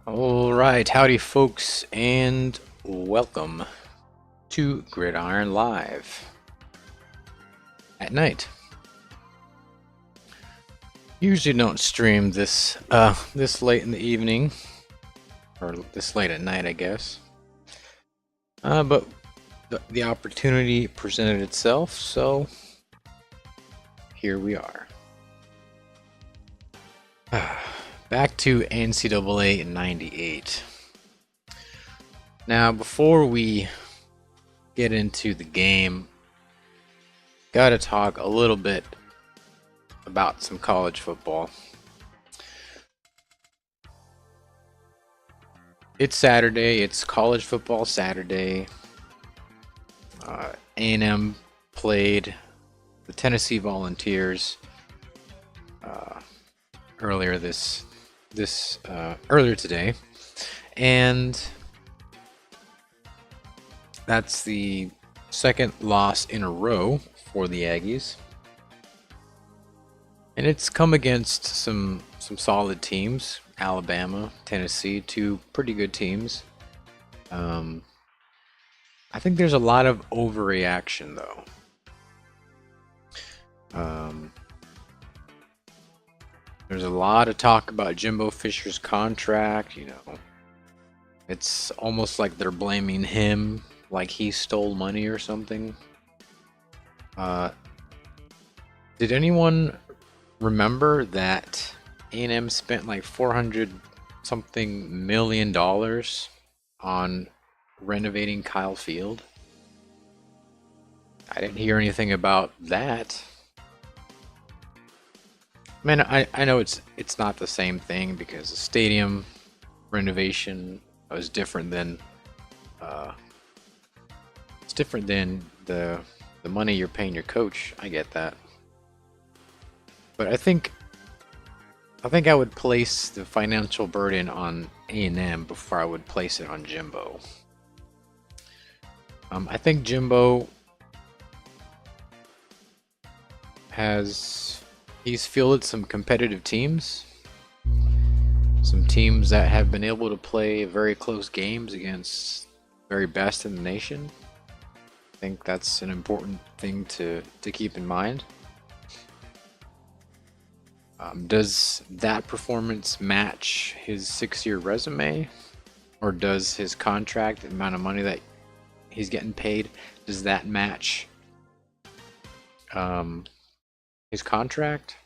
All right, howdy, folks, and welcome to Gridiron Live at night. Usually don't stream this late in the evening, or this late at night, I guess. But the opportunity presented itself, so here we are. Back to NCAA in '98. Now, before we get into the game, gotta talk a little bit about some college football. It's Saturday, it's college football Saturday. A&M played the Tennessee Volunteers earlier earlier today, and that's the second loss in a row for the Aggies, and it's come against some solid teams. Alabama, Tennessee, two pretty good teams. I think there's a lot of overreaction though. There's a lot of talk about Jimbo Fisher's contract. It's almost like they're blaming him, like he stole money or something. Did anyone remember that A&M spent like 400 something million dollars on renovating Kyle Field? I didn't hear anything about that. Man, I know it's not the same thing because the stadium renovation is different than it's different than the money you're paying your coach. I get that, but I think I would place the financial burden on A&M before I would place it on Jimbo. I think Jimbo he's fielded some competitive teams, some teams that have been able to play very close games against very best in the nation. I think that's an important thing to keep in mind. Does that performance match his 6-year resume, or does his contract, the amount of money that he's getting paid, does that match his contract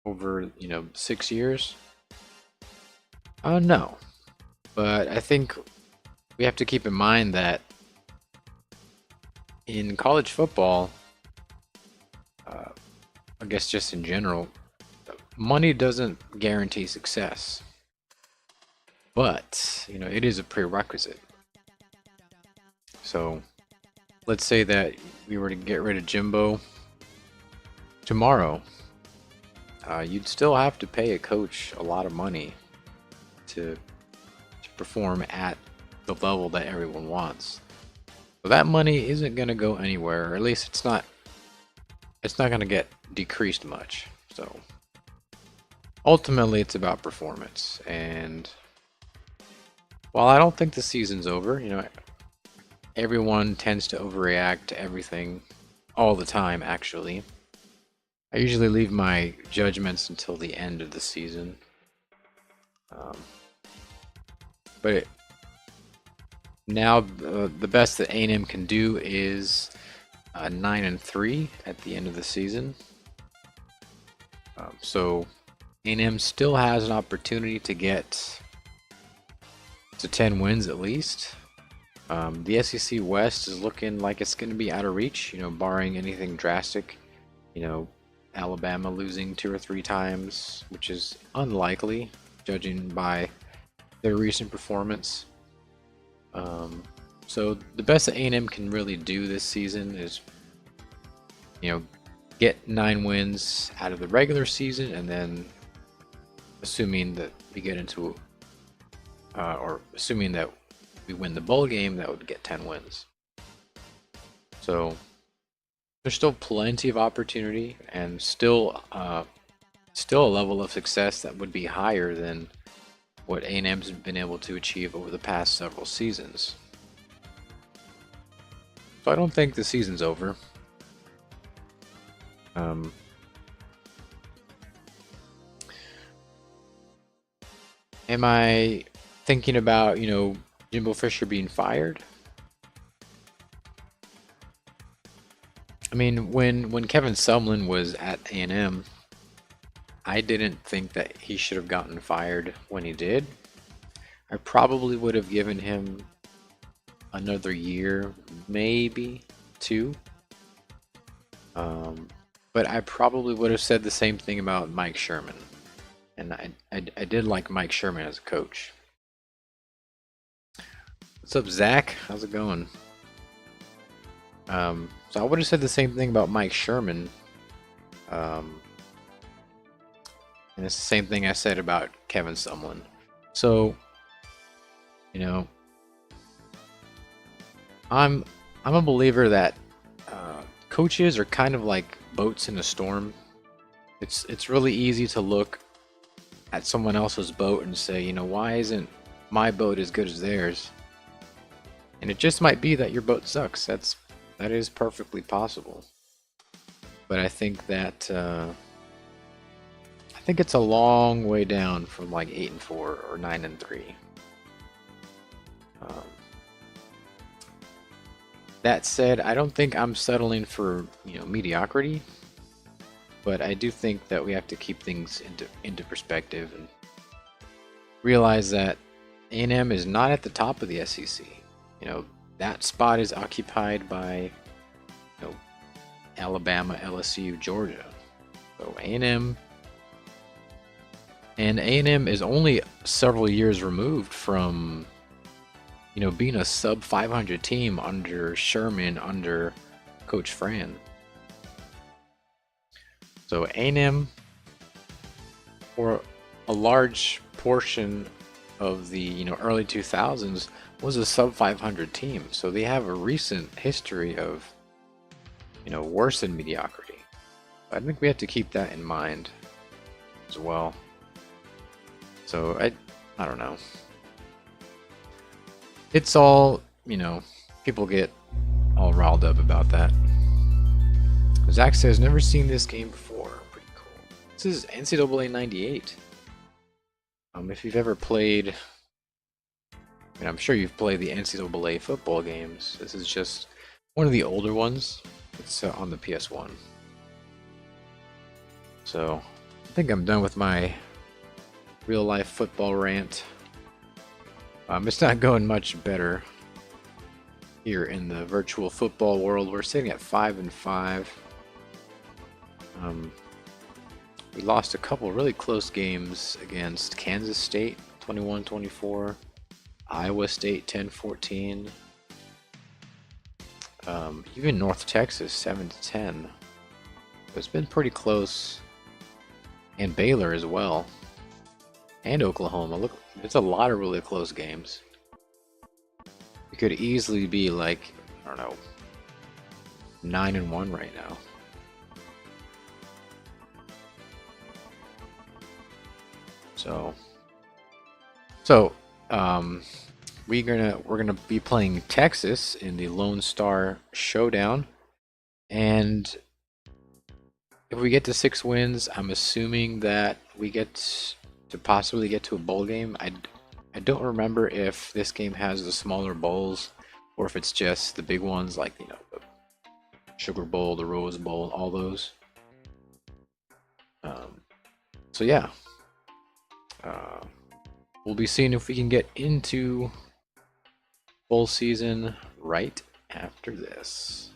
over 6 years? No, but I think we have to keep in mind that in college football, I guess just in general, money doesn't guarantee success, but it is a prerequisite. So let's say that we were to get rid of Jimbo tomorrow, you'd still have to pay a coach a lot of money to perform at the level that everyone wants. So that money isn't going to go anywhere, or at least it's not going to get decreased much. So ultimately it's about performance, and while I don't think the season's over, everyone tends to overreact to everything all the time. Actually, I usually leave my judgments until the end of the season. But now the best that A&M can do is 9-3 at the end of the season. So A&M still has an opportunity to get to 10 wins at least. The SEC West is looking like it's going to be out of reach, barring anything drastic. Alabama losing 2 or 3 times, which is unlikely, judging by their recent performance. So the best that A&M can really do this season is, get 9 wins out of the regular season, and then assuming that we get into, or assuming that we win the bowl game, that would get 10 wins. So there's still plenty of opportunity, and still a level of success that would be higher than what A&M's been able to achieve over the past several seasons. So I don't think the season's over. Am I thinking about, Jimbo Fisher being fired? I mean, when Kevin Sumlin was at A&M, I didn't think that he should have gotten fired when he did. I probably would have given him another year, maybe 2. But I probably would have said the same thing about Mike Sherman. And I did like Mike Sherman as a coach. What's up, Zach? How's it going? So I would have said the same thing about Mike Sherman. And it's the same thing I said about Kevin Sumlin. So, I'm a believer that coaches are kind of like boats in a storm. It's really easy to look at someone else's boat and say, why isn't my boat as good as theirs? And it just might be that your boat sucks. That is perfectly possible. But I think that it's a long way down from like 8-4 or 9-3. That said, I don't think I'm settling for mediocrity, but I do think that we have to keep things into perspective and realize that A&M is not at the top of the SEC. That spot is occupied by Alabama, LSU, Georgia. So A&M is only several years removed from being a sub 500 team under Sherman, under Coach Fran. So A&M, for a large portion of the early 2000s, was a sub 500 team. So they have a recent history of worse than mediocrity. I think we have to keep that in mind as well. So I don't know. It's all, people get all riled up about that. Zach says, never seen this game before. Pretty cool. This is NCAA 98. If you've ever played, I'm sure you've played the NCAA football games. This is just one of the older ones. It's on the PS1. So, I think I'm done with my real life football rant. It's not going much better here in the virtual football world. We're sitting at 5-5. We lost a couple really close games against Kansas State 21-24, Iowa State 10-14, even North Texas 7-10. It's been pretty close, and Baylor as well, and Oklahoma. Look, it's a lot of really close games. It could easily be like, I don't know, 9-1 right now. So we're gonna be playing Texas in the Lone Star Showdown, and if we get to 6 wins, I'm assuming that we get to possibly get to a bowl game. I don't remember if this game has the smaller bowls or if it's just the big ones like the Sugar Bowl, the Rose Bowl, all those. So yeah. We'll be seeing if we can get into bowl season right after this.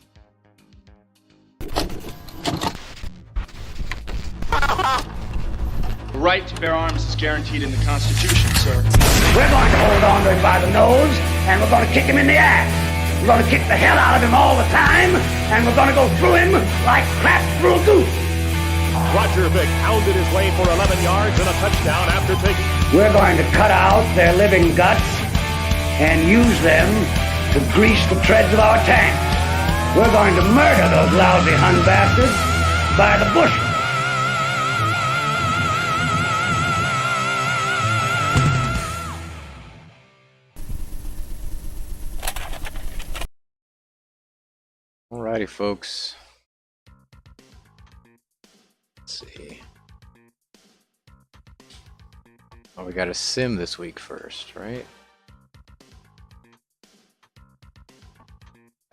The right to bear arms is guaranteed in the Constitution, sir. We're going to hold on to him by the nose, and we're going to kick him in the ass. We're going to kick the hell out of him all the time, and we're going to go through him like crap through a goose. Roger Vick pounded his way for 11 yards and a touchdown after taking... We're going to cut out their living guts and use them to grease the treads of our tanks. We're going to murder those lousy Hun bastards by the bushel. Alrighty, folks. Let's see. Oh, we got a sim this week first, right?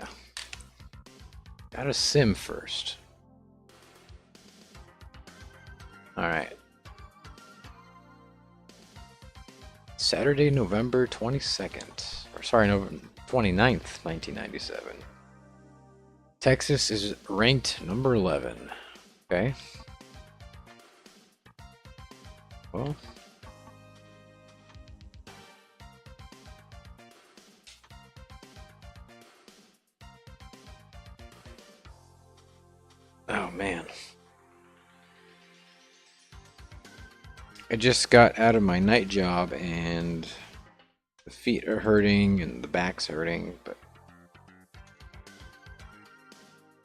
Yeah. Got a sim first. Alright. Saturday, November 22nd. Or sorry, November 29th, 1997. Texas is ranked number 11. Okay. Well. Oh, man. I just got out of my night job and the feet are hurting and the back's hurting, but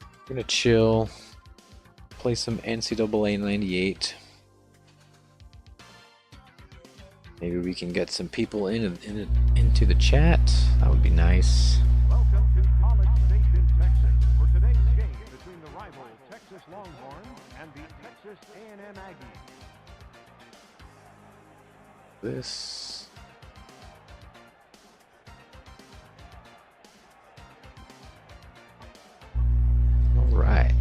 I'm gonna chill, play some NCAA 98. Maybe we can get some people into the chat. That would be nice. Welcome to College Station, Texas, for today's game between the rival Texas Longhorns and the Texas A&M Aggies. This. All right.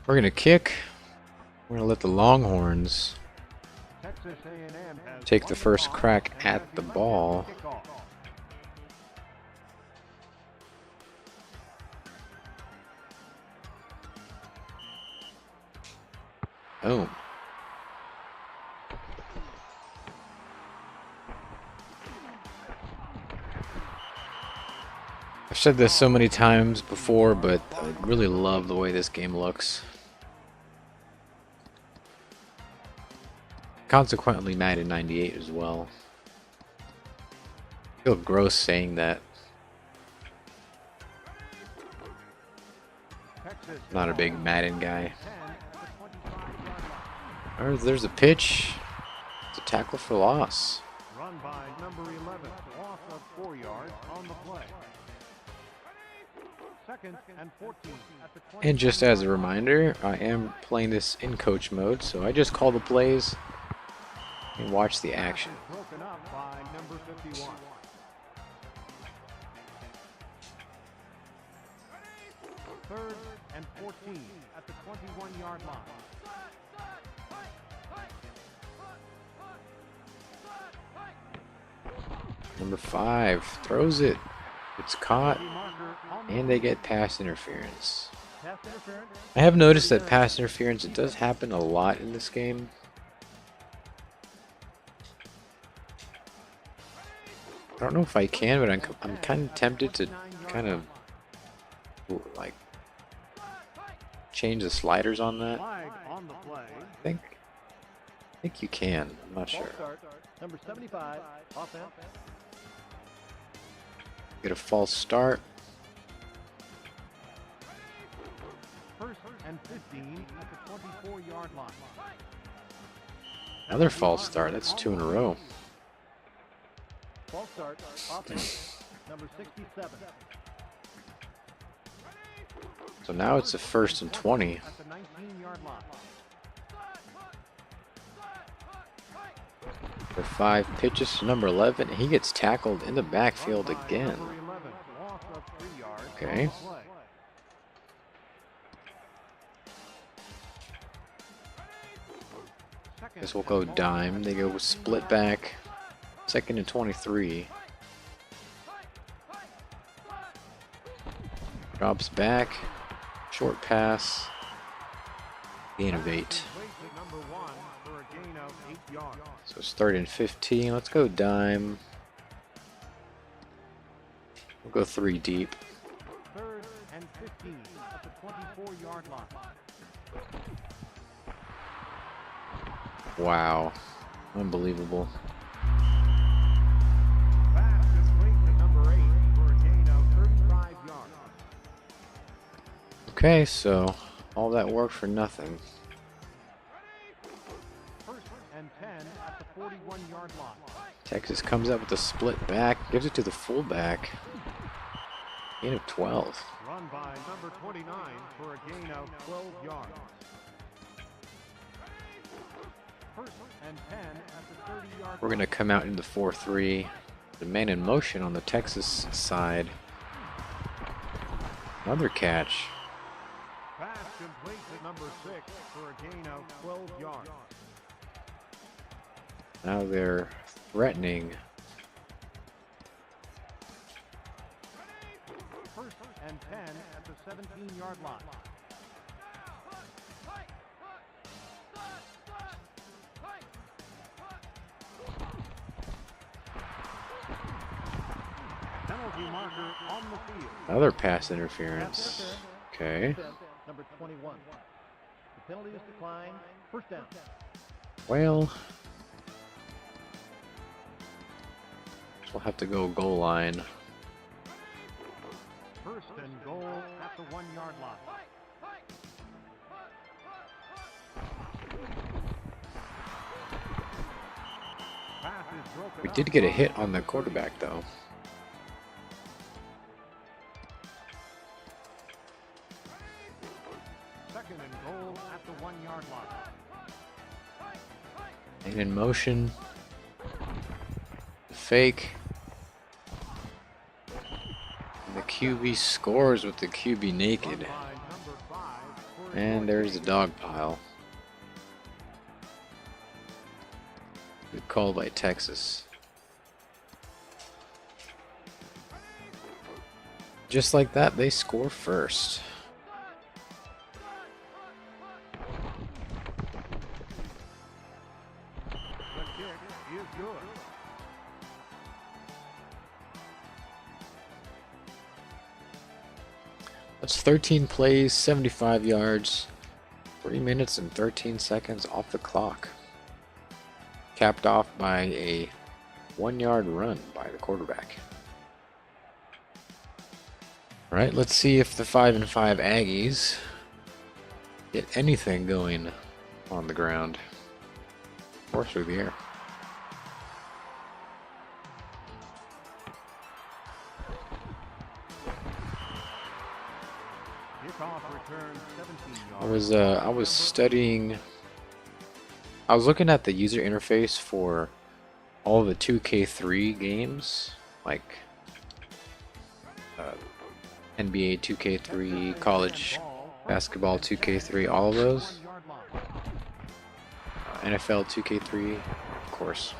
We're gonna kick. We're gonna let the Longhorns Texas A&M has take the first crack at the ball. Boom. I've said this so many times before, but I really love the way this game looks. Consequently, Madden 98 as well. I feel gross saying that. Not a big Madden guy. There's a pitch. It's a tackle for loss. Run by number 11, loss of 4 yards on the play. Second and 14 at the 20. And just as a reminder, I am playing this in coach mode, so I just call the plays and watch the action. Broken up by number 51. Third and 14 at the 21-yard line. Number 5 throws it. It's caught, and they get pass interference. I have noticed that pass interference, it does happen a lot in this game. I don't know if I can, but I'm kind of tempted to kind of like change the sliders on that. I think you can. I'm not sure. Number 75, offense. Get a false start. First and 15 at the 24-yard line. Another false start. That's 2 in a row. False start, offense, number 67. So now it's a 1st and 20. At the 19-yard line. For 5 pitches to number 11. He gets tackled in the backfield again. Okay. Guess we'll go dime. They go split back. 2nd and 23. Drops back. Short pass. Gain of 8. So it's 3rd and 15. Let's go dime. We'll go 3 deep. 3rd and 15 at the 24-yard line. Wow. Unbelievable. Pass complete to number 8 for a gain of 35 yards. Okay, so all that work for nothing. First and 10 at the 41-yard line. Texas comes up with a split back, gives it to the fullback. Gain of 12. Run by number 29 for a gain of 12 yards. First and 10 at the 30-yard We're going to come out in the 4-3. The man in motion on the Texas side. Another catch. Pass complete to number 6 for a gain of 12 yards. Now they're threatening. First and 10 at the 17-yard line. Penalty marker on the field. Another pass interference. Okay. Number 21. The penalty is declined. First down. Well, we'll have to go goal line. First and goal at the 1-yard line. Pass is broken We up. did get a hit on the quarterback, though. Second and goal at the 1-yard line. And in motion. Fake. And the QB scores with the QB naked. By number 5 for a And there's the dog pile. Good call by Texas. Just like that, they score first. The kick is good. That's 13 plays, 75 yards, 3 minutes and 13 seconds off the clock. Capped off by a 1-yard run by the quarterback. All right, let's see if the 5-5 Aggies get anything going on the ground or through the air. Kickoff return 17 yards. I was studying. I was looking at the user interface for all the 2K3 games, like NBA 2K3, college basketball 2K3, all of those. NFL 2K3, of course.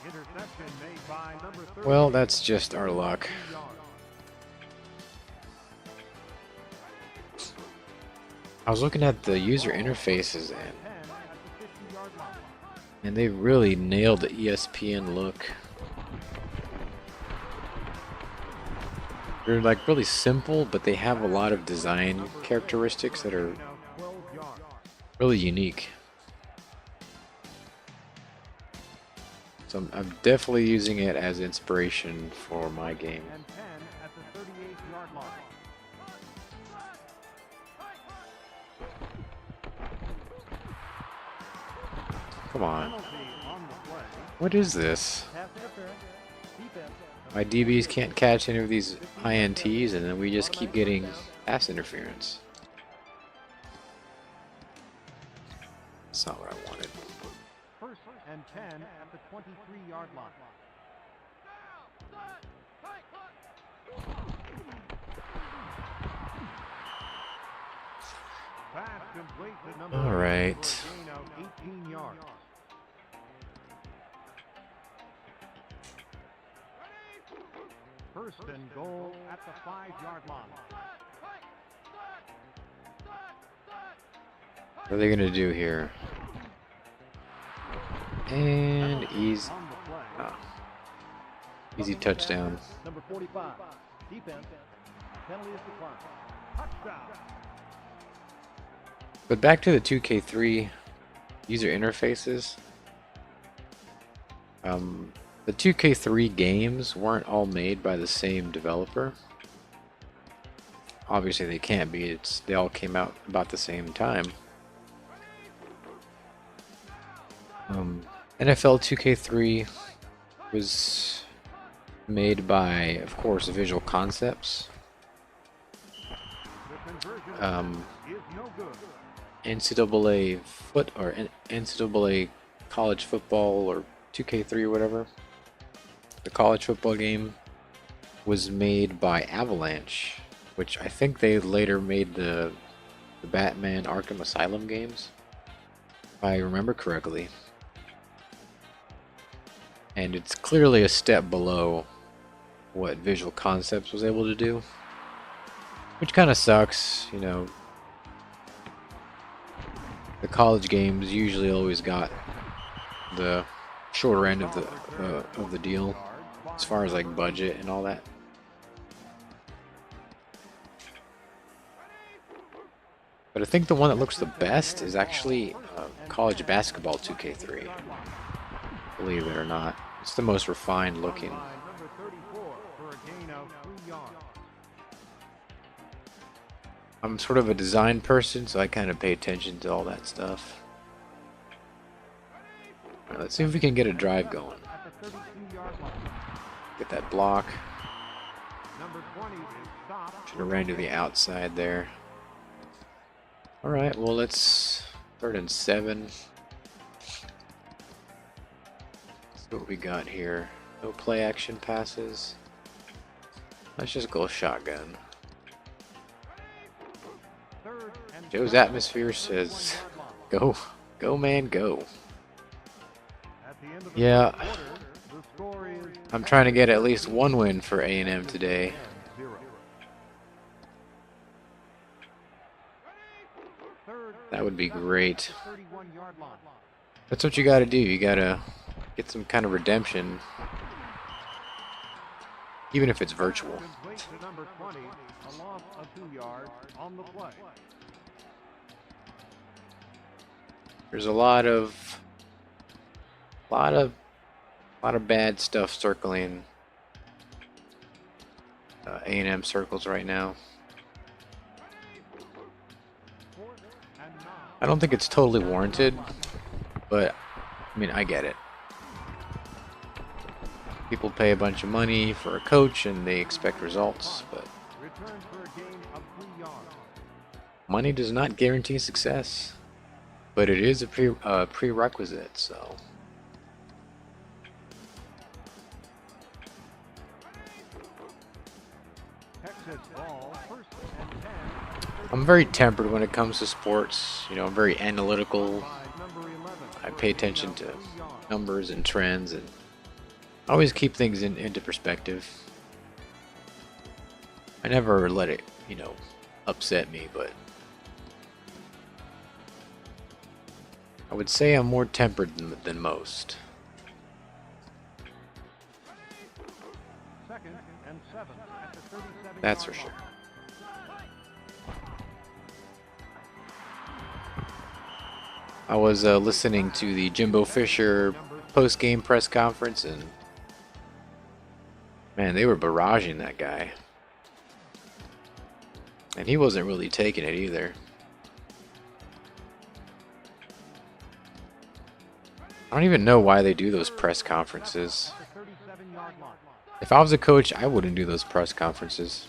Interception made by number 30. Well, that's just our luck. I was looking at the user interfaces and they really nailed the ESPN look. They're like really simple, but they have a lot of design characteristics that are really unique. So I'm definitely using it as inspiration for my game. And 10 at the 38-yard line. Come on. Penalty on the play. What is this? Pass interference. Defense. My DBs can't catch any of these INTs, and then we just keep getting pass interference. That's not what I wanted. First and 10 at the 23-yard line. Pass complete to number All right. for a gain of 18 yards. First and goal at the 5-yard line. What are they gonna do here? And easy, On the play. oh, easy touchdown. Number 45. Defense. Penalty is declined. Touchdown. But back to the 2K3 user interfaces. The 2K3 games weren't all made by the same developer. Obviously they can't be, they all came out about the same time. NFL 2K3 was made by, of course, Visual Concepts. NCAA NCAA college football, or 2K3 or whatever. The college football game was made by Avalanche, which I think they later made the Batman Arkham Asylum games, if I remember correctly. And it's clearly a step below what Visual Concepts was able to do, which kind of sucks, you know. The college games usually always got the shorter end of the deal as far as like budget and all that. But I think the one that looks the best is actually college basketball 2K3. Believe it or not, it's the most refined looking. I'm sort of a design person, so I kind of pay attention to all that stuff. Alright, let's see if we can get a drive going. Get that block. Should have ran to the outside there. Alright, well, let's 3rd and 7. Let's see what we got here. No play action passes. Let's just go shotgun. Joe's atmosphere says, go, go man, go. Yeah, I'm trying to get at least one win for A&M today. That would be great. That's what you gotta do. You gotta get some kind of redemption, even if it's virtual. There's a lot of bad stuff circling A&M circles right now. I don't think it's totally warranted, but I mean, I get it. People pay a bunch of money for a coach and they expect results, but money does not guarantee success. But it is a prerequisite, so. I'm very tempered when it comes to sports. You know, I'm very analytical. I pay attention to numbers and trends, and I always keep things into perspective. I never let it, you know, upset me, but I would say I'm more tempered than most. That's for sure. I was listening to the Jimbo Fisher post-game press conference, and man, they were barraging that guy. And he wasn't really taking it either. I don't even know why they do those press conferences. If I was a coach, I wouldn't do those press conferences.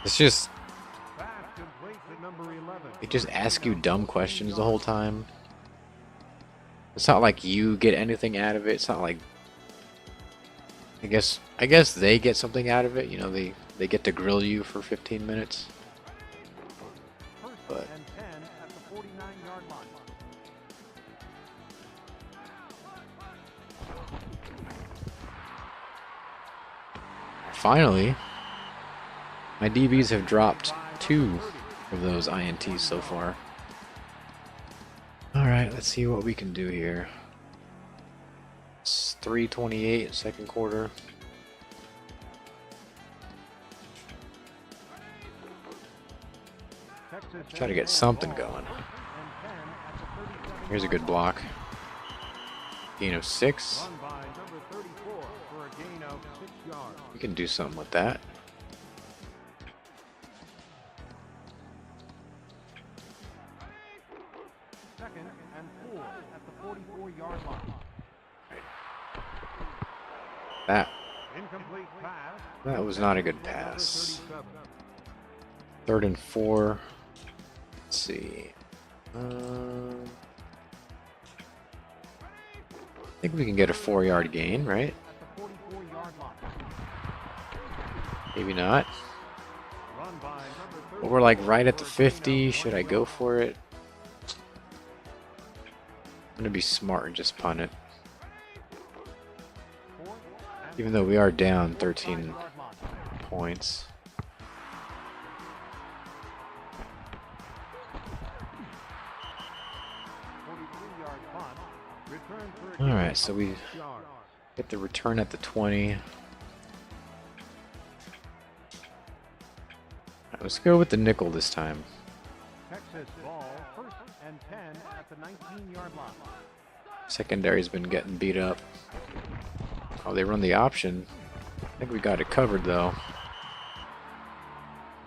It's just, they just ask you dumb questions the whole time. It's not like you get anything out of it. It's not like, I guess they get something out of it. You know, they get to grill you for 15 minutes. But finally, my DBs have dropped 2 of those INTs so far. Alright, let's see what we can do here. It's 3:28 second quarter. Try to get something going. Here's a good block. Gain of 6. We can do something with that. Second and 4 at the 44-yard line. Incomplete pass. That was not a good pass. 37. 3rd and 4. Let's see. I think we can get a 4-yard gain, right? At the 44-yard line. Maybe not. Run by number But we're like right at the 50. Should I go for it? I'm gonna be smart and just punt it. Even though we are down 13 points. Alright, so we get the return at the 20. Alright, let's go with the nickel this time. Texas ball, 1st and 10 at the 19-yard line. Secondary's been getting beat up. Oh, they run the option. I think we got it covered though.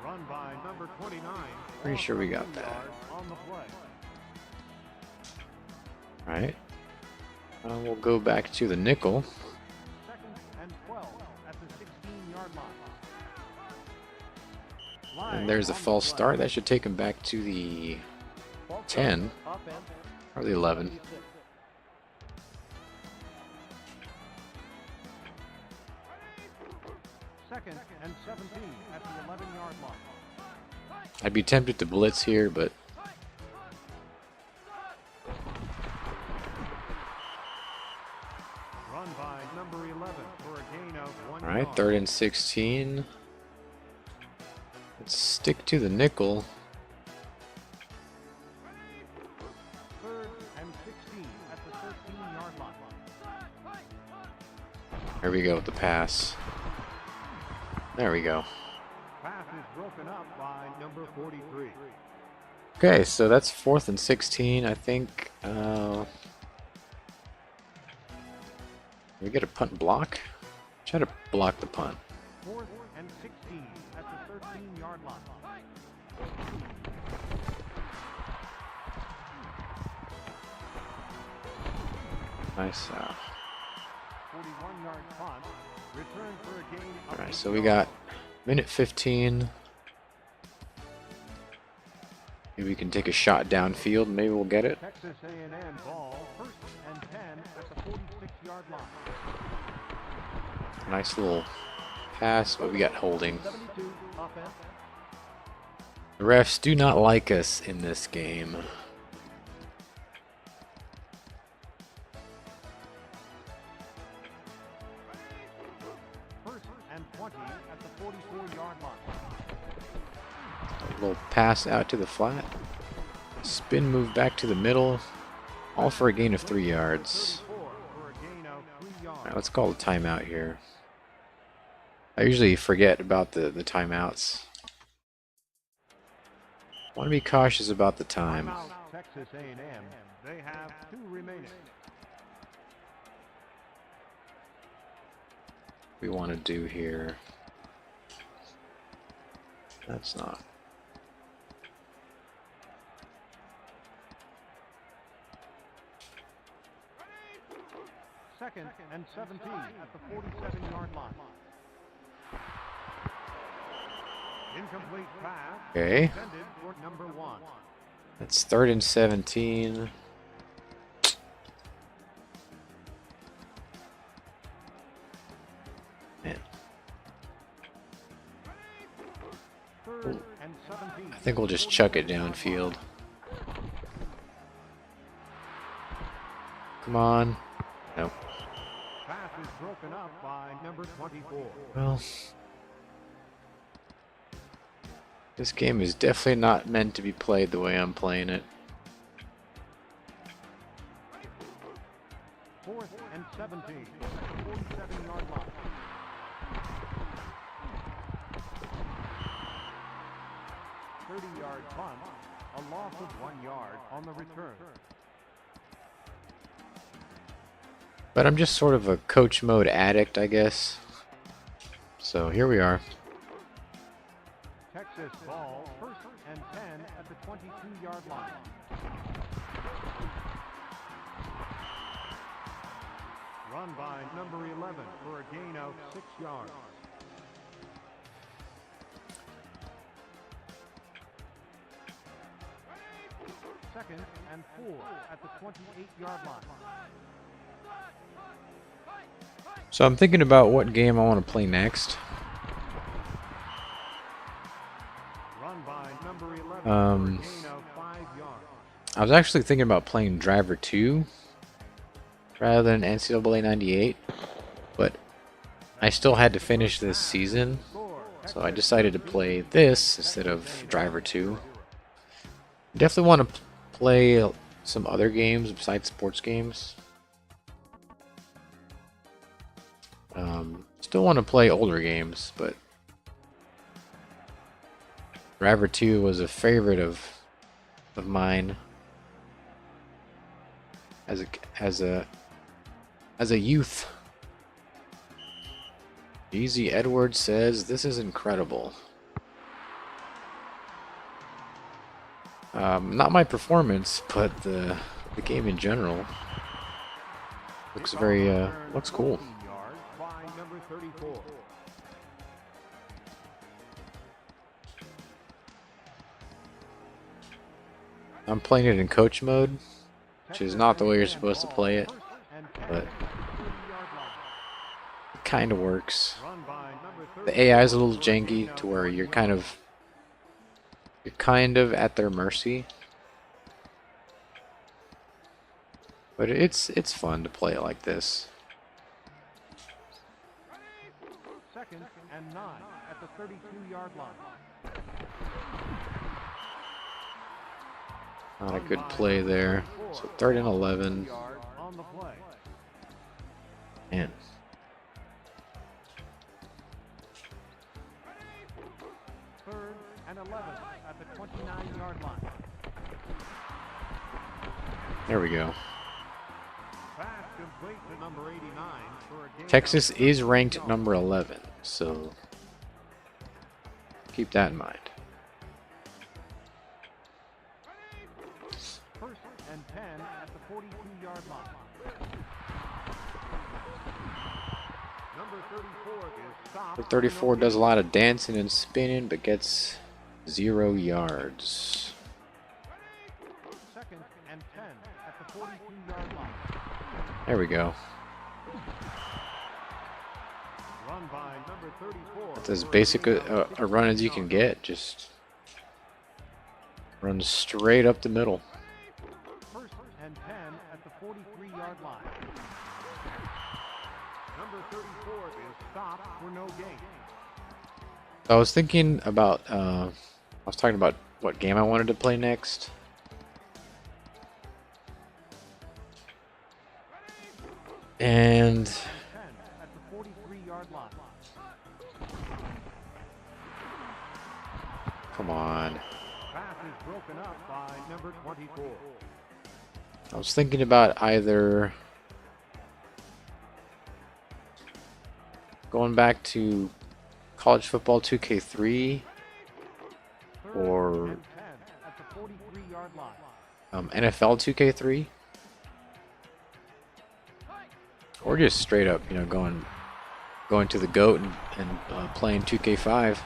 Run by number 29. Pretty sure we got that. On the play. Alright. We'll go back to the nickel. 2nd and 12 at the 16-yard line. And there's a false start. That should take him back to the 10 or the 11. Second and 17 at the 11-yard line. I'd be tempted to blitz here, but Run by number 11 for a gain of 1 alright, yard. 3rd and 16. Let's stick to the nickel. 3rd and 16 at the 13-yard line. There we go with the pass. There we go. Pass is broken up by number 43. Okay, so that's 4th and 16. I think. We get a punt block. Try to block the punt. 4th and 16 at the 13-yard line. Nice. 41-yard punt. Return for a gain of Alright, 8 so we yards. got minute 15. Maybe we can take a shot downfield. Maybe we'll get it. Texas A&M ball, 1st and 10 at the 46-yard line. Nice little pass, but we got holding. 72 offense. The refs do not like us in this game. First and 20 at the 44-yard line. A little pass out to the flat. Spin move back to the middle. All for a gain of 3 yards. 34 for a gain of 3 yards. Alright, let's call a timeout here. I usually forget about the timeouts. Want to be cautious about the time. Timeout, Texas A&M. They have 2 remaining. We want to do here. That's not. Second and 17 at the 47-yard line. Incomplete pass. Okay. Intended for number 1. It's 3rd and 17. Man, 3rd and 17. I think we'll just chuck it downfield. Come on. Nope. Pass is broken up by number 24. Well, this game is definitely not meant to be played the way I'm playing it. 4th and 17 at the 47-yard line. Thirty-yard punt, a loss of 1 yard on the return. But I'm just sort of a coach mode addict, I guess. So here we are. Texas ball, 1st and 10 at the 22-yard line. Run by number 11 for a gain of 6 yards. Second and 4 at the 28-yard line. So I'm thinking about what game I want to play next. Run by number 11 for a Um, gain of 5 yards. I was actually thinking about playing Driver 2 rather than NCAA 98, but I still had to finish this season, so I decided to play this instead of Driver 2. Definitely want to play some other games besides sports games. Still want to play older games, but Driver 2 was a favorite of mine as a youth. Easy Edwards says this is incredible. Not my performance, but the game in general looks very looks cool. Yards by number 34. I'm playing it in coach mode, which is not the way you're supposed to play it, but it kind of works. Run by number The AI is a little janky to where you're kind of at their mercy, but it's fun to play it like this. Second and 9 at the 32-yard line. Not a good play there. So 3rd and 11. Yards on the play. And Third and 11 at the 29-yard line. there we go. Pass complete to number 89 for a gain Texas of is ranked number 11, so keep that in mind. First and 10 at the 42-yard line. Number 34 is stopped. 34 does a lot of dancing and spinning, but gets 0 yards. Second and 10 at the 42-yard line. There we go. Run by number 34. That's as basic a run as you can get. Just run straight up the middle. First and 10 at the 43-yard line. Number 34 is stopped for no gain. I was thinking about, I was talking about what game I wanted to play next. And 10 at the 43-yard line. come on. Pass is broken up by number 24. I was thinking about either going back to college football 2K3 or And 10 at the 43-yard line. NFL 2K3, or just straight up, going to the GOAT and playing 2K5.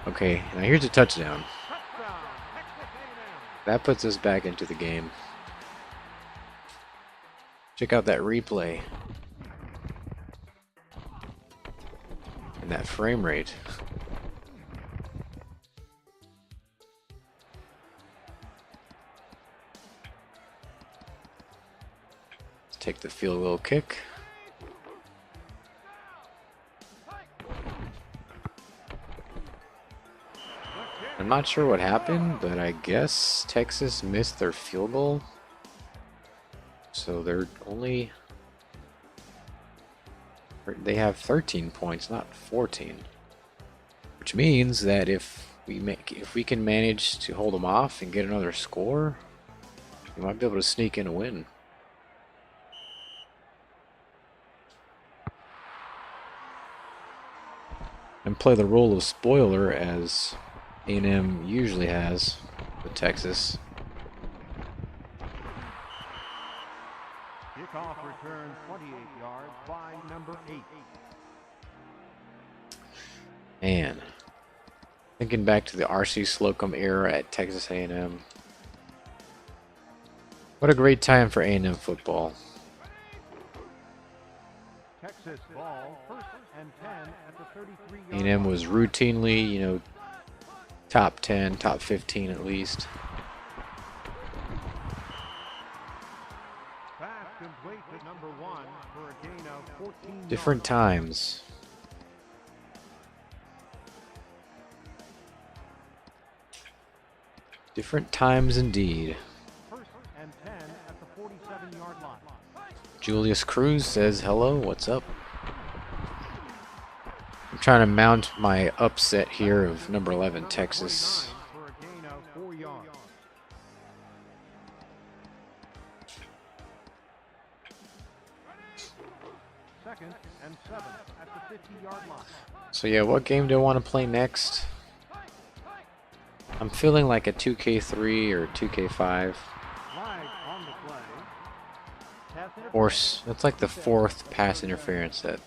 Okay, now here's a touchdown. Touchdown, Texas A&M. That puts us back into the game. Check out that replay and that frame rate. Let's take the field goal kick. I'm not sure what happened, but I guess Texas missed their field goal. So they have 13 points, not 14. Which means that if we can manage to hold them off and get another score, we might be able to sneak in a win. And play the role of spoiler as A&M usually has with Texas. Kickoff return 28 yards by number 8. Man, thinking back to the R.C. Slocum era at Texas A&M. What a great time for A&M football. Texas ball, 1st and 10 at the 33-yard A&M line. was routinely, you know, top 10, top 15 at least. Pass complete to number 1 for a gain of 14 Different yards. times. Different times indeed. 1st and 10 at the 47-yard line. Julius Cruz says, hello, what's up? I'm trying to mount my upset here of number 11, Texas. For a gain of 4 yards. Second and 7 at the 50-yard line. So yeah, what game do I want to play next? I'm feeling like a 2K3 or 2K5. Flag on the play. Pass Or interference. that's like the 4th pass interference that The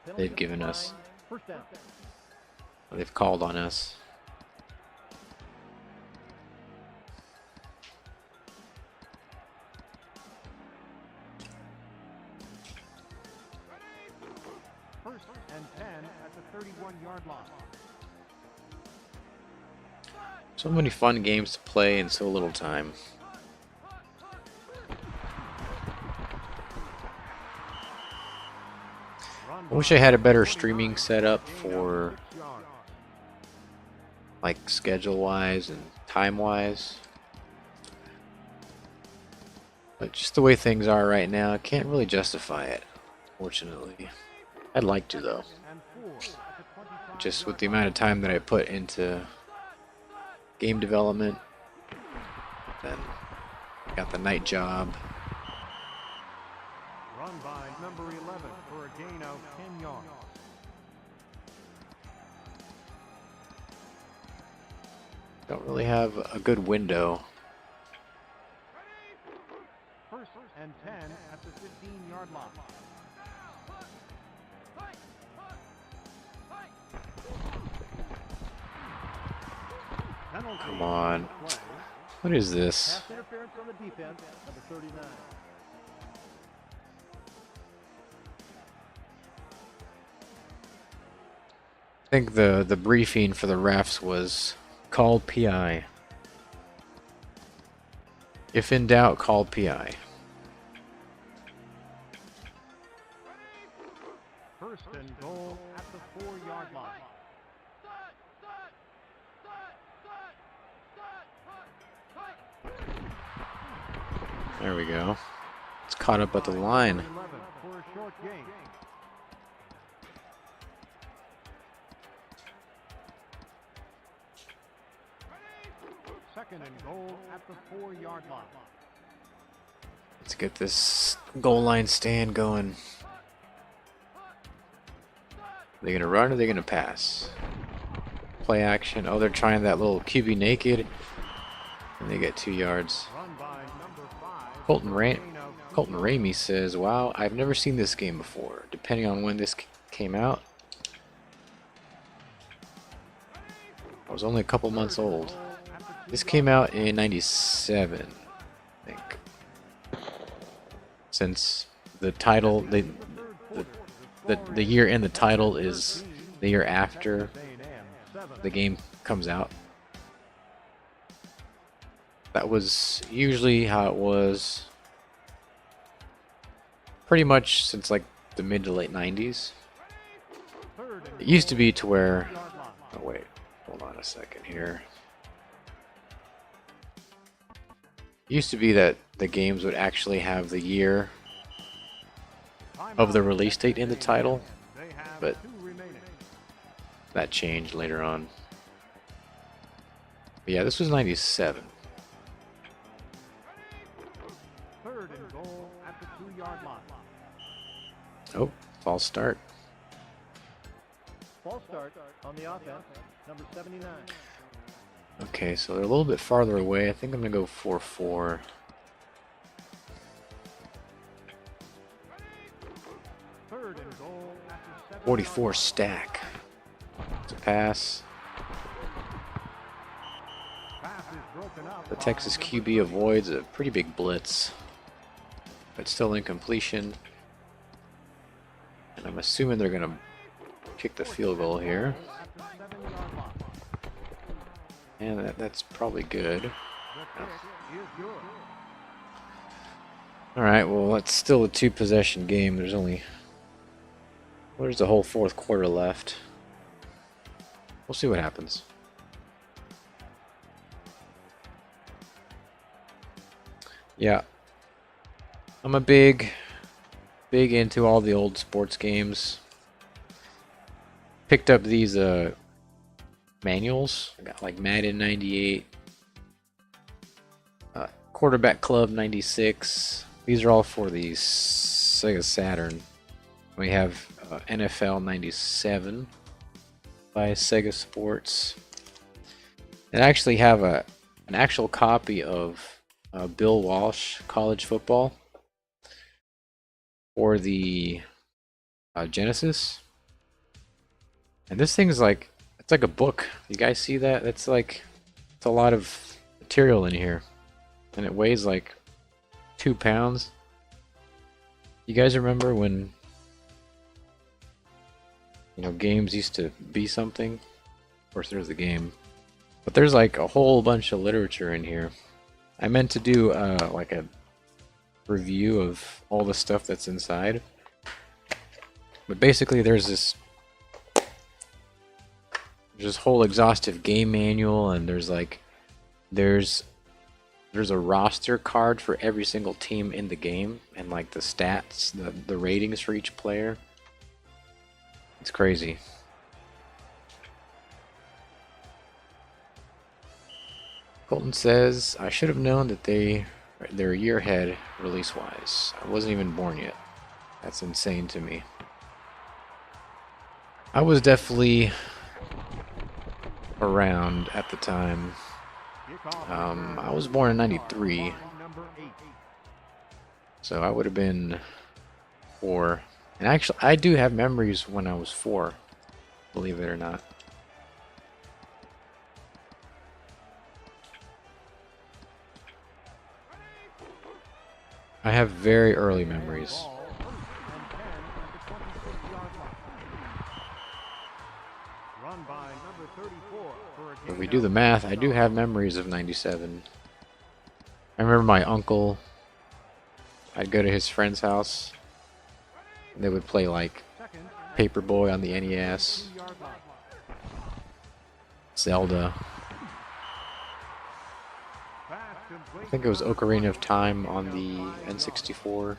penalty they've given us. First down. They've called on us. First and 10 at the 31-yard line. So many fun games to play in so little time. Run I wish by I had a better 29 streaming setup gain of for 6 yards. like schedule wise and time wise. But just the way things are right now, I can't really justify it, fortunately. I'd like to though. And 4 at the 25-yard Just with the amount of time that I put into game development, then got the night job. Run by number 11 for a gain of 10 yards. Don't really have a good window. First and 10 at the 15-yard line. Penalty Come on. the play. What is this? Pass interference on the defense. Number 39. I think the briefing for the refs was call PI. If in doubt, call PI. First and goal at the 4-yard line. There we go. It's caught up at the line. 11 for a short gain. Second and goal at the 4-yard line. Let's get this goal line stand going. Are they gonna run or are they gonna pass? Play action. Oh, they're trying that little QB naked. And they get 2 yards. Run by number 5. Colton for a gain of Colton Ramey says, wow, I've never seen this game before. Depending on when this came out, I was only a couple months old. This came out in 97, I think. Since the title, the year in the title is the year after the game comes out. That was usually how it was pretty much since like the mid to late 90s. It used to be to where, oh wait, hold on a second here. It used to be that the games would actually have the year of the release date in the title, but that changed later on. But yeah, this was 97. Third and goal at the 2-yard line. Oh, false start. False start on the offense. Number 79. Okay, so they're a little bit farther away. I think I'm gonna go 4-4. 44 stack. It's a pass. The Texas QB avoids a pretty big blitz, but still incompletion. And I'm assuming they're going to kick the field goal here. And that's probably good. Alright, well, it's still a 2-possession game. There's the whole fourth quarter left. We'll see what happens. Yeah. I'm a big into all the old sports games. Picked up these manuals. I got like Madden 98, Quarterback Club 96. These are all for the Sega Saturn. We have NFL 97 by Sega Sports. And I actually have an actual copy of Bill Walsh College Football for the Genesis. And this thing's like, it's like a book. You guys see that? It's like, it's a lot of material in here. And it weighs like 2 pounds. You guys remember when, you know, games used to be something? Of course, there's the game. But there's like a whole bunch of literature in here. I meant to do like a review of all the stuff that's inside. But basically there's this whole exhaustive game manual, and there's a roster card for every single team in the game, and like the stats, the ratings for each player. It's crazy. Colton says, I should have known that they're a year ahead release-wise. I wasn't even born yet. That's insane to me. I was definitely around at the time. I was born in 93. So I would have been 4. And actually, I do have memories when I was 4. Believe it or not. I have very early memories. If we do the math, I do have memories of 97. I remember my uncle, I'd go to his friend's house, and they would play like Paperboy on the NES, Zelda. I think it was Ocarina of Time on the N64.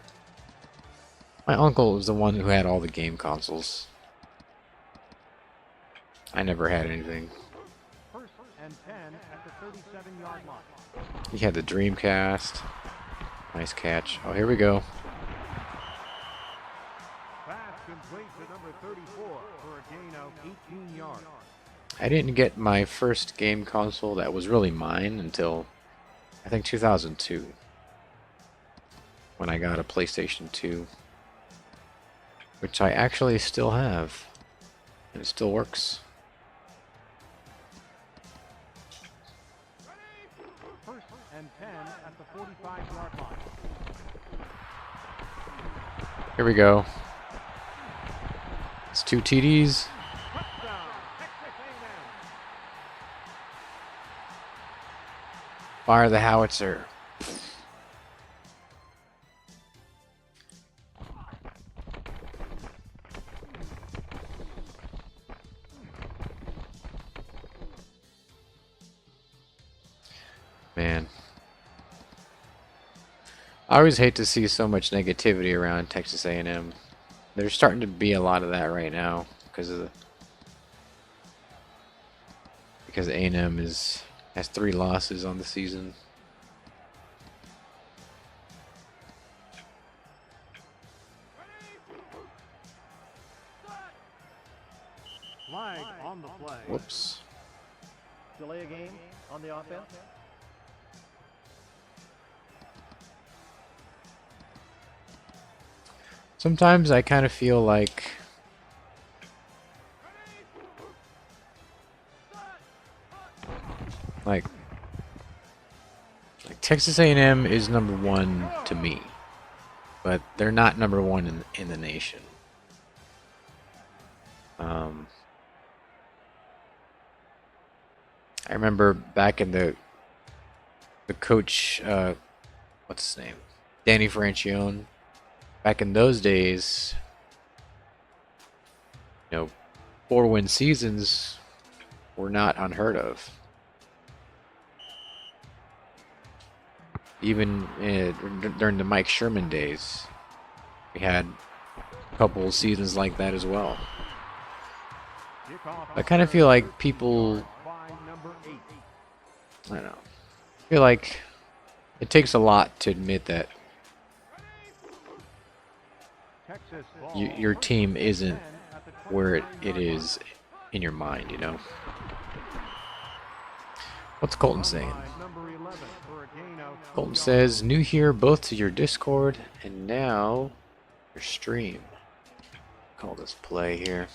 My uncle was the one who had all the game consoles. I never had anything. He had the Dreamcast. Nice catch. Oh, here we go. I didn't get my first game console that was really mine until I think 2002, when I got a PlayStation 2, which I actually still have, and it still works. First and 10 at the 45-yard line. Here we go. It's 2 TDs. Fire the howitzer. Man. I always hate to see so much negativity around Texas A&M. There's starting to be a lot of that right now because A&M has 3 losses on the season. Flag on the play. Whoops. Delay a game on the offense. Sometimes I kind of feel like Texas A&M is #1 to me, but they're not #1 in the nation. I remember back in the coach, what's his name, Danny Francione. Back in those days, 4-win seasons were not unheard of. Even during the Mike Sherman days, we had a couple seasons like that as well. I kind of feel like people, I don't know, I feel like it takes a lot to admit that your team isn't where it is in your mind, you know? What's Colton saying? Colton says, new here both to your Discord and now your stream. Call this play here.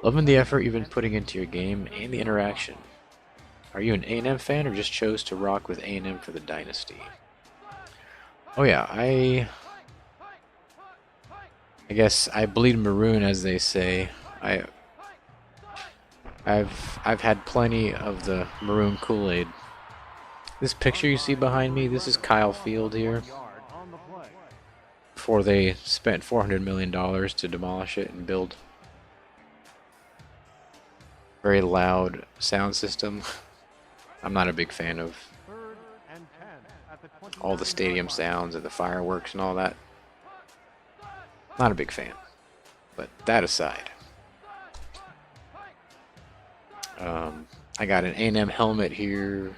Loving the effort you've been putting into your game and the interaction. Are you an A&M fan or just chose to rock with A&M for the Dynasty? Oh yeah, I guess I bleed maroon, as they say. I've had plenty of the maroon Kool-Aid. This picture you see behind me, this is Kyle Field here. Before they spent $400 million to demolish it and build very loud sound system. I'm not a big fan of all the stadium sounds and the fireworks and all that. Not a big fan. But that aside, I got an A&M helmet here.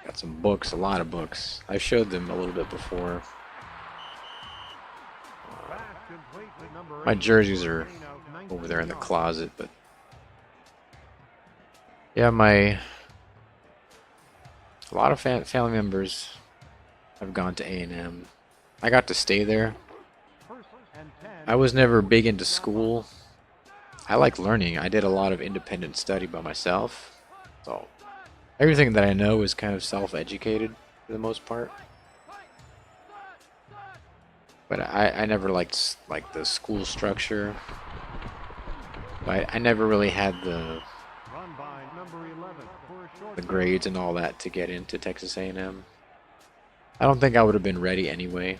Got some books, a lot of books. I showed them a little bit before. My jerseys are over there in the closet, but yeah, a lot of family members have gone to A&M. I got to stay there. I was never big into school. I like learning. I did a lot of independent study by myself. So everything that I know is kind of self-educated for the most part. But I never liked the school structure. I never really had the grades and all that to get into Texas A&M. I don't think I would have been ready anyway.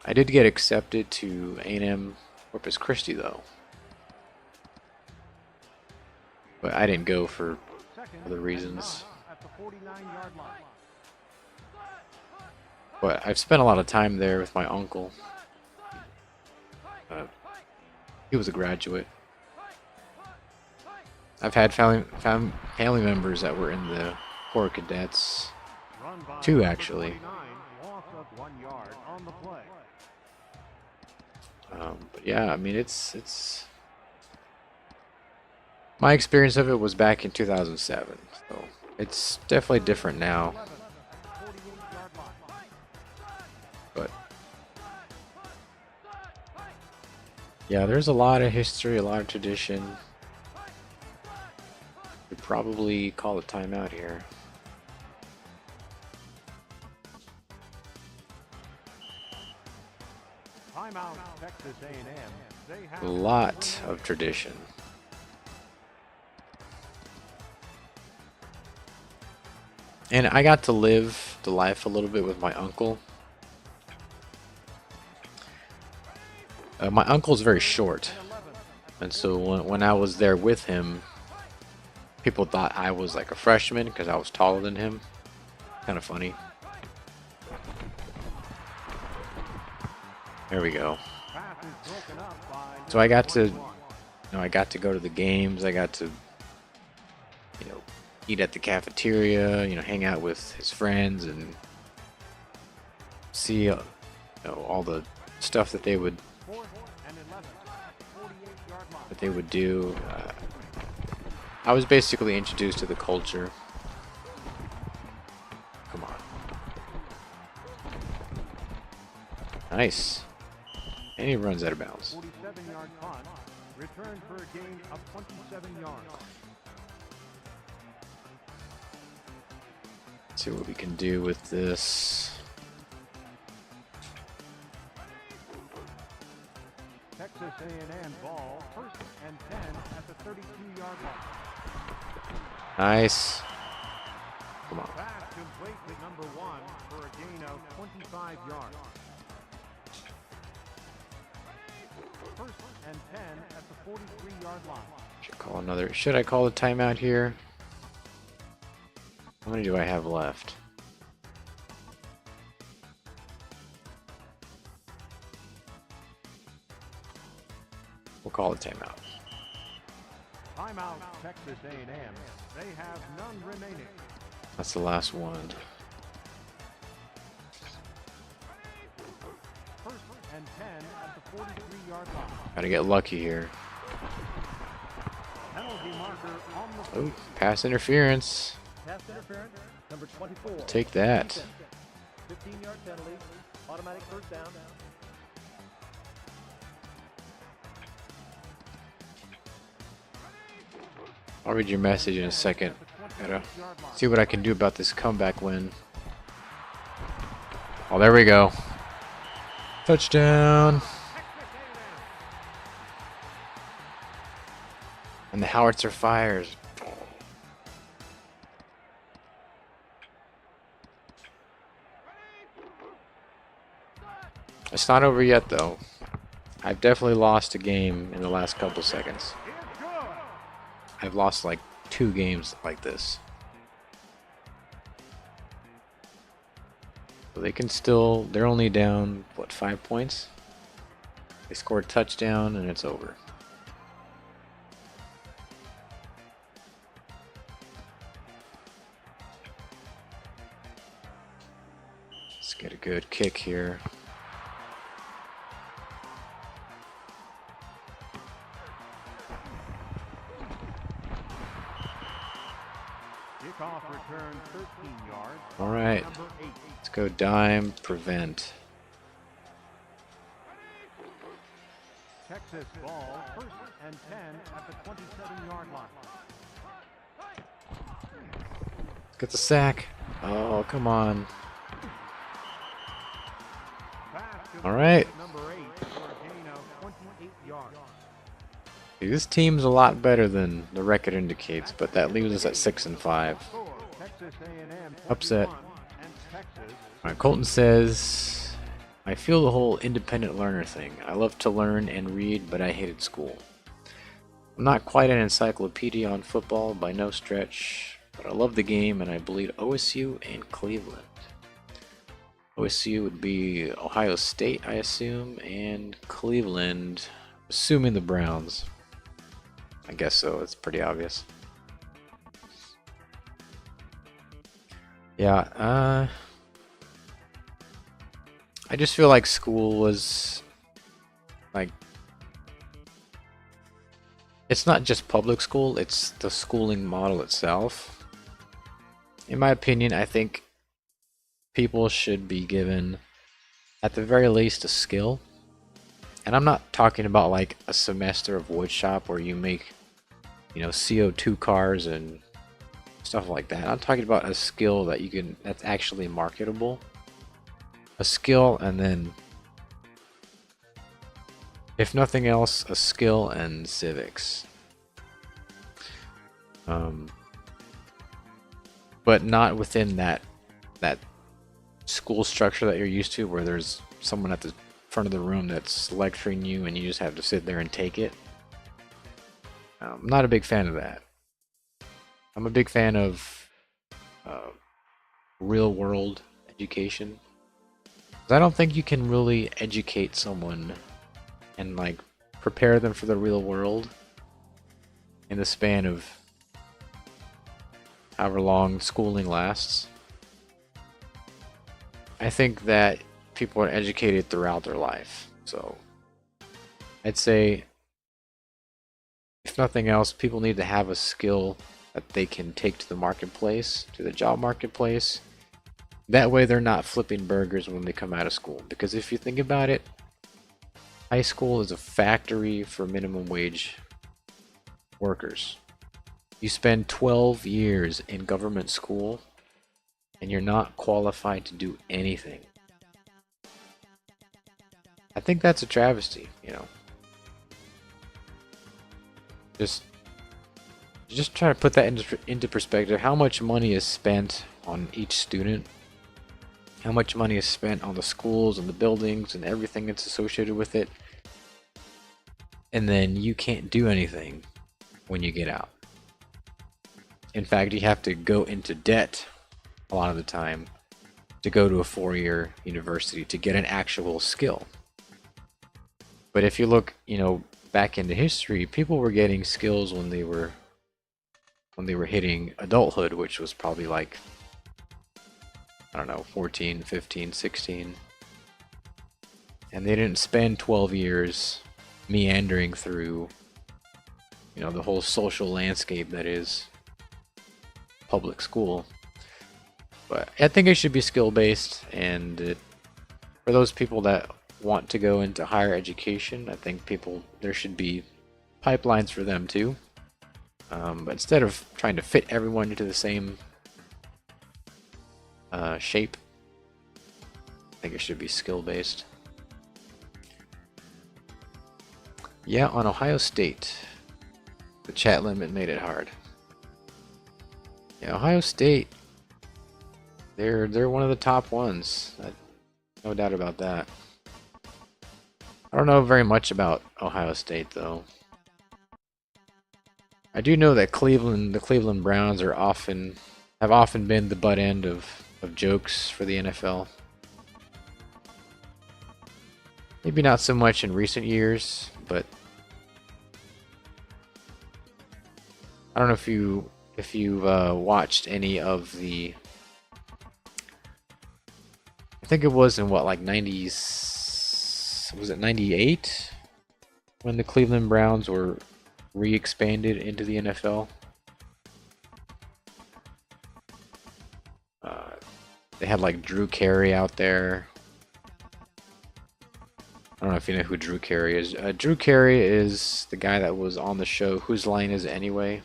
I did get accepted to A&M Corpus Christi though, but I didn't go for other reasons. But I've spent a lot of time there with my uncle. He was a graduate. I've had family members that were in the Corps Cadets, 2 actually. But yeah, I mean, it's my experience of it was back in 2007, so it's definitely different now. But yeah, there's a lot of history, a lot of tradition. We'd probably call a timeout here. A lot of tradition. And I got to live the life a little bit with my uncle. My uncle's very short. And so when I was there with him, people thought I was like a freshman because I was taller than him. Kind of funny. There we go. So I got to, I got to go to the games. I got to, eat at the cafeteria. Hang out with his friends and see, all the stuff that they would do. I was basically introduced to the culture. Come on. Nice. And he runs out of bounds. 47-yard punt, returned for a gain of 27 yards. See what we can do with this. Texas A&M ball, 1st and 10 at the 32-yard line. Nice. Come on. Pass complete to number 1 for a gain of 25 yards. 1st and 10 at the 43-yard line. Should I call a timeout here? How many do I have left? We'll call a timeout. Timeout, Texas A&M. They have none remaining. That's the last one. 1st and 10 at the 43-yard line. Gotta get lucky here. Penalty marker on the Oh, pass interference. Pass interference, number 24. Take that. 15-yard penalty, automatic first down. I'll read your message in a second. Gotta see what I can do about this comeback win. Oh, there we go. Touchdown. And the howitzer fires. It's not over yet, though. I've definitely lost a game in the last couple seconds. I've lost like 2 games like this. So they can still, they're only down, what, 5 points? They score a touchdown and it's over. Let's get a good kick here. Kickoff return 13 yards. All right, Number 8. let's go dime, prevent. Texas ball, 1st and 10 at the 27-yard line. Get the sack. Oh, come on. Pass All right. complete to number 8 for a gain of 28 yards. Hey, this team's a lot better than the record indicates, but that leaves us at 6 and 5. Score, Texas A&M Upset. 41 and Texas. All right, Colton says, I feel the whole independent learner thing. I love to learn and read, but I hated school. I'm not quite an encyclopedia on football by no stretch, but I love the game and I believe OSU and Cleveland. OSU would be Ohio State, I assume, and Cleveland, assuming the Browns. I guess so, it's pretty obvious. Yeah, I just feel like school was like, it's not just public school, it's the schooling model itself. In my opinion, I think people should be given, at the very least, a skill. And I'm not talking about like a semester of wood shop where you make, you know, CO2 cars and stuff like that. I'm talking about a skill that you can, that's actually marketable. A skill, and then, if nothing else, a skill and civics. But not within that school structure that you're used to, where there's someone at the front of the room that's lecturing you and you just have to sit there and take it. I'm not a big fan of that. I'm a big fan of real world education. I don't think you can really educate someone and like prepare them for the real world in the span of however long schooling lasts. I think that people are educated throughout their life. So I'd say, if nothing else, people need to have a skill that they can take to the marketplace, to the job marketplace. That way they're not flipping burgers when they come out of school. Because if you think about it, high school is a factory for minimum wage workers. You spend 12 years in government school, and you're not qualified to do anything. I think that's a travesty, you know. Just try to put that into perspective. How much money is spent on each student? How much money is spent on the schools and the buildings and everything that's associated with it? And then you can't do anything when you get out. In fact, you have to go into debt a lot of the time to go to a 4-year university to get an actual skill. But if you look, you know, back into history, people were getting skills when they were hitting adulthood, which was probably like, I don't know, 14, 15, 16. And they didn't spend 12 years meandering through, you know, the whole social landscape that is public school. But I think it should be skill-based, and for those people that want to go into higher education, I think there should be pipelines for them too. But instead of trying to fit everyone into the same shape, I think it should be skill-based. Yeah, on Ohio State, the chat limit made it hard. Yeah, Ohio State, they're one of the top ones. No doubt about that. I don't know very much about Ohio State though. I do know that the Cleveland Browns have often been the butt end of jokes for the NFL. Maybe not so much in recent years, but I don't know if you've watched any of the. I think it was in what, like 90s. Was it 98 when the Cleveland Browns were re-expanded into the NFL? They had like Drew Carey out there. I don't know if you know who Drew Carey is. Drew Carey is the guy that was on the show Whose Line Is It Anyway?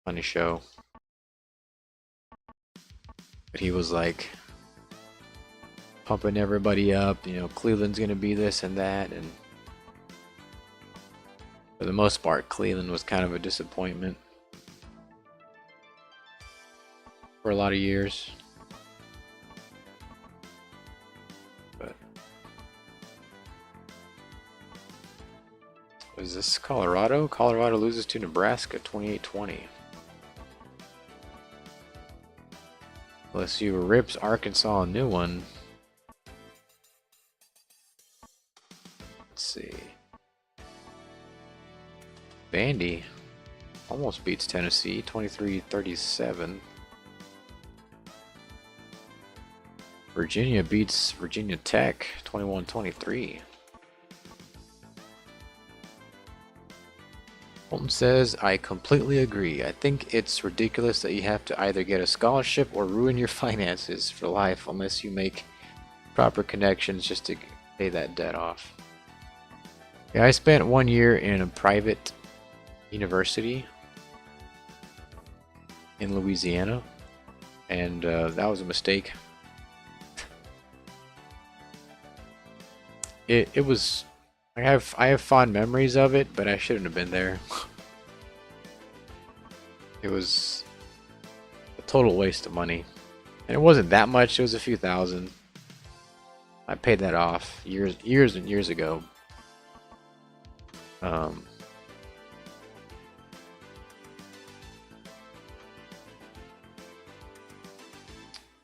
Funny show. But he was like pumping everybody up, you know, Cleveland's gonna be this and that, and for the most part, Cleveland was kind of a disappointment for a lot of years. But is this Colorado? Colorado loses to Nebraska 28-20. LSU rips Arkansas a new one. Let's see. Vandy almost beats Tennessee 23-37. Virginia beats Virginia Tech 21-23. Holton says, I completely agree. I think it's ridiculous that you have to either get a scholarship or ruin your finances for life unless you make proper connections just to pay that debt off. Yeah, I spent 1 year in a private university in Louisiana, and that was a mistake. It was. I have fond memories of it, but I shouldn't have been there. It was a total waste of money, and it wasn't that much. It was a few thousand. I paid that off years and years ago.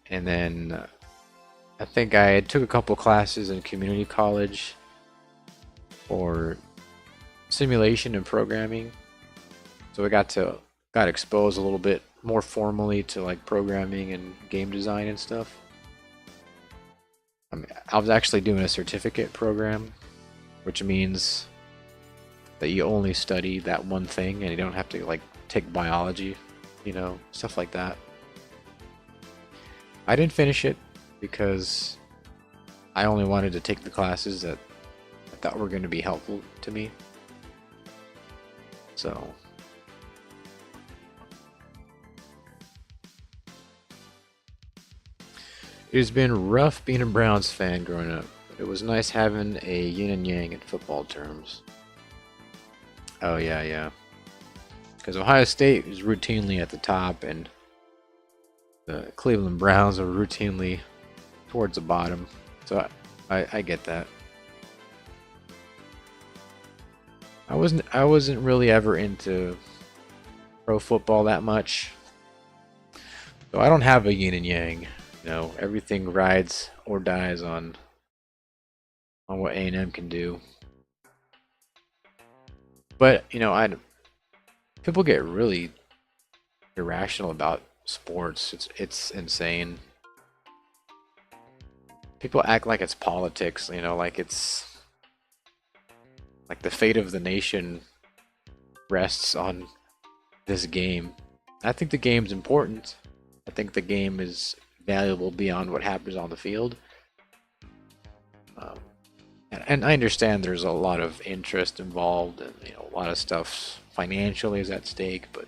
And then I think I took a couple classes in community college for simulation and programming, so I got exposed a little bit more formally to like programming and game design and stuff. I was actually doing a certificate program, which means that you only study that one thing and you don't have to like take biology, you know, stuff like that. I didn't finish it because I only wanted to take the classes that I thought were going to be helpful to me. So It has been rough being a Browns fan growing up, but it was nice having a yin and yang in football terms. Oh yeah, yeah. Because Ohio State is routinely at the top, and the Cleveland Browns are routinely towards the bottom. So I get that. I wasn't really ever into pro football that much. So I don't have a yin and yang. You know, everything rides or dies on what A&M can do. But, you know, people get really irrational about sports. It's insane. People act like it's politics, you know, like it's like the fate of the nation rests on this game. I think the game's important. I think the game is valuable beyond what happens on the field. And I understand there's a lot of interest involved, and you know, a lot of stuff financially is at stake, but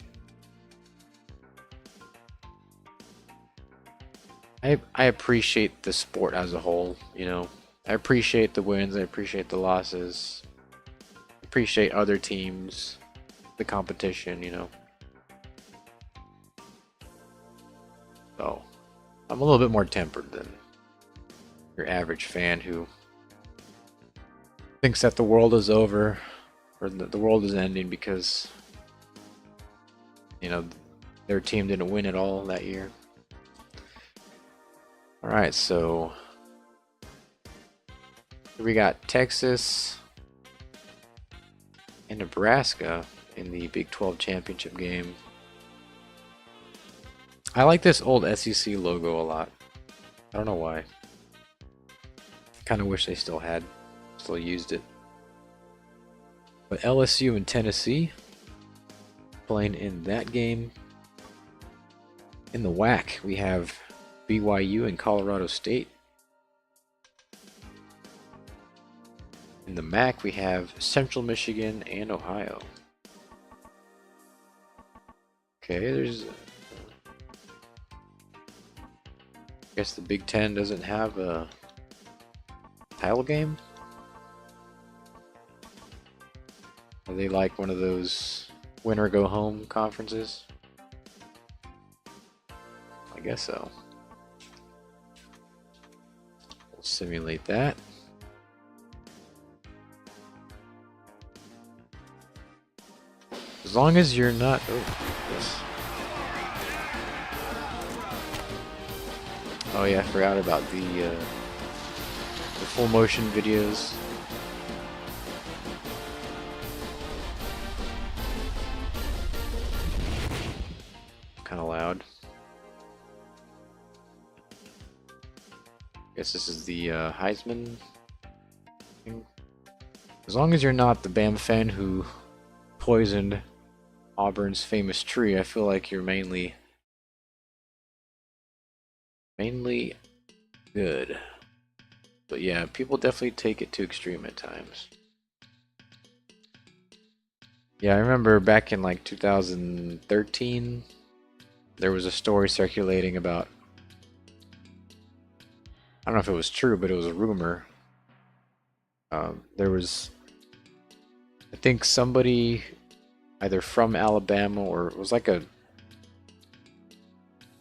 I appreciate the sport as a whole, you know. I appreciate the wins, I appreciate the losses, appreciate other teams, the competition, you know. So, I'm a little bit more tempered than your average fan who thinks that the world is over, or that the world is ending because, you know, their team didn't win at all that year. Alright, so we got Texas and Nebraska in the Big 12 championship game. I like this old SEC logo a lot. I don't know why. Kind of wish they still used it. But LSU and Tennessee playing in that game. In the WAC, we have BYU and Colorado State. In the MAC, we have Central Michigan and Ohio. Okay, there's... I guess the Big Ten doesn't have a title game? Are they like one of those win or go home conferences? I guess so. We'll simulate that. As long as you're not... Oh yeah, I forgot about the full motion videos. Kind of loud. Guess this is the Heisman thing. As long as you're not the Bama fan who poisoned Auburn's famous tree, I feel like you're mainly good. But yeah, people definitely take it to extreme at times. Yeah, I remember back in like 2013, there was a story circulating about, I don't know if it was true, but it was a rumor. There was, I think somebody either from Alabama, or it was like an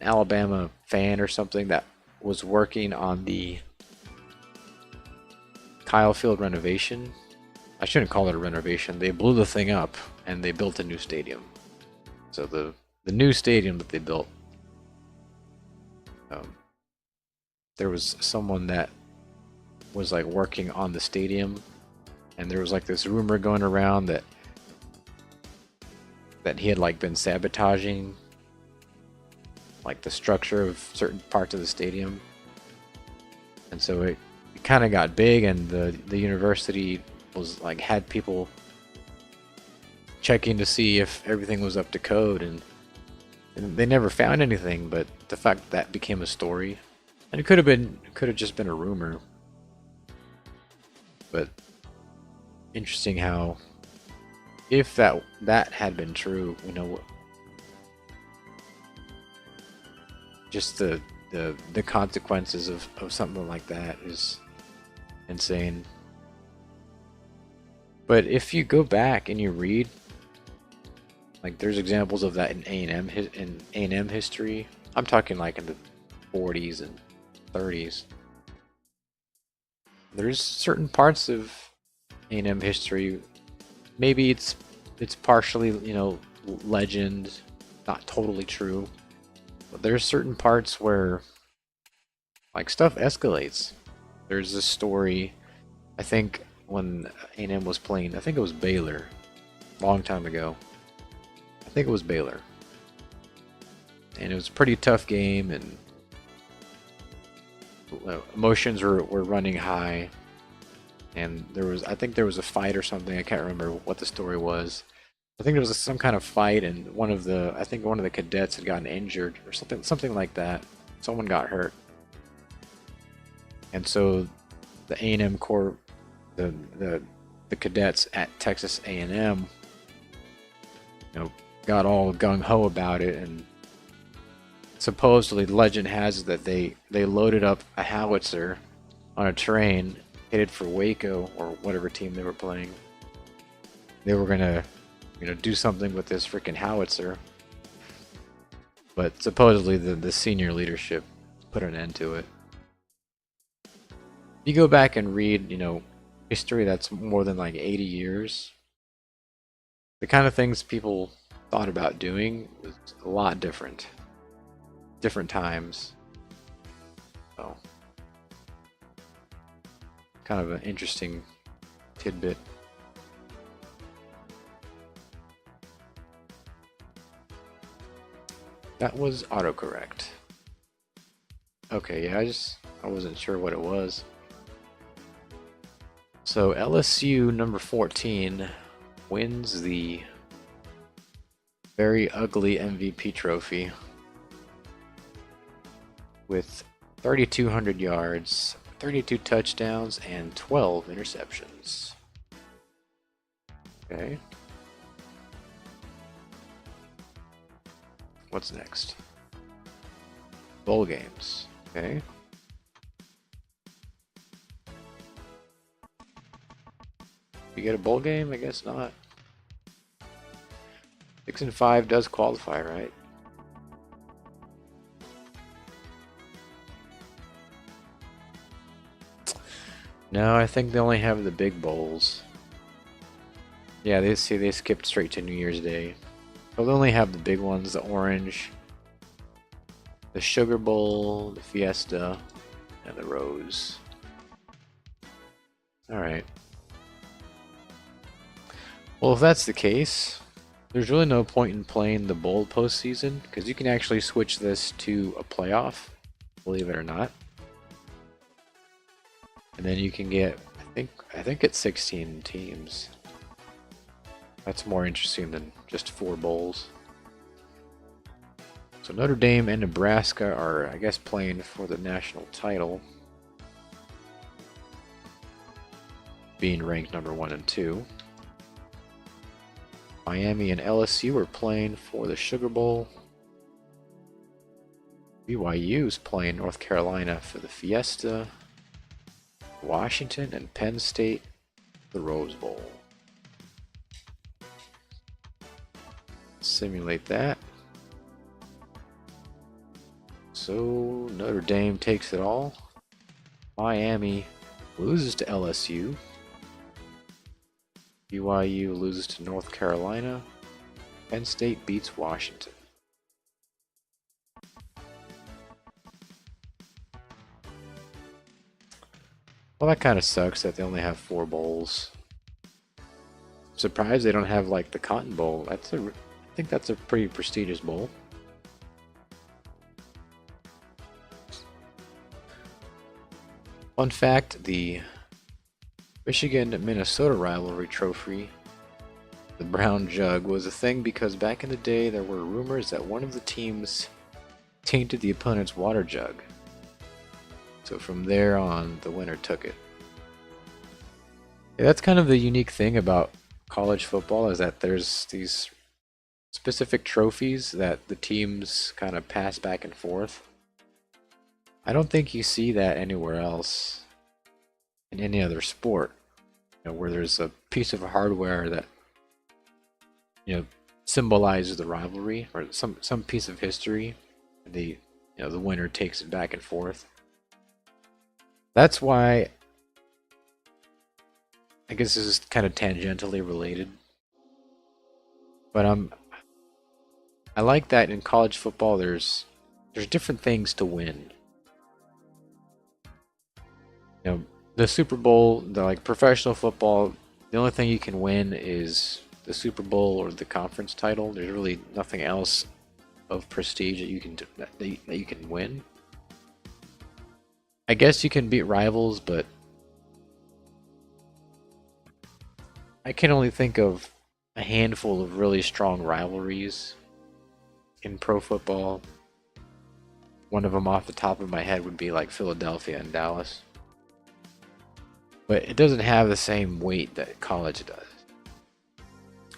Alabama fan or something, that was working on the Kyle Field renovation. I shouldn't call it a renovation. They blew the thing up and they built a new stadium. So the new stadium that they built, there was someone that was like working on the stadium, and there was like this rumor going around that he had like been sabotaging like the structure of certain parts of the stadium. And so it kind of got big, and the university was like, had people checking to see if everything was up to code, and they never found anything. But the fact that became a story, and it could have just been a rumor. But interesting how, if that had been true, you know, just the the consequences of something like that is insane. But if you go back and you read, like, there's examples of that in A&M history. I'm talking like in the 40s and 30s. There's certain parts of A&M history. Maybe it's partially, you know, legend, not totally true. But there's certain parts where, like, stuff escalates. There's this story, I think, when A&M was playing, I think it was Baylor, a long time ago. I think it was Baylor. And it was a pretty tough game, and emotions were running high. And I think there was a fight or something. I can't remember what the story was. I think there was some kind of fight, and I think one of the cadets had gotten injured or something like that. Someone got hurt. And so the A&M Corps, the cadets at Texas A&M, you know, got all gung-ho about it, and supposedly legend has it that they loaded up a howitzer on a train headed for Waco or whatever team they were playing. They were gonna, you know, do something with this freaking howitzer, but supposedly the senior leadership put an end to it. If you go back and read, you know, history that's more than like 80 years, the kind of things people thought about doing was a lot different. Different times. So, kind of an interesting tidbit. That was autocorrect. Okay, yeah, I wasn't sure what it was. So LSU number 14 wins the very ugly MVP trophy with 3,200 yards, 32 touchdowns, and 12 interceptions. Okay. What's next? Bowl games. Okay. You get a bowl game? I guess not. 6 and 5 does qualify, right? No, I think they only have the big bowls. Yeah, they skipped straight to New Year's Day. So they only have the big ones, the Orange, the Sugar Bowl, the Fiesta, and the Rose. Alright. Well, if that's the case, there's really no point in playing the bowl postseason, because you can actually switch this to a playoff, believe it or not. And then you can get, I think it's 16 teams. That's more interesting than just 4 bowls. So Notre Dame and Nebraska are, I guess, playing for the national title, being ranked number 1 and 2. Miami and LSU are playing for the Sugar Bowl. BYU's playing North Carolina for the Fiesta. Washington and Penn State, the Rose Bowl. Simulate that. So Notre Dame takes it all. Miami loses to LSU. BYU loses to North Carolina. Penn State beats Washington. Well, that kind of sucks that they only have 4 bowls. Surprised they don't have like the Cotton Bowl. I think that's a pretty prestigious bowl. Fun fact, the Michigan-Minnesota rivalry trophy, the Brown Jug, was a thing because back in the day there were rumors that one of the teams tainted the opponent's water jug. So from there on, the winner took it. Yeah, that's kind of the unique thing about college football, is that there's these specific trophies that the teams kind of pass back and forth. I don't think you see that anywhere else in any other sport, where there's a piece of hardware that symbolizes the rivalry or some piece of history. The the winner takes it back and forth. That's why I guess this is kind of tangentially related, but I like that in college football there's different things to win. The Super Bowl, like professional football, the only thing you can win is the Super Bowl or the conference title. There's really nothing else of prestige that you can win. I guess you can beat rivals, but I can only think of a handful of really strong rivalries in pro football. One of them off the top of my head would be like Philadelphia and Dallas. But it doesn't have the same weight that college does.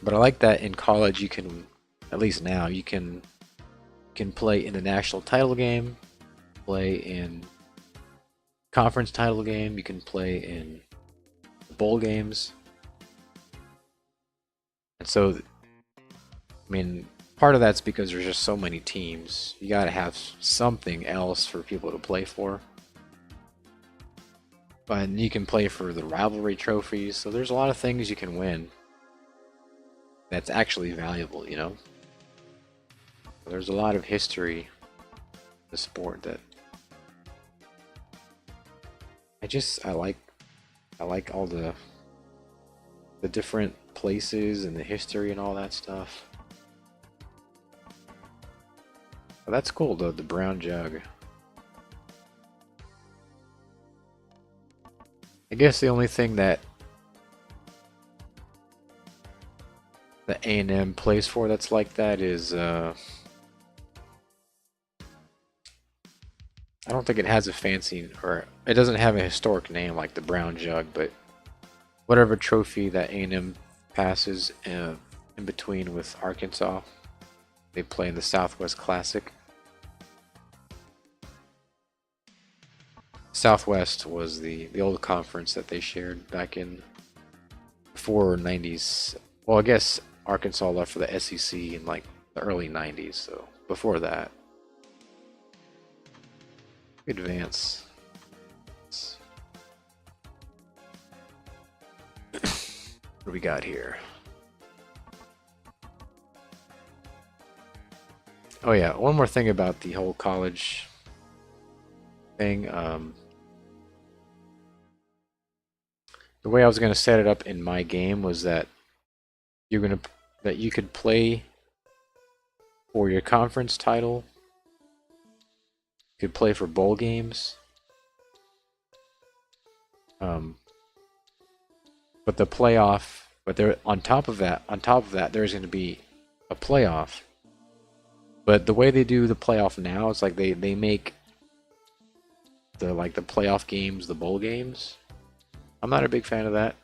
But I like that in college you can, at least now, you can play in the national title game, play in conference title game, you can play in bowl games. And so, I mean, part of that's because there's just so many teams. You gotta have something else for people to play for. And you can play for the rivalry trophies, so there's a lot of things you can win that's actually valuable, There's a lot of history in the sport that I like all the different places and the history and all that stuff. But that's cool though, the brown jug. I guess the only thing that the A&M plays for that's like that is I don't think it has a fancy, or it doesn't have a historic name like the brown jug, but whatever trophy that A&M passes in between with Arkansas, they play in the Southwest Classic. Southwest was the old conference that they shared back in before 90s. Well, I guess Arkansas left for the SEC in like the early 90s, so before that. Advance. What do we got here? Oh yeah, one more thing about the whole college thing. The way I was going to set it up in my game was that you could play for your conference title. You could play for bowl games. But the playoff, on top of that, there's going to be a playoff. But the way they do the playoff now, it's like they make the playoff games the bowl games. I'm not a big fan of that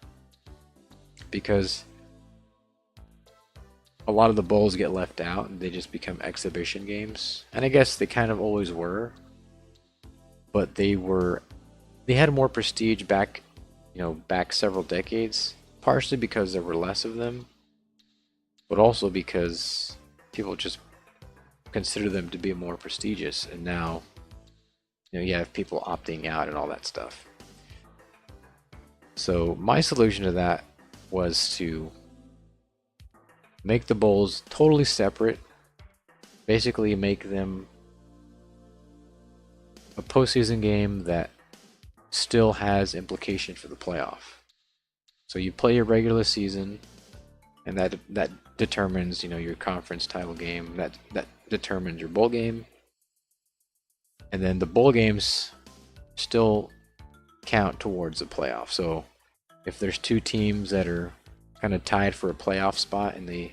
because a lot of the bowls get left out and they just become exhibition games. And I guess they kind of always were, but they had more prestige back several decades, partially because there were less of them, but also because people just consider them to be more prestigious. And now, you have people opting out and all that stuff. So my solution to that was to make the bowls totally separate, basically make them a postseason game that still has implication for the playoff. So you play your regular season, and that determines your conference title game, that determines your bowl game, and then the bowl games still count towards the playoff. So if there's two teams that are kind of tied for a playoff spot and they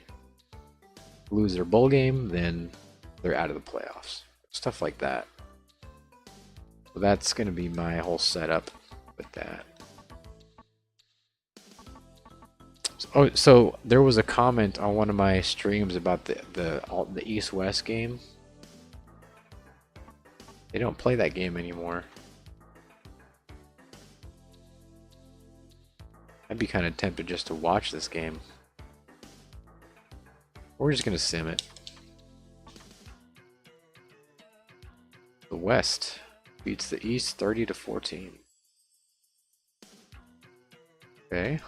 lose their bowl game, then they're out of the playoffs. Stuff like that. So that's going to be my whole setup with that. So there was a comment on one of my streams about the East-West game. They don't play that game anymore. I'd be kind of tempted just to watch this game. We're just gonna sim it. The West beats the East 30-14. Okay.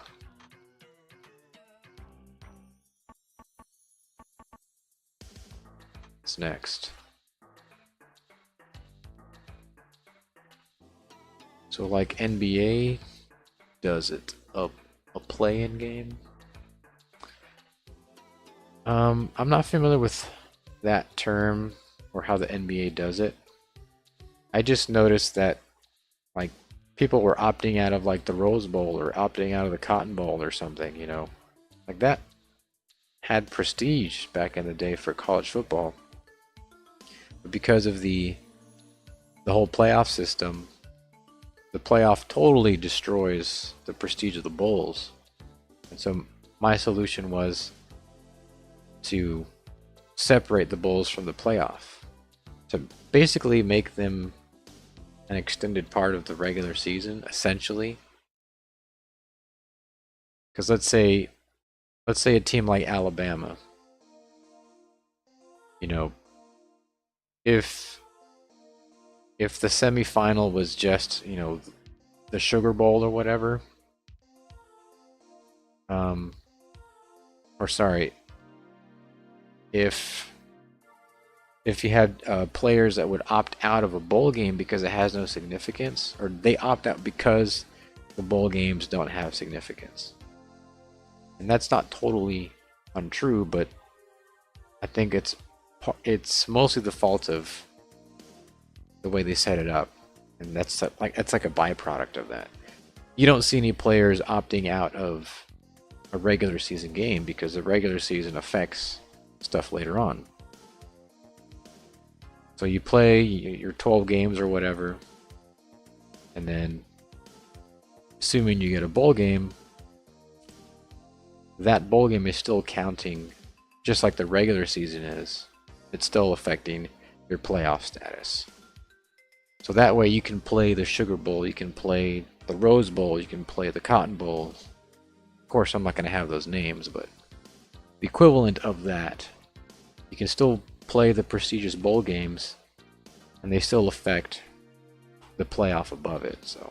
What's next? So like NBA does it, a play-in game. I'm not familiar with that term or how the NBA does it. I just noticed that like people were opting out of like the Rose Bowl or opting out of the Cotton Bowl or something, you know. Like that had prestige back in the day for college football. But because of the whole playoff system, the playoff totally destroys the prestige of the bowls. And so my solution was to separate the bowls from the playoff, to basically make them an extended part of the regular season, essentially. Because let's say a team like Alabama, you know, if the semifinal was just, you know, the Sugar Bowl or whatever, or sorry, if you had players that would opt out of a bowl game because it has no significance, or they opt out because the bowl games don't have significance. And that's not totally untrue, but I think it's mostly the fault of the way they set it up, and that's like a byproduct of that. You don't see any players opting out of a regular season game because the regular season affects stuff later on. So you play your 12 games or whatever, and then assuming you get a bowl game, that bowl game is still counting just like the regular season is. It's still affecting your playoff status. So that way you can play the Sugar Bowl, you can play the Rose Bowl, you can play the Cotton Bowl. Of course, I'm not going to have those names, but the equivalent of that, you can still play the prestigious bowl games, and they still affect the playoff above it. So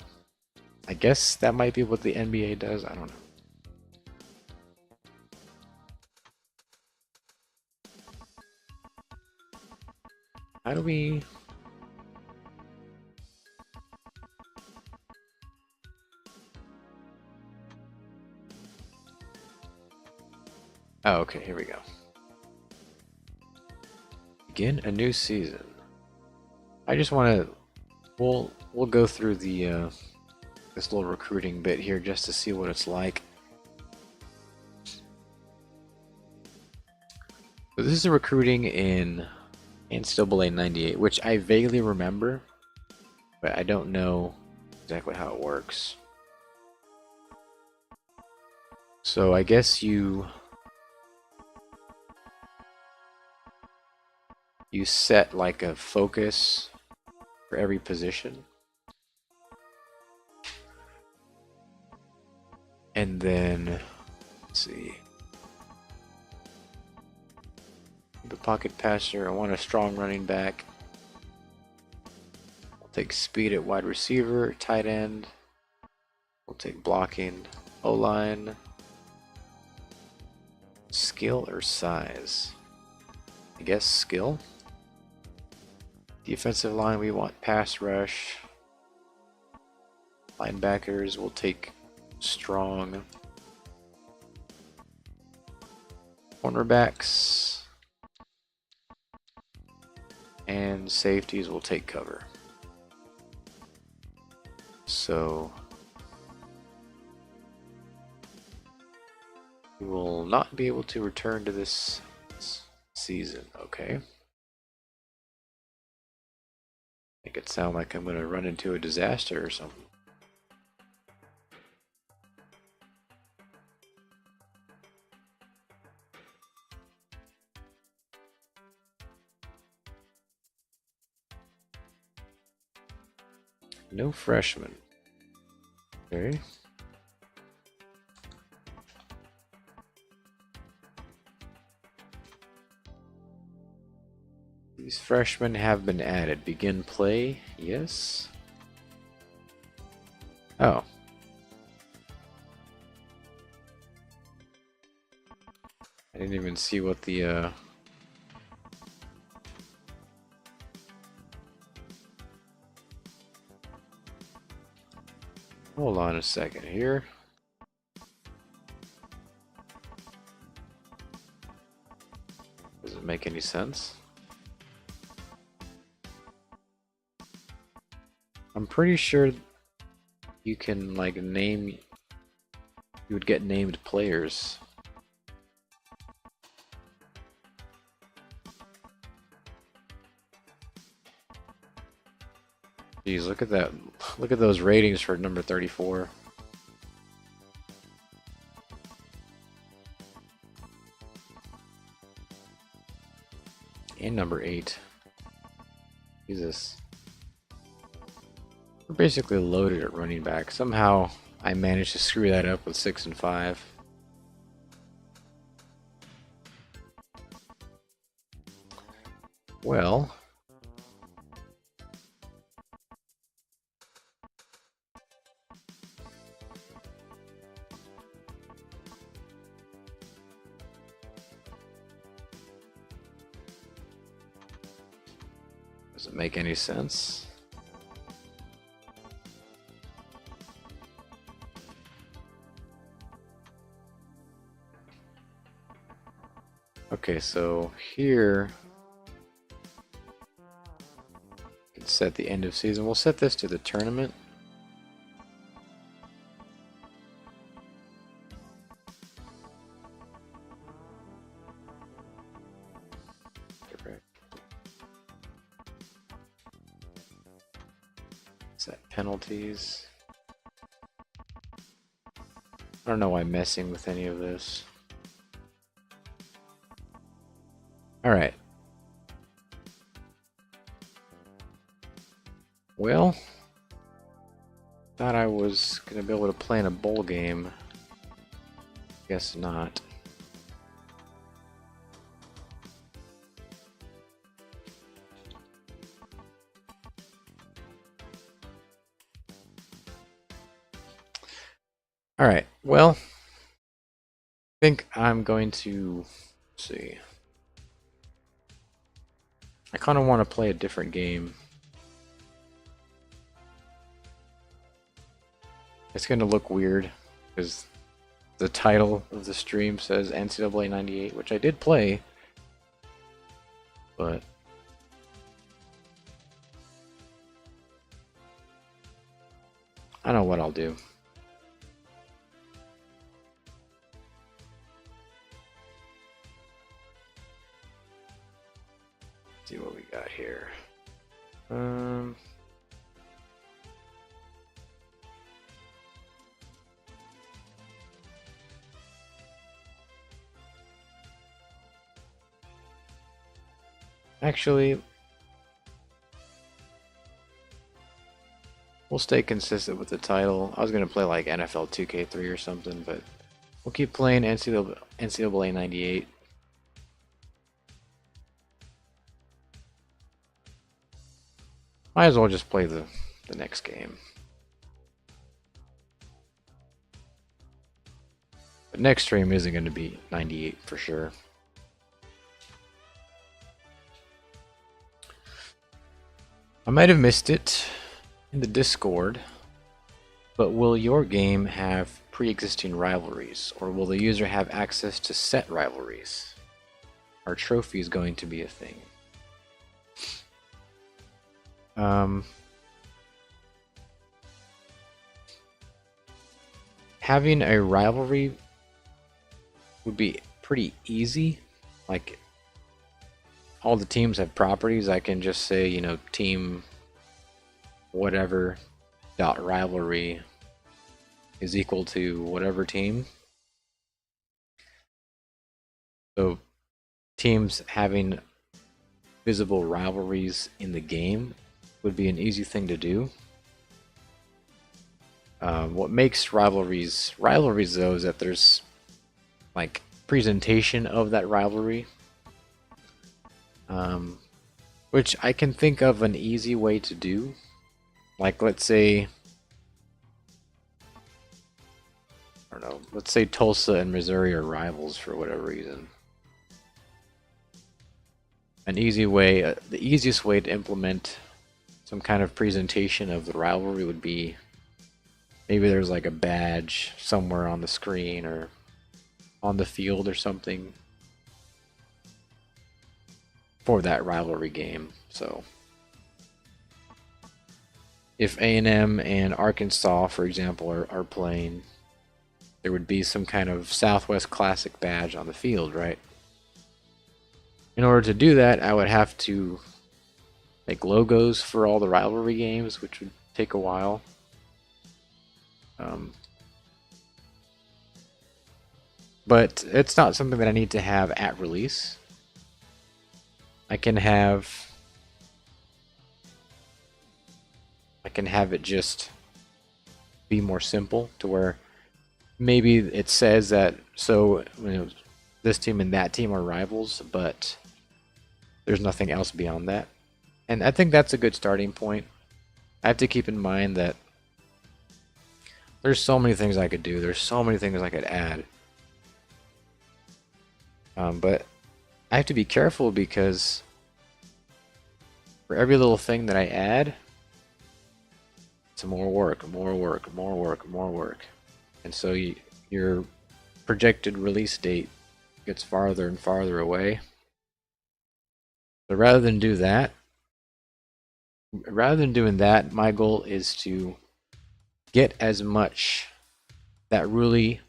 I guess that might be what the NBA does. I don't know. How do we... Oh, okay, here we go. Begin a new season. I just want to... We'll go through the this little recruiting bit here just to see what it's like. So this is the recruiting in NCAA 98, which I vaguely remember, but I don't know exactly how it works. So I guess you set like a focus for every position, and then let's see, the pocket passer. I want a strong running back. I'll take speed at wide receiver, tight end. We'll take blocking, O-line, skill or size. I guess skill. Defensive line, we want pass rush. Linebackers, we'll take strong. Cornerbacks and safeties will take cover. So we will not be able to return to this season. Okay. Make it sound like I'm going to run into a disaster or something. No freshmen. Okay. These freshmen have been added. Begin play. Yes. Oh. I didn't even see what the hold on a second here. Does it make any sense? I'm pretty sure you can like name, you would get named players. Geez, look at that. Look at those ratings for number 34. And number 8. Jesus. We're basically loaded at running back. Somehow I managed to screw that up with 6 and 5. Well, does it make any sense? Okay, so here we can set the end of season. We'll set this to the tournament. Correct. Set penalties. I don't know why I'm messing with any of this. Alright. Well, thought I was gonna be able to play in a bowl game. Guess not. Alright, well, I think I'm going to see. I kind of want to play a different game. It's going to look weird because the title of the stream says NCAA 98, which I did play, but I don't know what I'll do. See what we got here. Actually, we'll stay consistent with the title. I was gonna play like NFL 2K3 or something, but we'll keep playing NCAA 98. Might as well just play the next game. The next stream isn't going to be 98 for sure. I might have missed it in the Discord, but will your game have pre-existing rivalries, or will the user have access to set rivalries? Are trophies going to be a thing? Having a rivalry would be pretty easy. Like, all the teams have properties. I can just say, you know, team whatever dot rivalry is equal to whatever team. So teams having visible rivalries in the game would be an easy thing to do. What makes rivalries though is that there's like presentation of that rivalry, which I can think of an easy way to do. Like, let's say, I don't know, let's say Tulsa and Missouri are rivals for whatever reason. An easy way, the easiest way to implement some kind of presentation of the rivalry would be maybe there's like a badge somewhere on the screen or on the field or something for that rivalry game. So if A&M and Arkansas, for example, are playing, there would be some kind of Southwest Classic badge on the field, right? In order to do that, I would have to make logos for all the rivalry games, which would take a while. But it's not something that I need to have at release. I can have it just be more simple to where maybe it says that, so this team and that team are rivals, but there's nothing else beyond that. And I think that's a good starting point. I have to keep in mind that there's so many things I could do. There's so many things I could add. But I have to be careful because for every little thing that I add, it's more work, more work, more work, more work. And so your projected release date gets farther and farther away. So rather than doing that, my goal is to get as much that really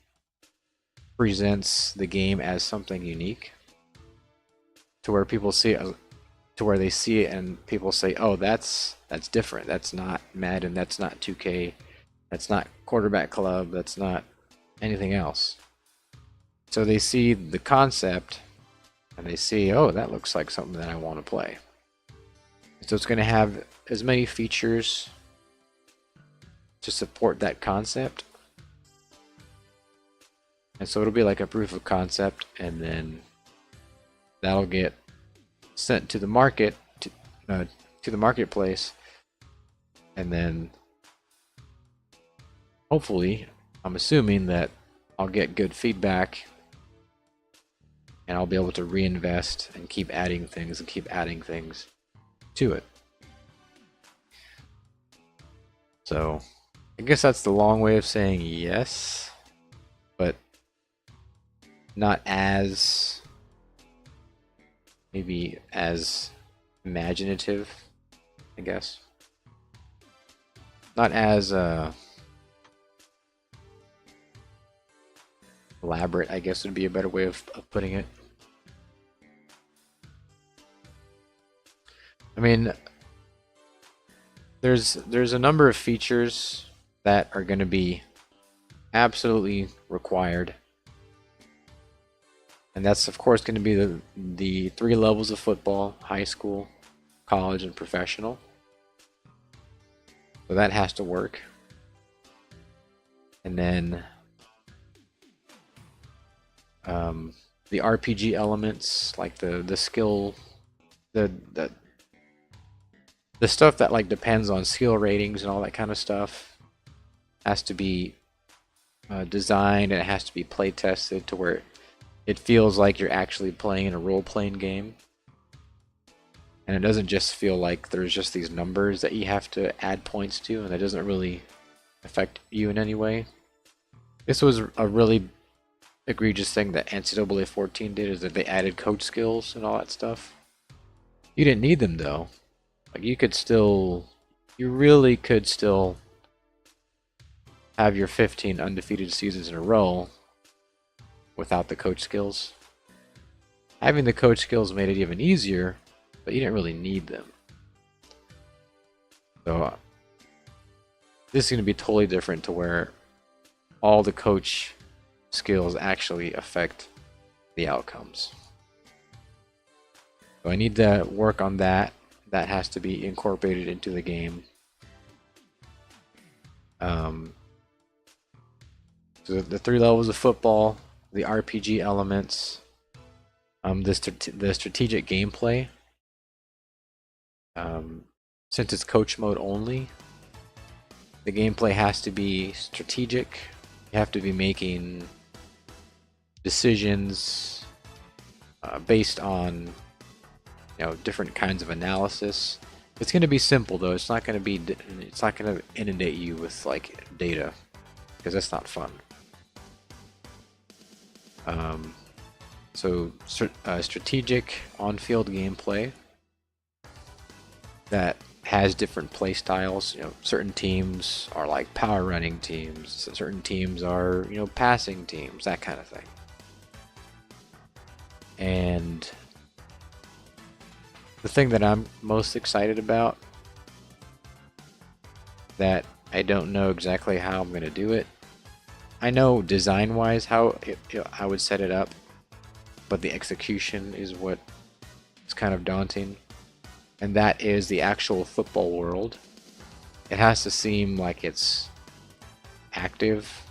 presents the game as something unique, to where people see it, to where they see it and people say, "Oh, that's different. That's not Madden. That's not 2K. That's not Quarterback Club. That's not anything else." So they see the concept and they see, "Oh, that looks like something that I want to play." So it's going to have as many features to support that concept. And so it'll be like a proof of concept, and then that'll get sent to the market, to the marketplace, and then hopefully, I'm assuming that I'll get good feedback, and I'll be able to reinvest and keep adding things to it. So I guess that's the long way of saying yes, but not as, maybe as imaginative, I guess. Not as elaborate, I guess would be a better way of putting it. I mean, there's a number of features that are going to be absolutely required. And that's of course going to be the 3 levels of football: high school, college, and professional. So that has to work. And then the RPG elements, like the skill, the stuff that like depends on skill ratings and all that kind of stuff, has to be designed, and it has to be play tested to where it feels like you're actually playing in a role-playing game. And it doesn't just feel like there's just these numbers that you have to add points to, and that doesn't really affect you in any way. This was a really egregious thing that NCAA 14 did, is that they added coach skills and all that stuff. You didn't need them though. Like you really could still have your 15 undefeated seasons in a row without the coach skills. Having the coach skills made it even easier, but you didn't really need them. So this is going to be totally different, to where all the coach skills actually affect the outcomes. So I need to work on that. That has to be incorporated into the game. So the 3 levels of football, the RPG elements, the strategic gameplay. Since it's coach mode only, the gameplay has to be strategic. You have to be making decisions based on different kinds of analysis. It's going to be simple though. It's not going to inundate you with like data, because that's not fun. So strategic on-field gameplay that has different play styles. Certain teams are like power running teams. Certain teams are passing teams, that kind of thing. And the thing that I'm most excited about, that I don't know exactly how I'm going to do it. I know design-wise how I would set it up, but the execution is what is kind of daunting. And that is the actual football world. It has to seem like it's active.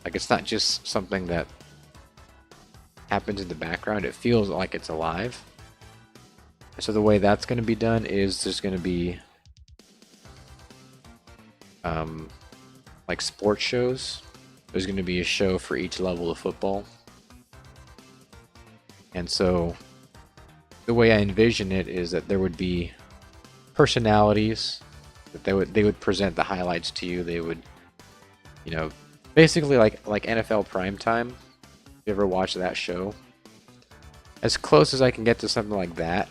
Like it's not just something that happens in the background. It feels like it's alive. So the way that's going to be done is there's going to be like sports shows. There's going to be a show for each level of football. And so the way I envision it is that there would be personalities that they would present the highlights to you. They would, basically like NFL Primetime. You ever watch that show? As close as I can get to something like that,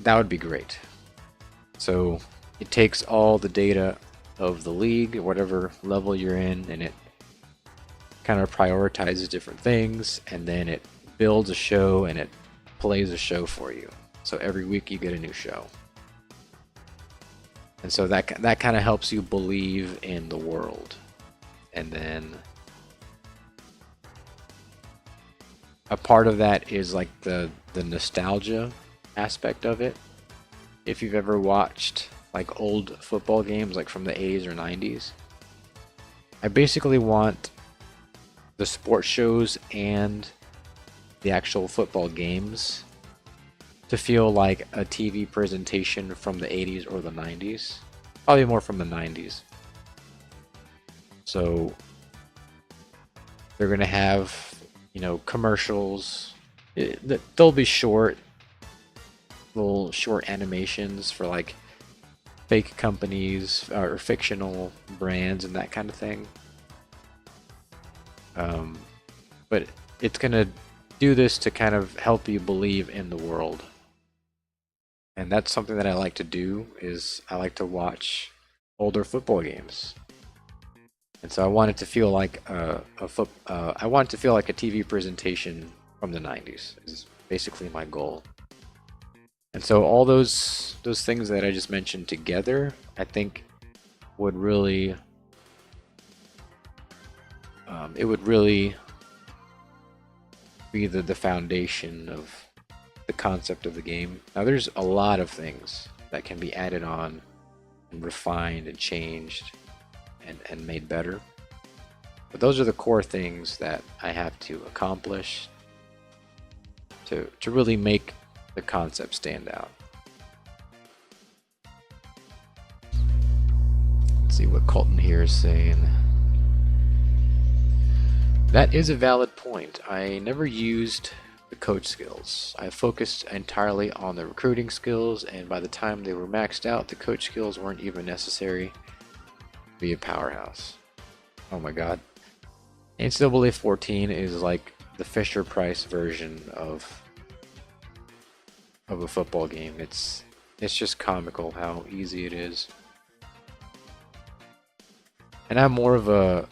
that would be great. So it takes all the data of the league, whatever level you're in, and it kind of prioritizes different things, and then it builds a show and it plays a show for you. So every week you get a new show. And so that kind of helps you believe in the world. And then a part of that is like the nostalgia aspect of it. If you've ever watched like old football games like from the 80s or 90s, I basically want the sports shows and the actual football games to feel like a TV presentation from the 80s or the 90s. Probably more from the 90s. So they're going to have, commercials. They'll be short, little short animations for like fake companies or fictional brands and that kind of thing. But it's going to do this to kind of help you believe in the world. And that's something that I like to do, is I like to watch older football games. And so I want it to feel like I want it to feel like a TV presentation from the 90s is basically my goal. And so all those things that I just mentioned together, I think would really it would really be the foundation of the concept of the game. Now there's a lot of things that can be added on and refined and changed and made better. But those are the core things that I have to accomplish to really make the concept stand out. Let's see what Colton here is saying. That is a valid point. I never used the coach skills. I focused entirely on the recruiting skills, and by the time they were maxed out, the coach skills weren't even necessary to be a powerhouse. Oh my god. NCAA 14 is like the Fisher-Price version of a football game. It's just comical how easy it is. And I'm more of a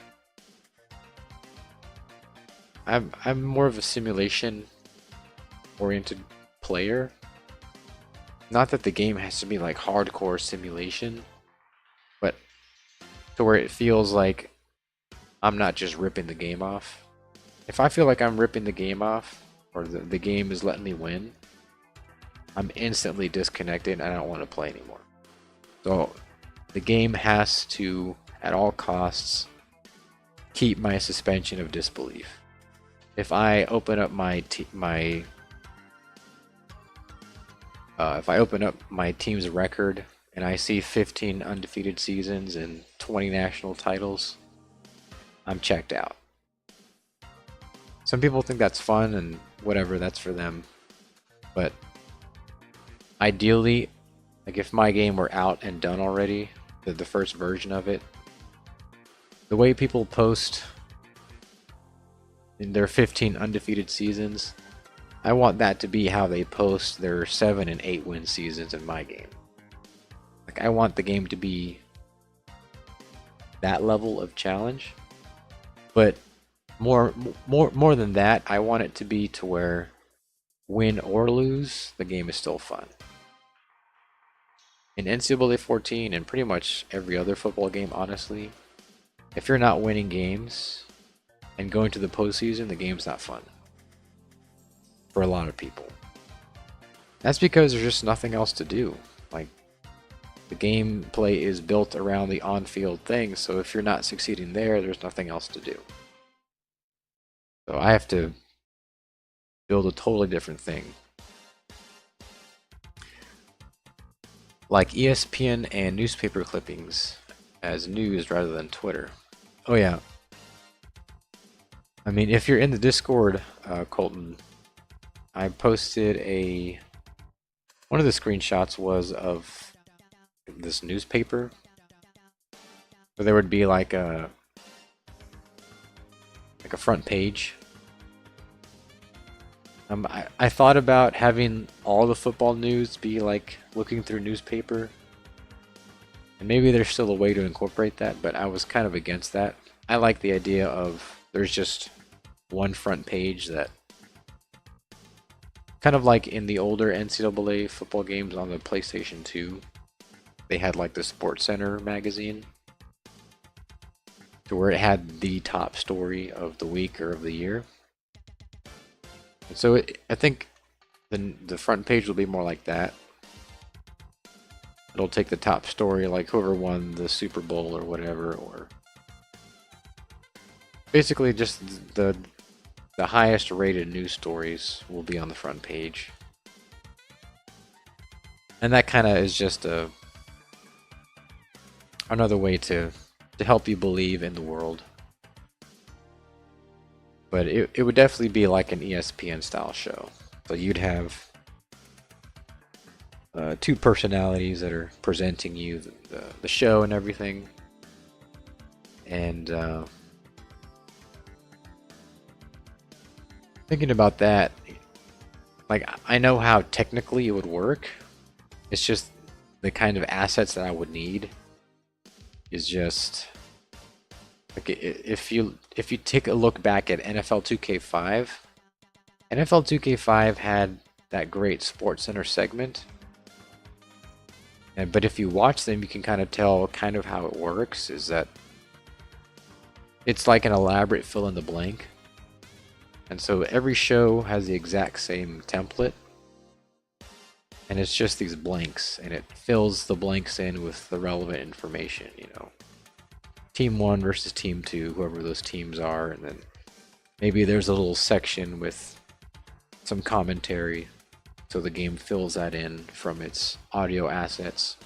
simulation oriented player. Not that the game has to be like hardcore simulation, but to where it feels like I'm not just ripping the game off. If I feel like I'm ripping the game off, or the game is letting me win, I'm instantly disconnected and I don't want to play anymore. So the game has to, at all costs, keep my suspension of disbelief. If I open up my team's record and I see 15 undefeated seasons and 20 national titles, I'm checked out. Some people think that's fun and whatever, that's for them. But ideally, like if my game were out and done already, the first version of it, the way people post in their 15 undefeated seasons, I want that to be how they post their 7 and 8 win seasons in my game. Like I want the game to be that level of challenge, but more than that, I want it to be to where win or lose, the game is still fun. In NCAA 14 and pretty much every other football game, honestly, if you're not winning games and going to the postseason, the game's not fun. For a lot of people. That's because there's just nothing else to do. Like, the gameplay is built around the on-field thing, so if you're not succeeding there, there's nothing else to do. So I have to build a totally different thing. Like ESPN and newspaper clippings as news rather than Twitter. Oh yeah. I mean, if you're in the Discord, Colton, I posted one of the screenshots was of this newspaper, where there would be like a front page. I thought about having all the football news be like looking through newspaper, and maybe there's still a way to incorporate that, but I was kind of against that. I like the idea of there's just one front page that, kind of like in the older NCAA football games on the PlayStation 2, they had like the Sports Center magazine, to where it had the top story of the week or of the year. And so I think the front page will be more like that. It'll take the top story, like whoever won the Super Bowl or whatever, or basically just the highest rated news stories will be on the front page. And that kind of is just another way to help you believe in the world. But it would definitely be like an ESPN style show. So you'd have two personalities that are presenting you the show and everything. And thinking about that, like I know how technically it would work. It's just the kind of assets that I would need is just like if you take a look back at NFL 2K5, NFL 2K5 had that great Sports Center segment. But if you watch them, you can kind of tell kind of how it works is that it's like an elaborate fill in the blank. And so every show has the exact same template. And it's just these blanks, and it fills the blanks in with the relevant information, you know. Team 1 versus Team 2, whoever those teams are, and then maybe there's a little section with some commentary, so the game fills that in from its audio assets.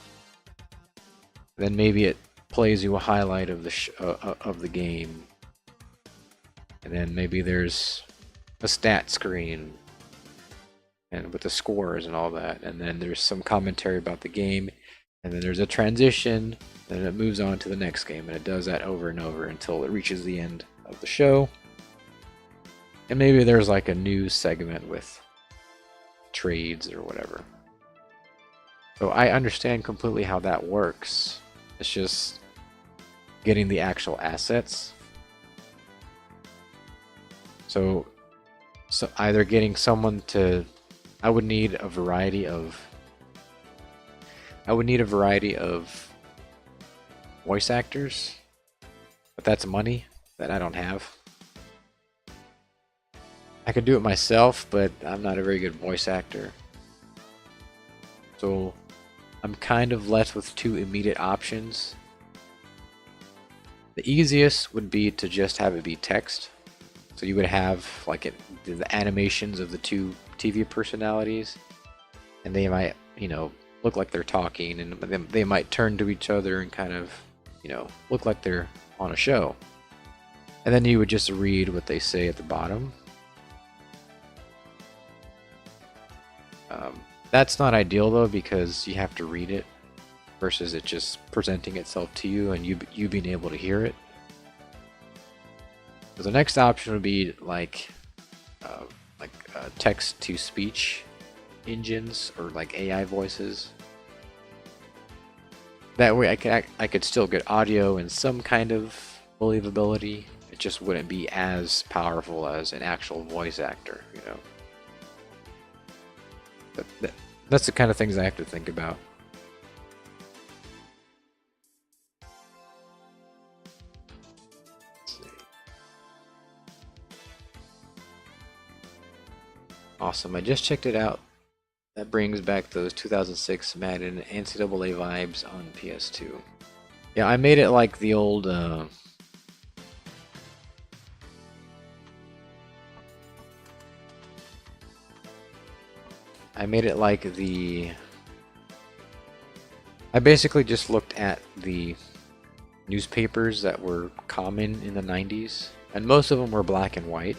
Then maybe it plays you a highlight of the game, and then maybe there's a stat screen and with the scores and all that, and then there's some commentary about the game, and then there's a transition, then it moves on to the next game, and it does that over and over until it reaches the end of the show. And maybe there's like a news segment with trades or whatever. So I understand completely how that works. It's just getting the actual assets. So either getting someone to, I would need a variety of voice actors, but that's money that I don't have. I could do it myself, but I'm not a very good voice actor. So I'm kind of left with two immediate options. The easiest would be to just have it be text. So you would have like the animations of the two TV personalities, and they might, you know, look like they're talking, and they might turn to each other and kind of, you know, look like they're on a show. And then you would just read what they say at the bottom. That's not ideal though, because you have to read it versus it just presenting itself to you and you being able to hear it. So the next option would be like text-to-speech engines or like AI voices. That way I could still get audio and some kind of believability. It just wouldn't be as powerful as an actual voice actor, you know. But that's the kind of things I have to think about. Let's see. Awesome, I just checked it out. That brings back those 2006 Madden NCAA vibes on PS2. Yeah, I made it like the old I basically just looked at the newspapers that were common in the 90s, and most of them were black and white.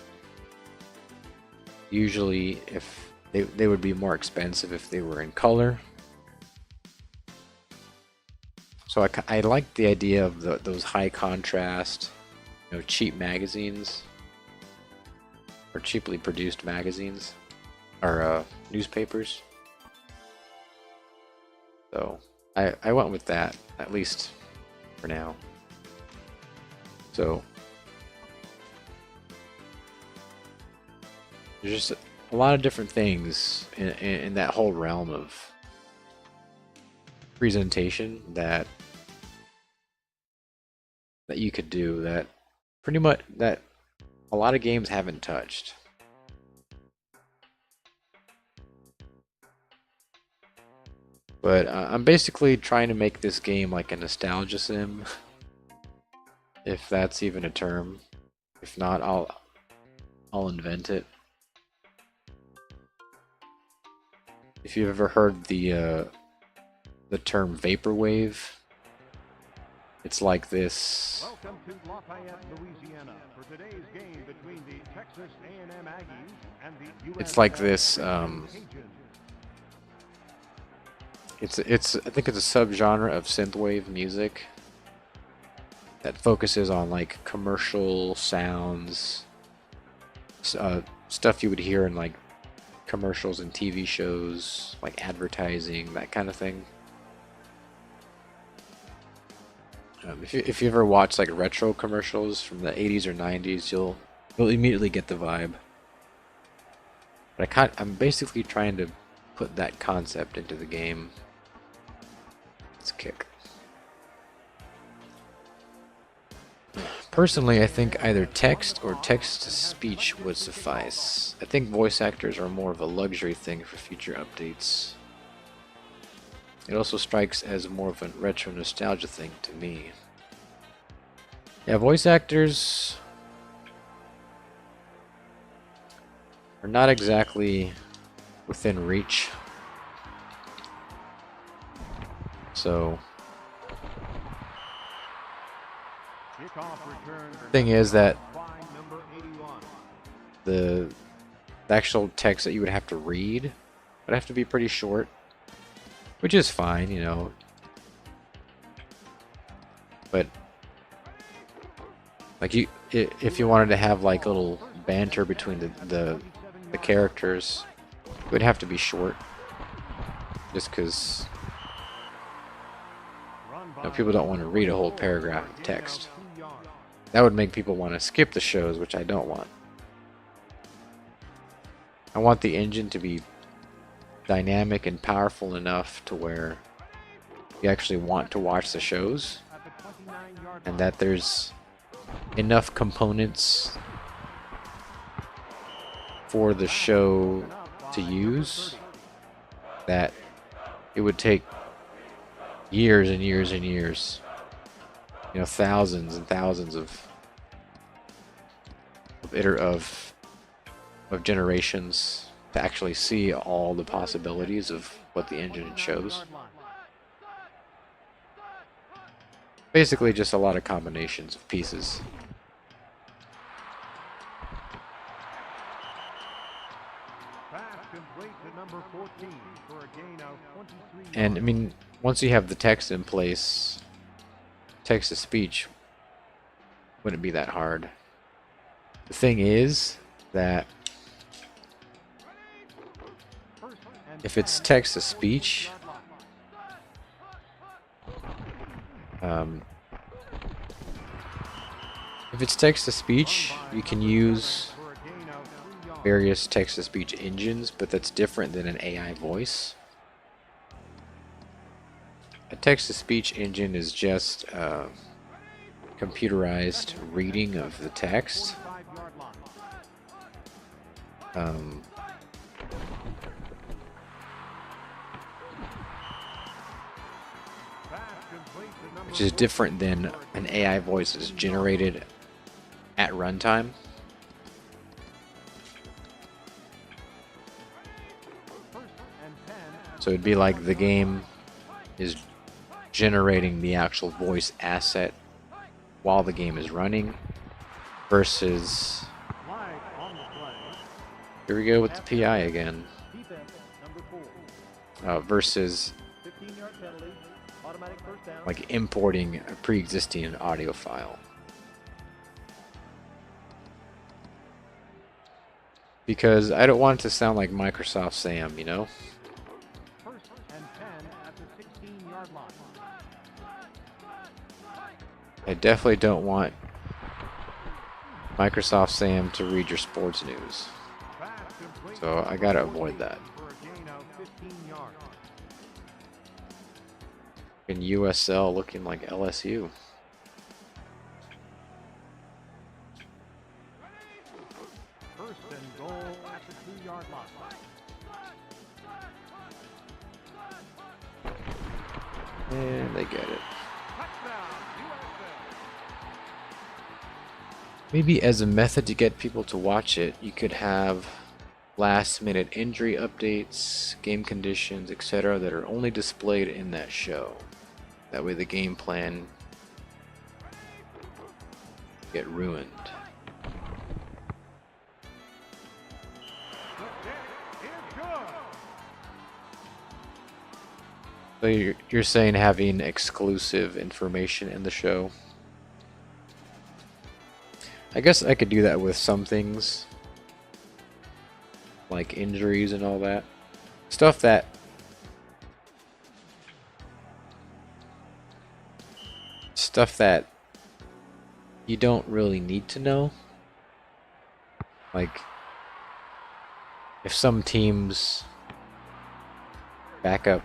Usually if they would be more expensive if they were in color. So I liked the idea of those high contrast, you know, cheap magazines, or cheaply produced magazines, or newspapers. So I went with that, at least for now. So there's just a lot of different things in that whole realm of presentation that you could do that pretty much that a lot of games haven't touched. But I'm basically trying to make this game like a nostalgia sim, if that's even a term. If not, I'll invent it. If you've ever heard the term vaporwave, it's like this. Welcome to Lafayette, Louisiana, for today's game between the Texas A&M Aggies and the US It's like this. Cajuns. I think it's a subgenre of synthwave music that focuses on like commercial sounds, stuff you would hear in like commercials and TV shows, like advertising, that kind of thing. If you ever watch like retro commercials from the 80s or 90s, you'll immediately get the vibe. But I'm basically trying to put that concept into the game. Let's kick. Personally, I think either text or text-to-speech would suffice. I think voice actors are more of a luxury thing for future updates. It also strikes as more of a retro nostalgia thing to me. Yeah, voice actors are not exactly within reach. So, thing is that the actual text that you would have to read would have to be pretty short, which is fine, you know. But like if you wanted to have like a little banter between the characters, it would have to be short, just because people don't want to read a whole paragraph of text. That would make people want to skip the shows, which I don't want. I want the engine to be dynamic and powerful enough to where you actually want to watch the shows, and that there's enough components for the show to use that it would take years and years and years. You know, thousands and thousands of generations to actually see all the possibilities of what the engine shows. Basically just a lot of combinations of pieces. And I mean, once you have the text in place, text to speech wouldn't be that hard. The thing is that if it's text to speech, you can use various text to speech engines, but that's different than an AI voice. A text to speech engine is just computerized reading of the text. Which is different than an AI voice that's generated at runtime. So it'd be like the game is generating the actual voice asset while the game is running versus, here we go with the PI again, versus like importing a pre-existing audio file. Because I don't want it to sound like Microsoft Sam, you know? I definitely don't want Microsoft Sam to read your sports news. So I gotta avoid that. And USL looking like LSU. First and goal at the 2-yard line. And they get it. Maybe as a method to get people to watch it, you could have last-minute injury updates, game conditions, etc. that are only displayed in that show. That way the game plan get ruined. So you're saying having exclusive information in the show? I guess I could do that with some things, like injuries and all that. Stuff that you don't really need to know. Like, if some team's backup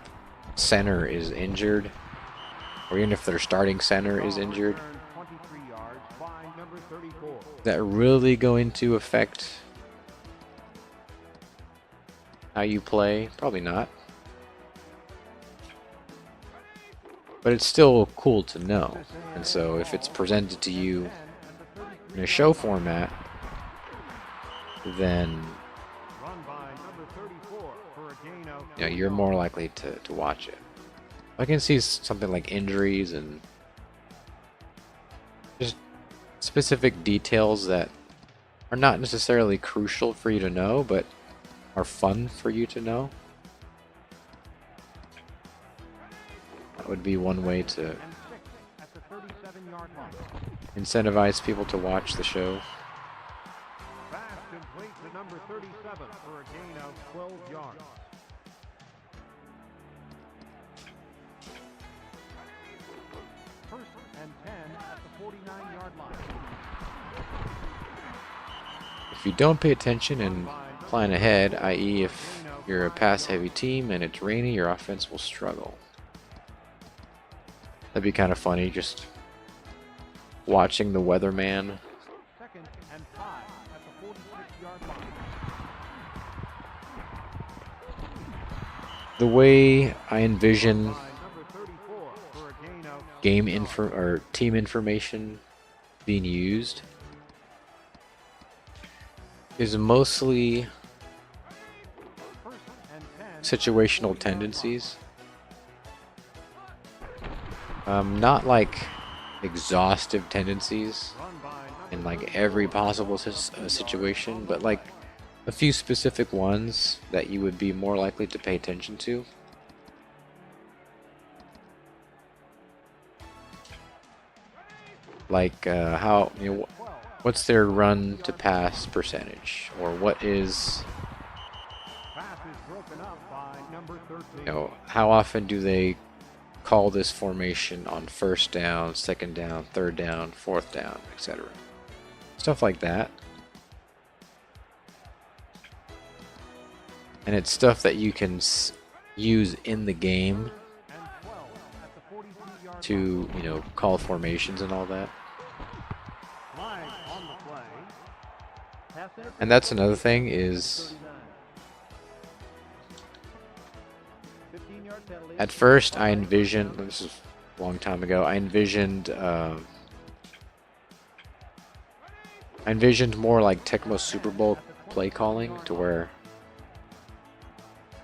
center is injured, or even if their starting center is injured, is that really going to affect how you play? Probably not. But it's still cool to know. And so if it's presented to you in a show format, then you know, you're more likely to watch it. I can see something like injuries and just specific details that are not necessarily crucial for you to know, but are fun for you to know. That would be one way to incentivize people to watch the show. Pass complete to number 37 for a gain of 12 yards. First and 10 at the 49-yard line. If you don't pay attention and plan ahead, i.e. if you're a pass-heavy team and it's rainy, your offense will struggle. That'd be kind of funny, just watching the weatherman. Second and 5 at the 46-yard line. The way I envision Number 34 game info or team information being used is mostly situational tendencies. Not like exhaustive tendencies in like every possible situation, but like a few specific ones that you would be more likely to pay attention to. Like how, you know, what's their run to pass percentage, or what is, you know, how often do they call this formation on first down, second down, third down, fourth down, etc. Stuff like that. And it's stuff that you can use in the game to, you know, call formations and all that. And that's another thing is, at first I envisioned, this is a long time ago, I envisioned more like Tecmo Super Bowl play calling, to where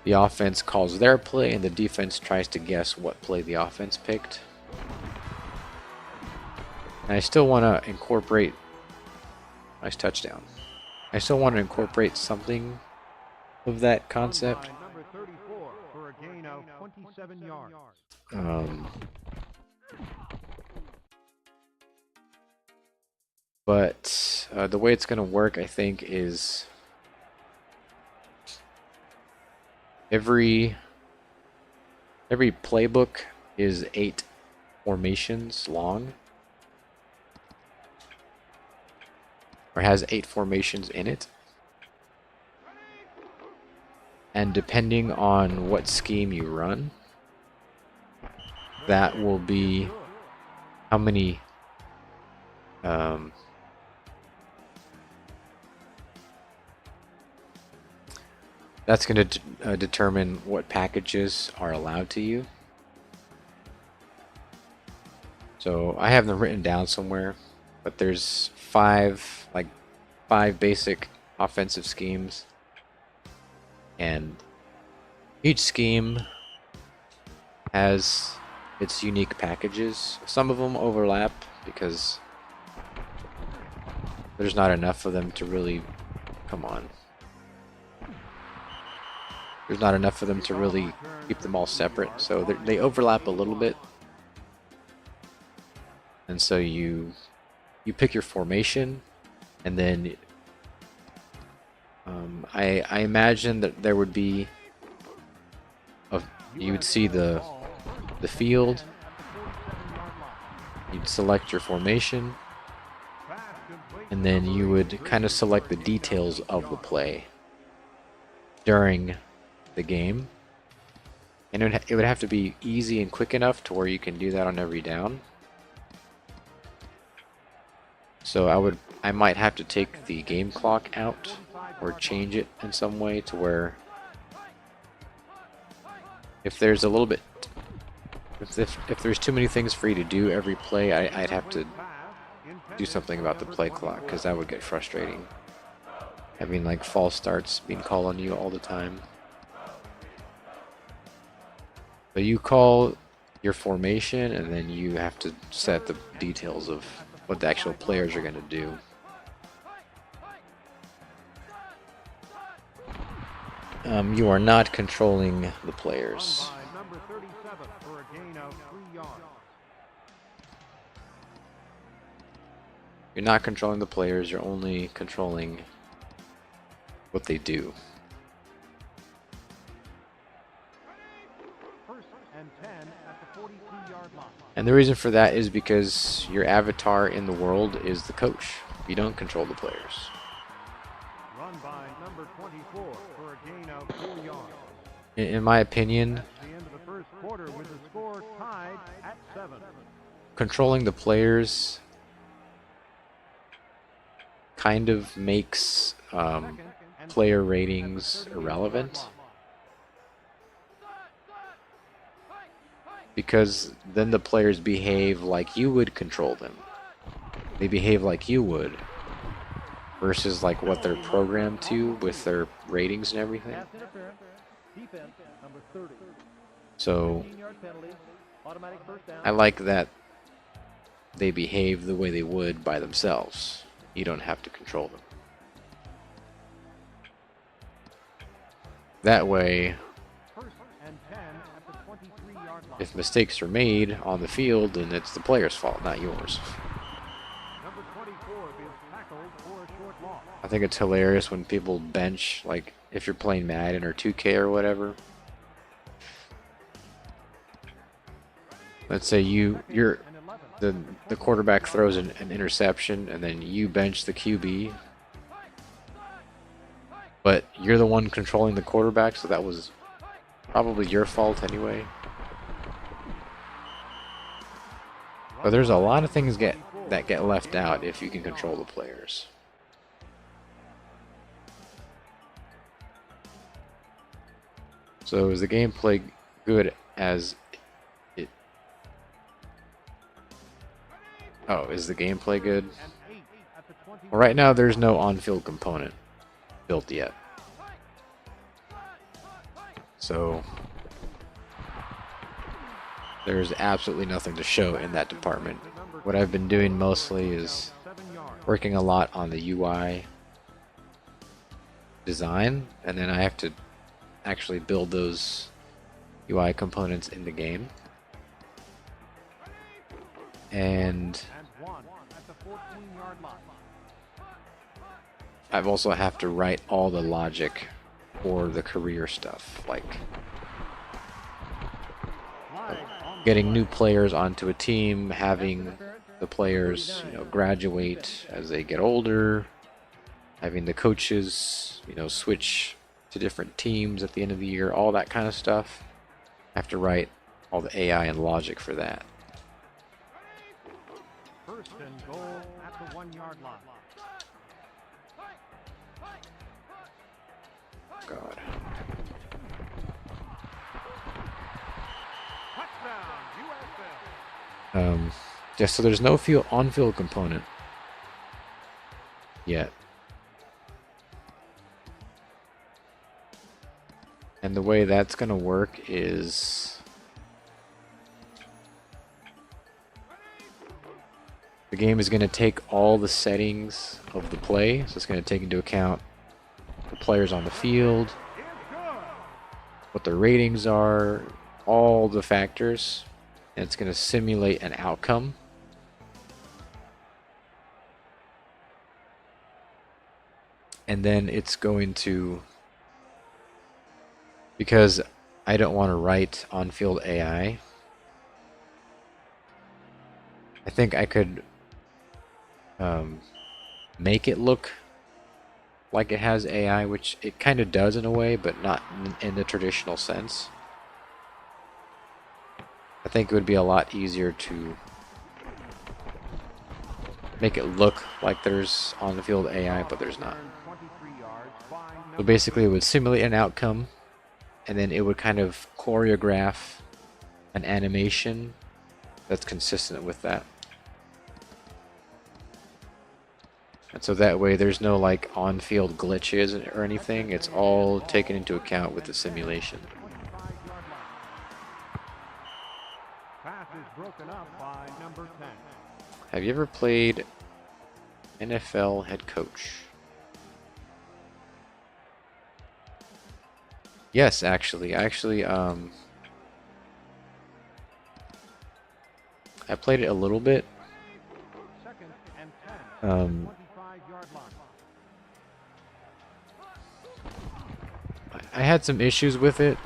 the offense calls their play and the defense tries to guess what play the offense picked. And I still want to incorporate, nice touchdown, I still want to incorporate something of that concept. But the way it's going to work, I think, is every playbook is 8 formations long, or has 8 formations in it. And depending on what scheme you run, that will be how many that's going to determine what packages are allowed to you. So I have them written down somewhere, but there's 5 basic offensive schemes, and each scheme has its unique packages. Some of them overlap because there's not enough of them to really, come on. There's not enough of them to really keep them all separate, so they overlap a little bit. And so you pick your formation, and then I imagine that there would be you would see the field, you'd select your formation, and then you would kind of select the details of the play during the game. And it would have to be easy and quick enough to where you can do that on every down. So I might have to take the game clock out or change it in some way to where if there's a little bit, if there's too many things for you to do every play, I'd have to do something about the play clock, because that would get frustrating. Having like false starts being called on you all the time. But you call your formation, and then you have to set the details of what the actual players are going to do. You are not controlling the players. You're not controlling the players, you're only controlling what they do. And the reason for that is because your avatar in the world is the coach. You don't control the players. Run by number 24 for a gain of 4 yards. In my opinion, At the end of the first quarter with the score tied at 7. controlling the players kind of makes player ratings irrelevant. because then the players behave like you would control them. They behave like you would, versus like what they're programmed to with their ratings and everything. Pass interference. Defense number 30. So 15-yard penalty. Automatic first down. I like that they behave the way they would by themselves. You don't have to control them. That way, First and 10 at the 23-yard line. if mistakes are made on the field, then it's the player's fault, not yours. Number 24 is tackled for a short loss. I think it's hilarious when people bench, like if you're playing Madden or 2K or whatever. Let's say you're the quarterback throws an interception and then you bench the QB, but you're the one controlling the quarterback, so that was probably your fault anyway. But there's a lot of things that get left out if you can control the players. So is the gameplay good as it... Oh, is the gameplay good? Well, right now there's no on-field component built yet. So there's absolutely nothing to show in that department. What I've been doing mostly is working a lot on the UI design, and then I have to actually build those UI components in the game. And I've also have to write all the logic for the career stuff, like getting new players onto a team, having the players, graduate as they get older, having the coaches, switch to different teams at the end of the year, all that kind of stuff. I have to write all the AI and logic for that. First and goal at the 1-yard line. God. Yeah, so there's no on-field component yet. And the way that's going to work is the game is going to take all the settings of the play, so it's going to take into account the players on the field, what their ratings are, all the factors, and it's going to simulate an outcome. And then it's going to, because I don't want to write on-field AI, I think I could make it look like it has AI, which it kind of does in a way, but not in the traditional sense. I think it would be a lot easier to make it look like there's on-the-field AI, but there's not. So basically it would simulate an outcome, and then it would kind of choreograph an animation that's consistent with that. And so that way there's no like on-field glitches or anything. It's all taken into account with the simulation. Pass is broken up by number 10. Have you ever played NFL head coach? Yes, actually. I played it a little bit. Second and 10. 25-yard line. I had some issues with it.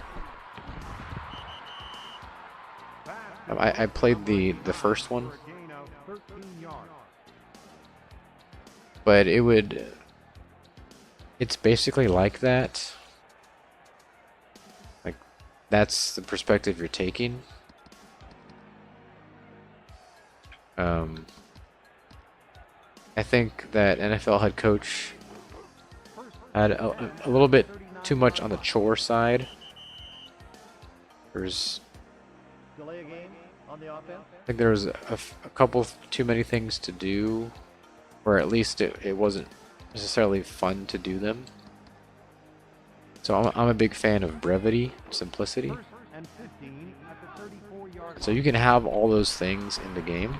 I played the first one, Gain of 13 yards. but it's basically like that. Like, that's the perspective you're taking. I think that NFL head coach had a little bit too much on the chore side. There's delay a game on the offense. I think there was a couple too many things to do, or at least it wasn't necessarily fun to do them. So I'm a big fan of brevity, simplicity. First and 15 at the 34-yard So you can have all those things in the game.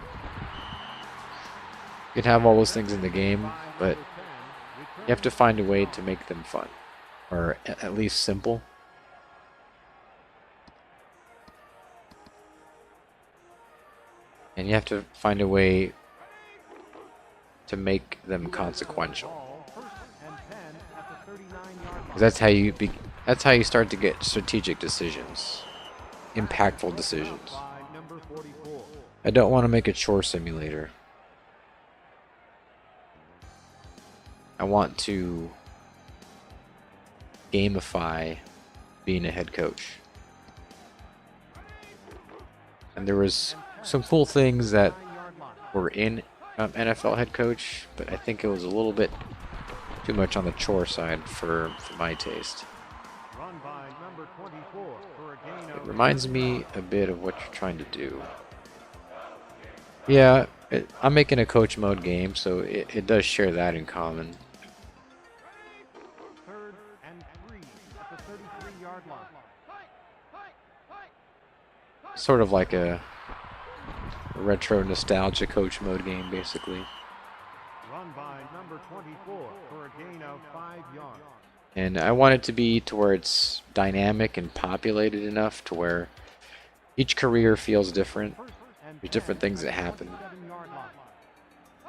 You can have all those things in the game, but you have to find a way to make them fun, or at least simple. And you have to find a way to make them consequential. First and 10 at the 39-yard 'Cause that's how you start to get strategic decisions, impactful decisions. by number 44. I don't want to make a chore simulator. I want to gamify being a head coach. And there was some cool things that were in NFL head coach, but I think it was a little bit too much on the chore side for my taste. Run by number 24 for a gain It of reminds me a bit of what you're trying to do. Yeah, I'm making a coach mode game, so it does share that in common. third and 3 at the 33-yard line. Sort of like a retro nostalgia coach mode game, basically. Run by number 24 for a gain of 5 yards. And I want it to be to where it's dynamic and populated enough to where each career feels different. First and There's different things that happen. 7-yard line.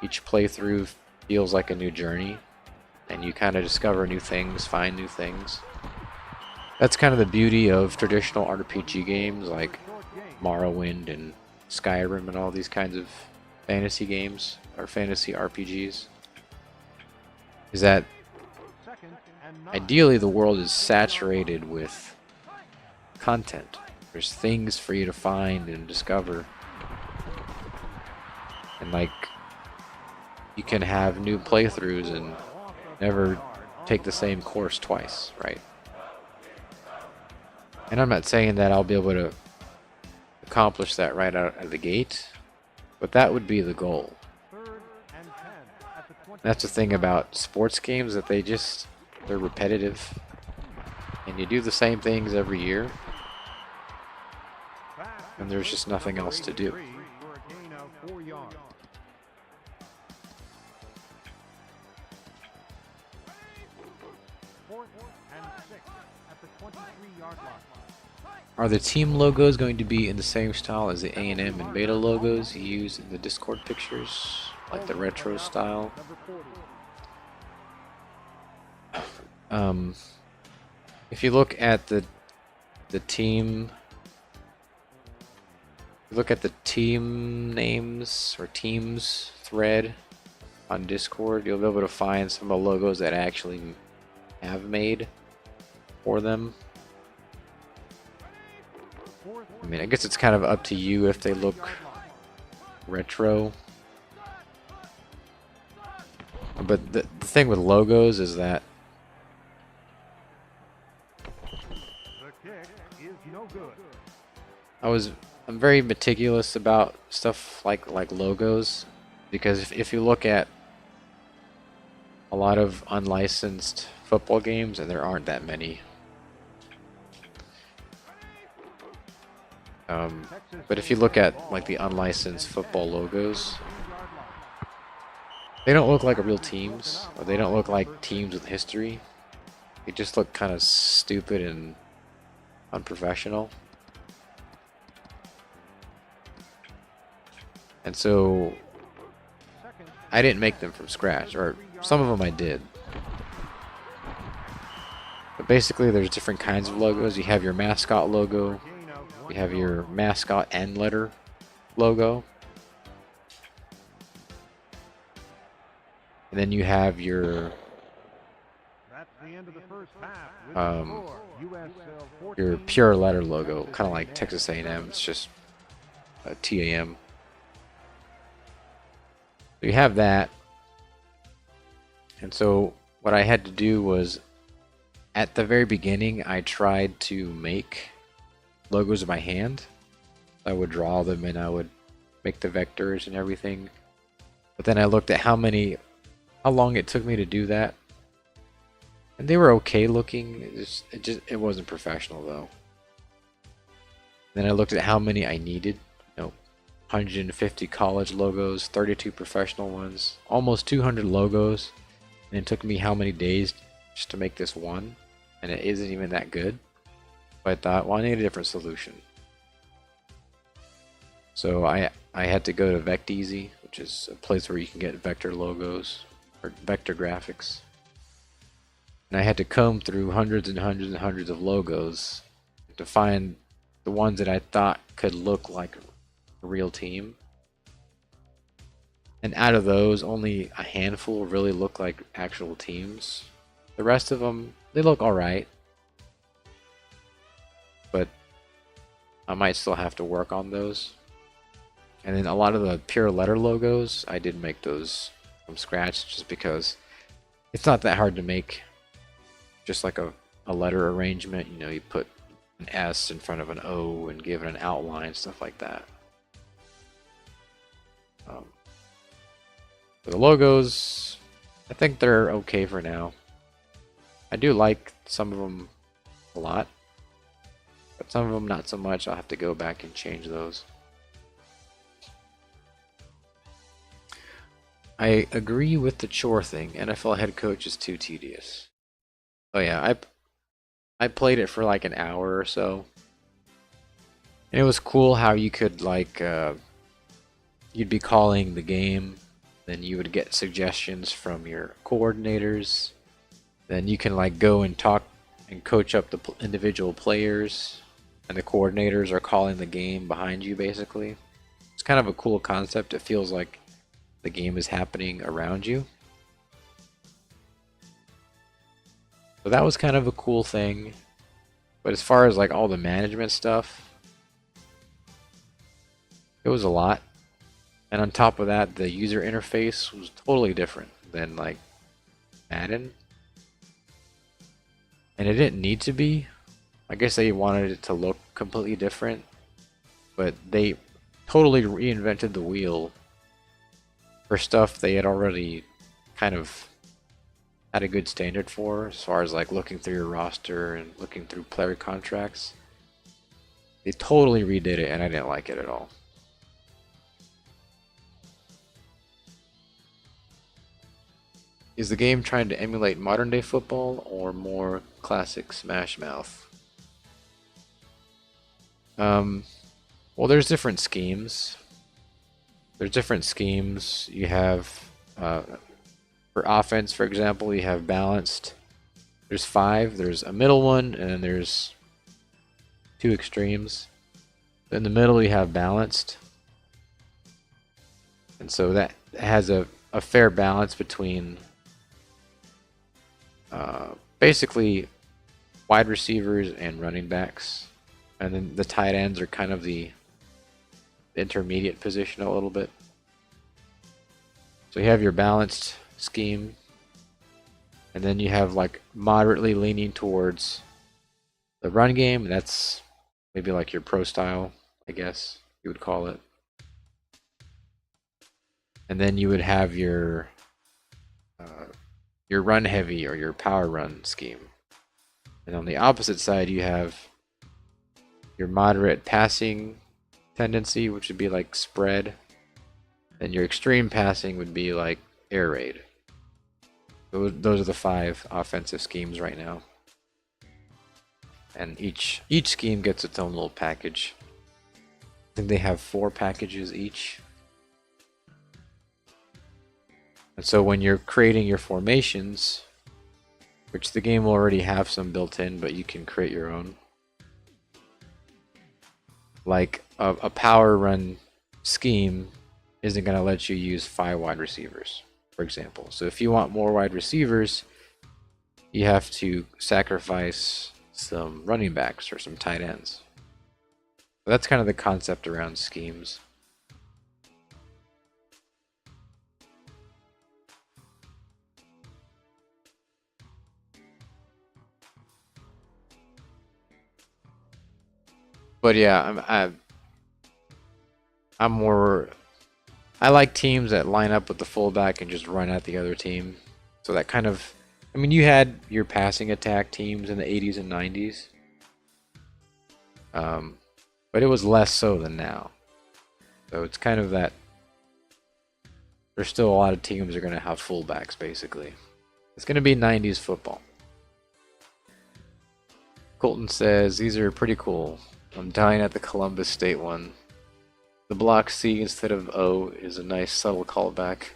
Each playthrough feels like a new journey, and you kind of discover new things, find new things. That's kind of the beauty of traditional RPG games like Morrowind and Skyrim and all these kinds of fantasy games or fantasy RPGs, is that Second and 9. ideally the world is saturated with content. There's things for you to find and discover, and like you can have new playthroughs and never take the same course twice, right? And I'm not saying that I'll be able to accomplish that right out of the gate, but that would be the goal. Third and 10 at the 20. That's the thing about sports games, that they're repetitive, and you do the same things every year, and there's just nothing else to do. For a gain of 4 yards. Fourth and 6 at the 23-yard line. Are the team logos going to be in the same style as the A&M and Beta logos you use in the Discord pictures, like the retro style? If you look at the team, look at the team names or teams thread on Discord, you'll be able to find some of the logos that I actually have made for them. I mean, I guess it's kind of up to you if they look retro. But the thing with logos is that The kick is no good. I'm very meticulous about stuff like logos, because if you look at a lot of unlicensed football games, and there aren't that many, but if you look at like the unlicensed football logos, they don't look like real teams, or they don't look like teams with history. They just look kind of stupid and unprofessional. And so I didn't make them from scratch, or some of them I did. But basically there's different kinds of logos. You have your mascot logo, you have your mascot and letter logo, and then you have your That's the end of the first half. With the score, USL your 14, pure letter logo, kind of like Texas A&M. It's just a TAM. So you have that, and so what I had to do was, at the very beginning, I tried to make logos by hand, I would draw them and I would make the vectors and everything. But then I looked at how long it took me to do that. And they were okay looking. It wasn't professional though. Then I looked at how many I needed. 150 college logos, 32 professional ones, almost 200 logos. And it took me how many days just to make this one? And it isn't even that good. But I thought, well, I need a different solution. So I had to go to Vecteezy, which is a place where you can get vector logos or vector graphics. And I had to comb through hundreds and hundreds and hundreds of logos to find the ones that I thought could look like a real team. And out of those, only a handful really look like actual teams. The rest of them, they look alright. But I might still have to work on those. And then a lot of the pure letter logos, I did make those from scratch just because it's not that hard to make. Just like a letter arrangement, you put an S in front of an O and give it an outline, stuff like that. For the logos, I think they're okay for now. I do like some of them a lot, but some of them not so much. I'll have to go back and change those. I agree with the chore thing. NFL head coach is too tedious. Oh yeah, I played it for like an hour or so. And it was cool how you could you'd be calling the game, then you would get suggestions from your coordinators. Then you can go and talk and coach up the individual players, and the coordinators are calling the game behind you basically. It's kind of a cool concept. It feels like the game is happening around you. So that was kind of a cool thing. But as far as all the management stuff, it was a lot. And on top of that, the user interface was totally different than Madden. And it didn't need to be. I guess they wanted it to look completely different. But they totally reinvented the wheel for stuff they had already kind of had a good standard for, as far as looking through your roster and looking through player contracts. They totally redid it and I didn't like it at all. Is the game trying to emulate modern day football or more classic Smash Mouth? Well, there's different schemes. You have for offense, for example, you have balanced. There's 5. There's a middle one, and then there's 2 extremes. In the middle, you have balanced, and so that has a fair balance between basically wide receivers and running backs, and then the tight ends are kind of the intermediate position a little bit. So you have your balanced scheme, and then you have moderately leaning towards the run game. That's maybe your pro style, I guess you would call it. And then you would have your run heavy or your power run scheme. And on the opposite side, you have your moderate passing tendency, which would be spread. And your extreme passing would be air raid. Those are the 5 offensive schemes right now. And each scheme gets its own little package. I think they have 4 packages each. And so when you're creating your formations, which the game will already have some built in, but you can create your own. A power run scheme isn't going to let you use 5 wide receivers, for example. So if you want more wide receivers, you have to sacrifice some running backs or some tight ends. So that's kind of the concept around schemes. But yeah, I like teams that line up with the fullback and just run at the other team. So that kind of, I mean, you had your passing attack teams in the 80s and 90s. But it was less so than now. So it's kind of that there's still a lot of teams that are going to have fullbacks, basically. It's going to be 90s football. Colton says, these are pretty cool. I'm dying at the Columbus State one. The block C instead of O is a nice subtle callback.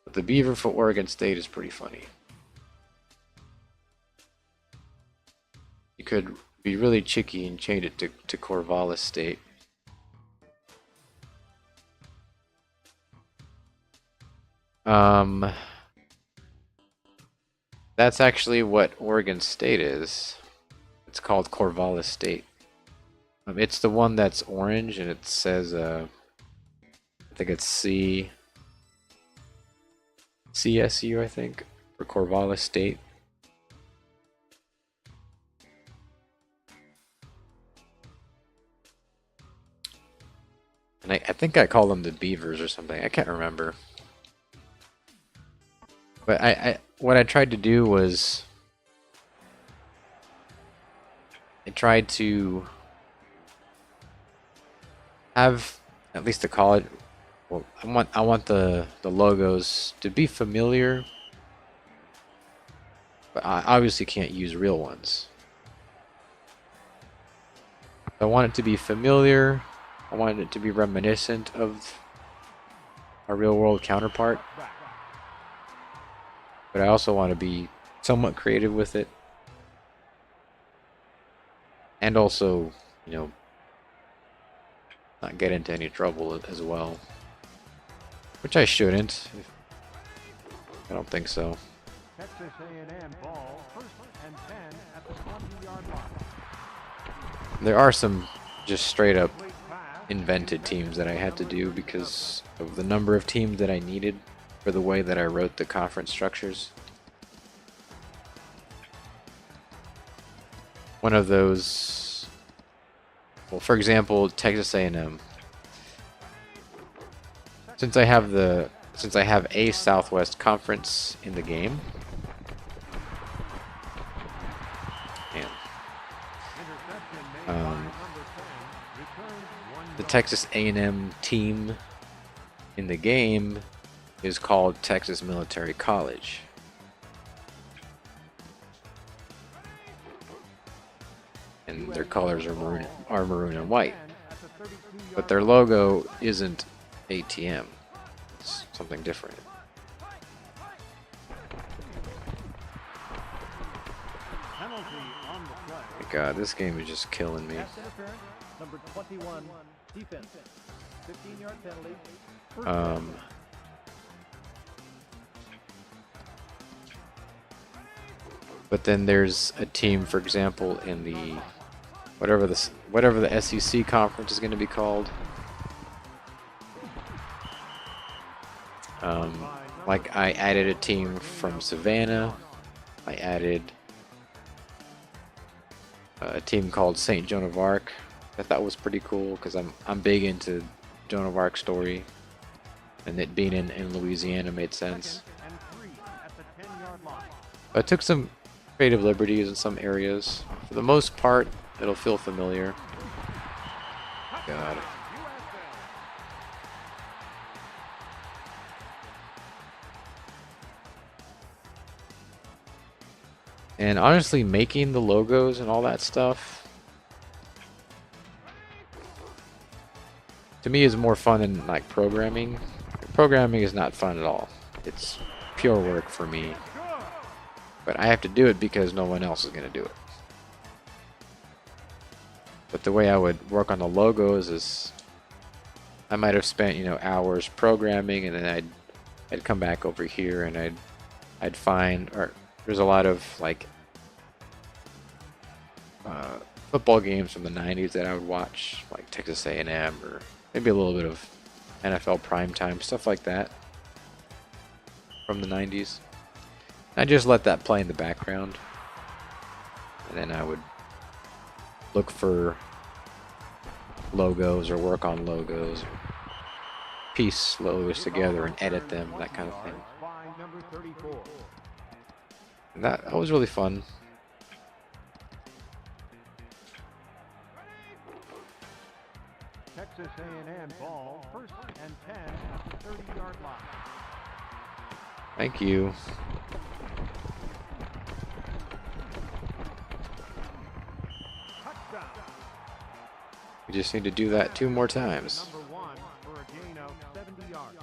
But the Beaver for Oregon State is pretty funny. You could be really cheeky and change it to Corvallis State. That's actually what Oregon State is. It's called Corvallis State. It's the one that's orange and it says, I think it's CSU, I think, for Corvallis State. And I think I call them the Beavers or something. I can't remember. But what I tried to do was I tried to have at least the college. Well, I want the logos to be familiar, but I obviously can't use real ones. I want it to be familiar. I wanted it to be reminiscent of our real world counterpart. But I also want to be somewhat creative with it. And also, you know, not get into any trouble as well. Which I shouldn't. I don't think so. Texas A&M ball, 1st and 10 at the 20-yard line. There are some just straight up invented teams that I had to do because of the number of teams that I needed for the way that I wrote the conference structures. One of those, well, for example, Texas A&M. Since I have a Southwest Conference in the game, the Texas A&M team in the game is called Texas Military College. And their colors are maroon and white. But their logo isn't ATM. It's something different. My God, this game is just killing me. Number 21, defense. 15-yard penalty. But then there's a team, for example, in the whatever the SEC conference is going to be called. Like I added a team from Savannah. I added a team called St. Joan of Arc. I thought was pretty cool because I'm big into Joan of Arc's story, and it being in Louisiana made sense. I took some creative liberties in some areas. For the most part, it'll feel familiar. God. And honestly, making the logos and all that stuff, to me, is more fun than like programming. Programming is not fun at all. It's pure work for me. But I have to do it because no one else is going to do it. But the way I would work on the logos is I might have spent, you know, hours programming, and then I'd come back over here and I'd find, or there's a lot of like football games from the 90s that I would watch, like Texas A&M, or maybe a little bit of NFL primetime, stuff like that from the 90s. I just let that play in the background, and then I would look for logos or work on logos, or piece logos together and edit them, that kind of thing. And that was really fun. Texas A&M ball, 1st and 10 at the 30-yard line. Thank you. Touchdown. We just need to do that 2 more times. Number 1 for a gain of 70 yards.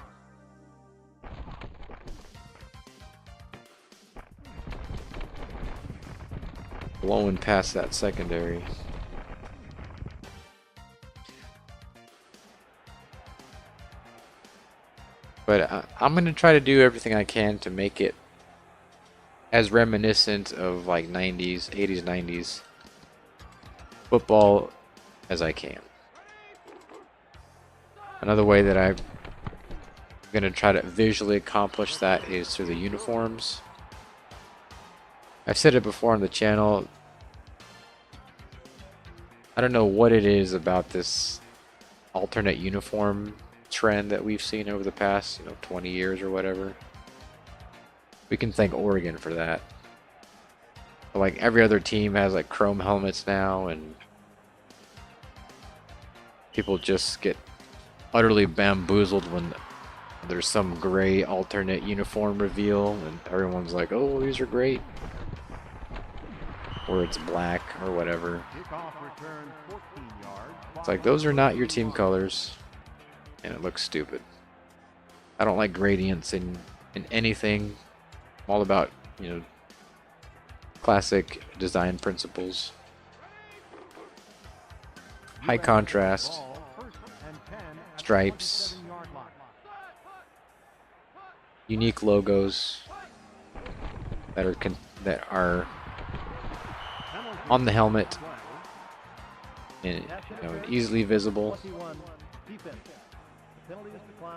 Blowing past that secondary. But I'm going to try to do everything I can to make it as reminiscent of like 90s, 80s, 90s football as I can. Another way that I'm going to try to visually accomplish that is through the uniforms. I've said it before on the channel. I don't know what it is about this alternate uniform trend that we've seen over the past 20 years or whatever. We can thank Oregon for that. But like every other team has like chrome helmets now, and people just get utterly bamboozled when there's some gray alternate uniform reveal and everyone's like, oh, these are great, or it's black or whatever. It's like, those are not your team colors, and it looks stupid. I don't like gradients in anything. I'm all about, classic design principles. High contrast, stripes, unique logos that are on the helmet and easily visible.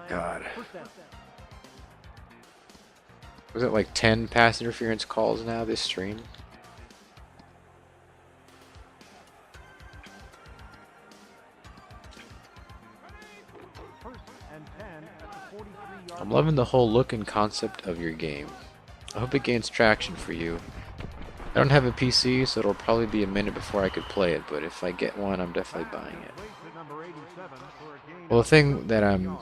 God. Was it like 10 pass interference calls now this stream? I'm loving the whole look and concept of your game. I hope it gains traction for you. I don't have a PC, so it'll probably be a minute before I could play it, but if I get one, I'm definitely buying it. Well, the thing that I'm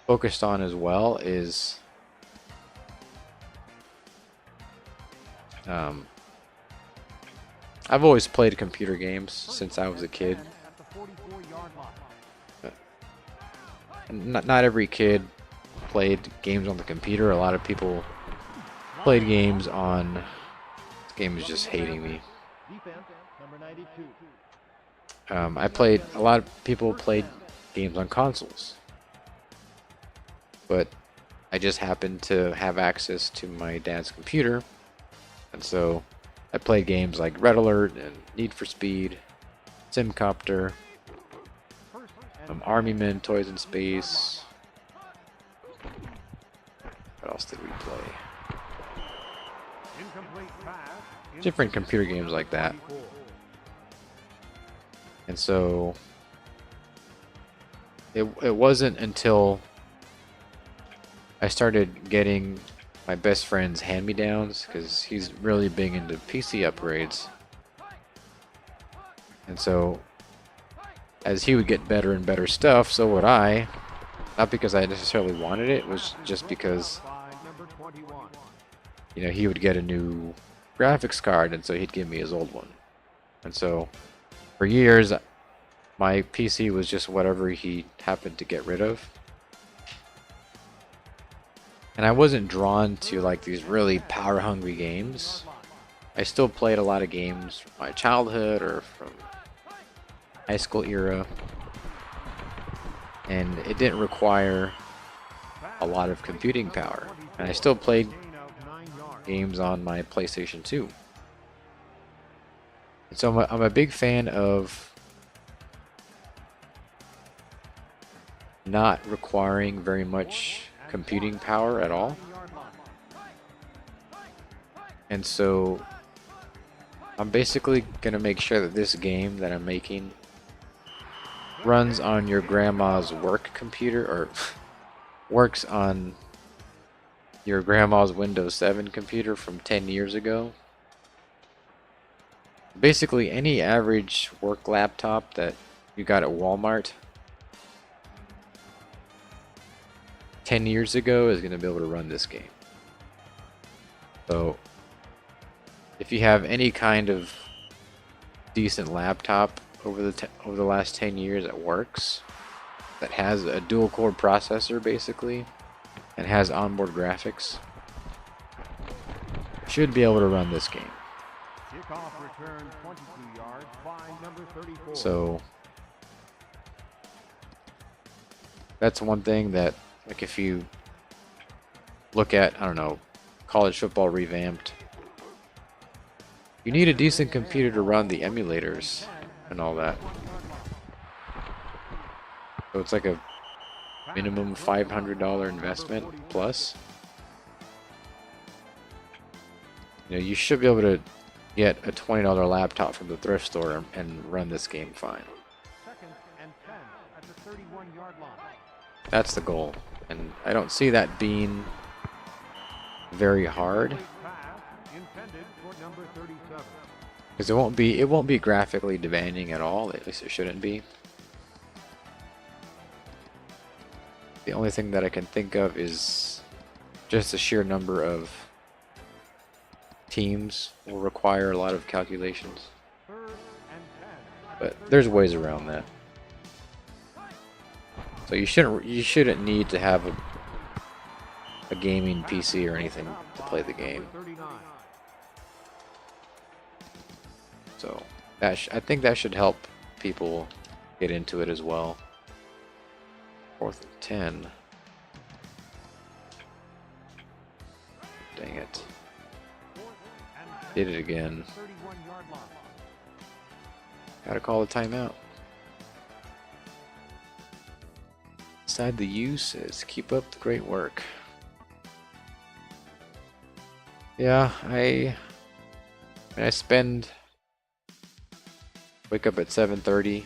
focused on as well is I've always played computer games since I was a kid. Not every kid played games on the computer. A lot of people played games on... This game is just hating me. A lot of people played games on consoles. But I just happened to have access to my dad's computer. And so I played games like Red Alert and Need for Speed, Simcopter, Army Men, Toys in Space. What else did we play? Different computer games like that. And so it wasn't until I started getting my best friend's hand-me-downs, because he's really big into PC upgrades. And so as he would get better and better stuff, so would I. Not because I necessarily wanted it, it was just because he would get a new graphics card, and so he'd give me his old one. And so for years my PC was just whatever he happened to get rid of. And I wasn't drawn to like these really power hungry games. I still played a lot of games from my childhood or from high school era, and it didn't require a lot of computing power. And I still played games on my PlayStation 2. And so I'm a big fan of not requiring very much computing power at all. And so I'm basically gonna make sure that this game that I'm making runs on your grandma's work computer, or works on your grandma's Windows 7 computer from 10 years ago. Basically, any average work laptop that you got at Walmart 10 years ago is going to be able to run this game. So, if you have any kind of decent laptop over the last 10 years that works, that has a dual core processor basically, and has onboard graphics, should be able to run this game. Kickoff return 22 yards by number 34. So that's one thing that, like, if you look at, I don't know, college football revamped, you need a decent computer to run the emulators and all that. So it's like a minimum $500 investment plus. You know, you should be able to get a $20 laptop from the thrift store and run this game fine. Second and 10 at the 31-yard line. That's the goal, and I don't see that being very hard, Pass intended for number 37. because it won't be graphically demanding at all. At least it shouldn't be. The only thing that I can think of is just the sheer number of teams will require a lot of calculations. Third and 10. But there's ways around that. So you shouldn't need to have a gaming PC or anything to play the game. 39. So that I think that should help people get into it as well. 4th and 10. Dang it. Did it again. 31-yard line. Gotta call a timeout. Inside the U says, keep up the great work. Yeah, I wake up at 7:30.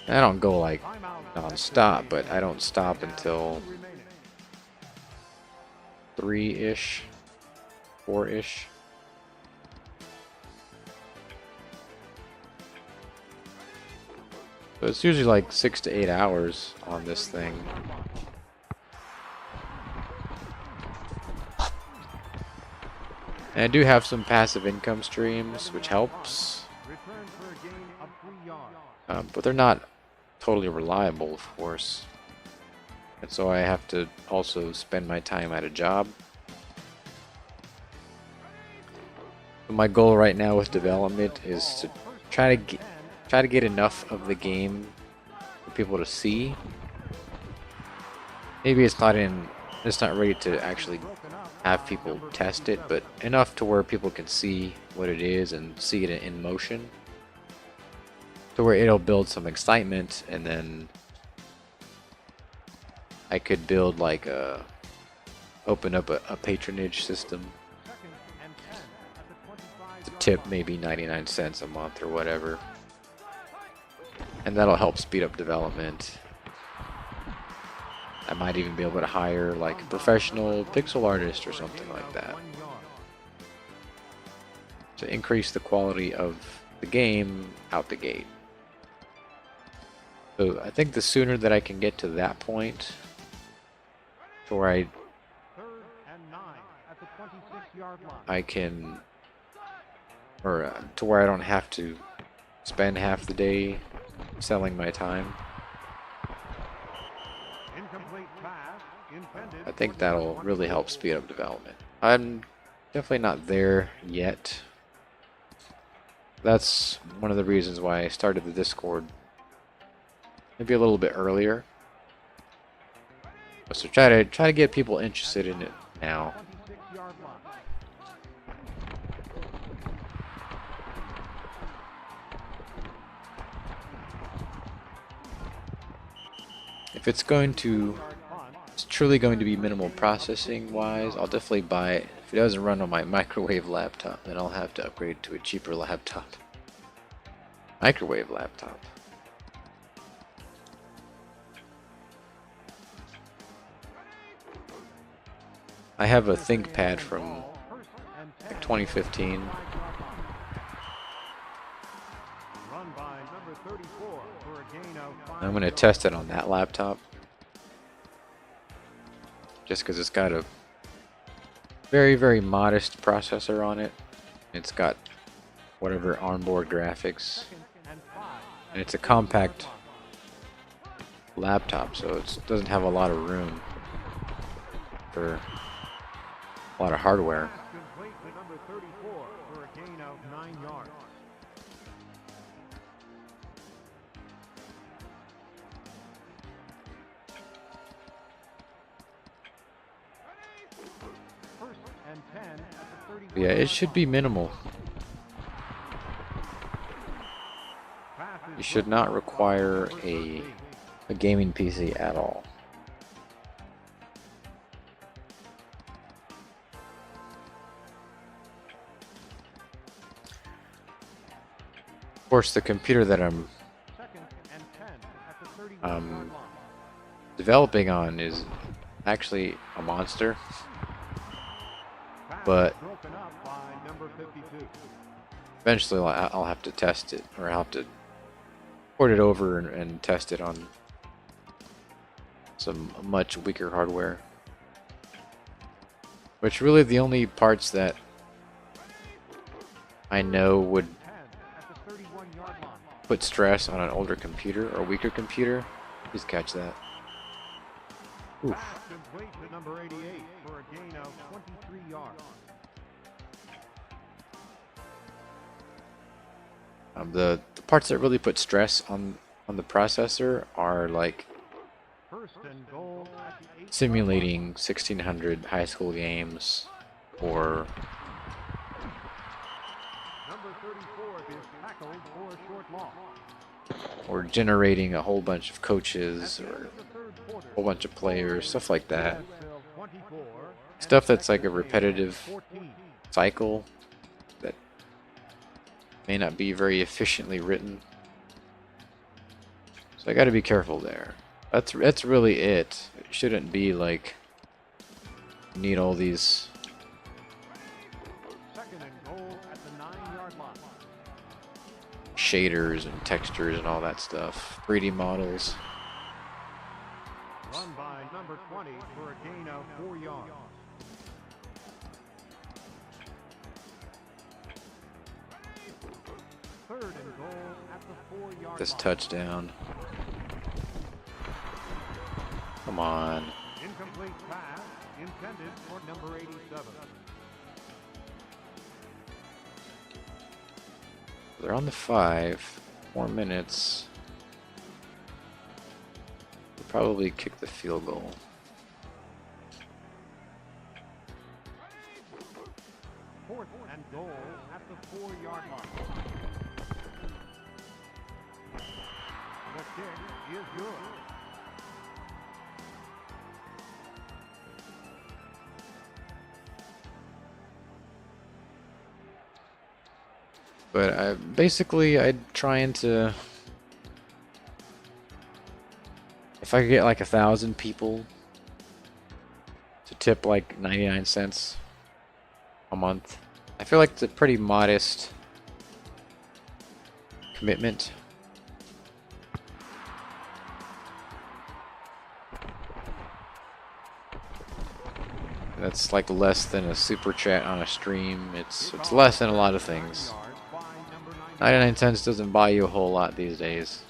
I don't go like non-stop, but I don't stop until 3-ish, 4-ish. So it's usually like 6 to 8 hours on this thing. And I do have some passive income streams, which helps. Return for a gain of 3 yards. But they're not totally reliable, of course. And so I have to also spend my time at a job. But my goal right now with development is to try to get enough of the game for people to see. Maybe it's not ready to actually have people test it, but enough to where people can see what it is and see it in motion, to where it'll build some excitement, and then I could build like open up a patronage system Second and 10 at the 25-yard to tip maybe 99 cents a month or whatever, and that'll help speed up development. I might even be able to hire like a professional pixel artist or something like that 1 yard. to increase the quality of the game out the gate. So I think the sooner that I can get to that point, to where Third and 9 at the 26-yard line. I can, or to where I don't have to spend half the day selling my time, Incomplete pass intended. I think that'll really help speed up development. I'm definitely not there yet. That's one of the reasons why I started the Discord maybe a little bit earlier. So try to get people interested in it now. 26-yard line. If it's truly going to be minimal processing wise, I'll definitely buy it. If it doesn't run on my microwave laptop, then I'll have to upgrade to a cheaper laptop. Microwave laptop. I have a ThinkPad from like 2015. I'm going to test it on that laptop. Just because it's got a very, very modest processor on it. It's got whatever onboard graphics. And it's a compact laptop, so it doesn't have a lot of room for a lot of hardware. Yeah, it should be minimal. You should not require a gaming PC at all. Of course, the computer that I'm developing on is actually a monster, but eventually I'll have to test it, or I'll have to port it over and test it on some much weaker hardware. Which really the only parts that I know would put stress on an older computer or weaker computer. Please catch that. Oof. The parts that really put stress on the processor are like simulating 1600 high school games, or generating a whole bunch of coaches or a whole bunch of players, stuff like that. Stuff that's like a repetitive cycle that may not be very efficiently written. So I got to be careful there. That's really it. It shouldn't be like you need all these shaders and textures and all that stuff. 3D models. Run by number 20 for a gain of 4 yards. Third and goal at the 4-yard This line. touchdown. Come on. Incomplete pass intended for number 87. They're on the 5. 4 minutes. We'll probably kick the field goal. Fourth and goal at the 4-yard line. The kick is good. But I'm trying to, if I could get like 1,000 people to tip like 99 cents a month, I feel like it's a pretty modest commitment. That's like less than a super chat on a stream. It's less than a lot of things. 99 cents doesn't buy you a whole lot these days.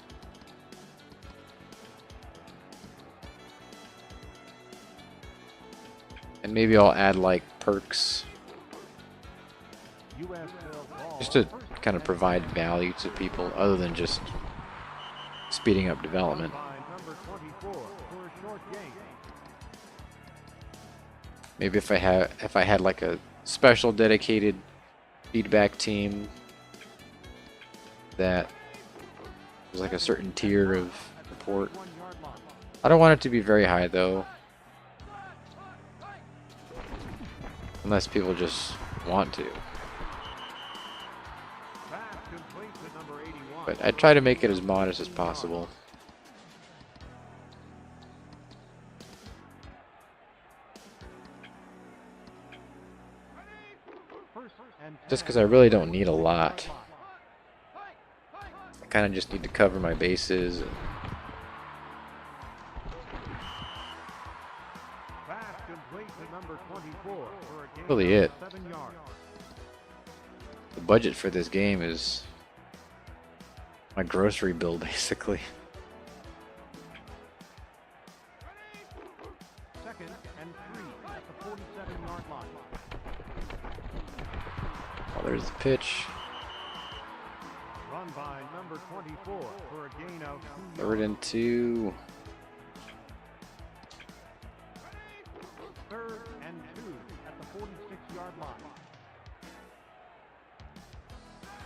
And maybe I'll add like perks just to kind of provide value to people other than just speeding up development. Maybe if I had like a special dedicated feedback team that was like a certain tier of support. I don't want it to be very high though, unless people just want to. Pass complete to number 81. But I try to make it as modest as possible. Just because I really don't need a lot. I kind of just need to cover my bases. Really it. The budget for this game is my grocery bill, basically. Second and 3 at the 47-yard line. Oh, there's the pitch. Run by number 24 for a gain of 2 Third yards. and 2. Third and 2 at the 46-yard line.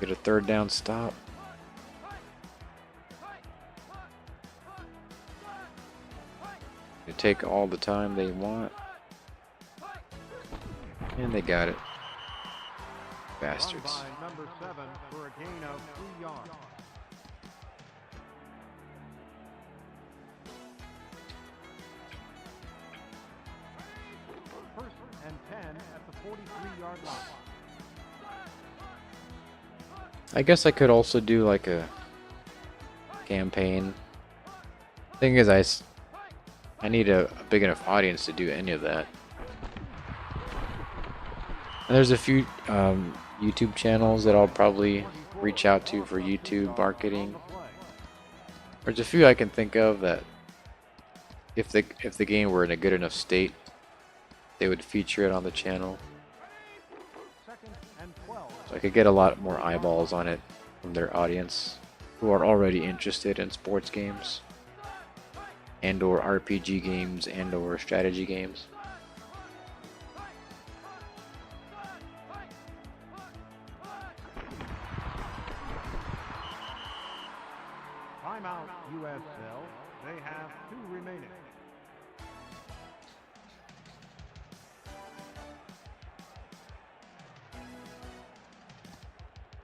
Get a third down stop. They take all the time they want. And they got it. Bastards. Run by number 7 for a gain of 3 yards. First and 10 at the 43-yard line. I guess I could also do like a campaign. Thing is, I need a big enough audience to do any of that. And there's a few YouTube channels that I'll probably reach out to for YouTube marketing. There's a few I can think of that if the game were in a good enough state, they would feature it on the channel. So I could get a lot more eyeballs on it from their audience who are already interested in sports games and or RPG games and or strategy games. Timeout, USL. They have 2 remaining.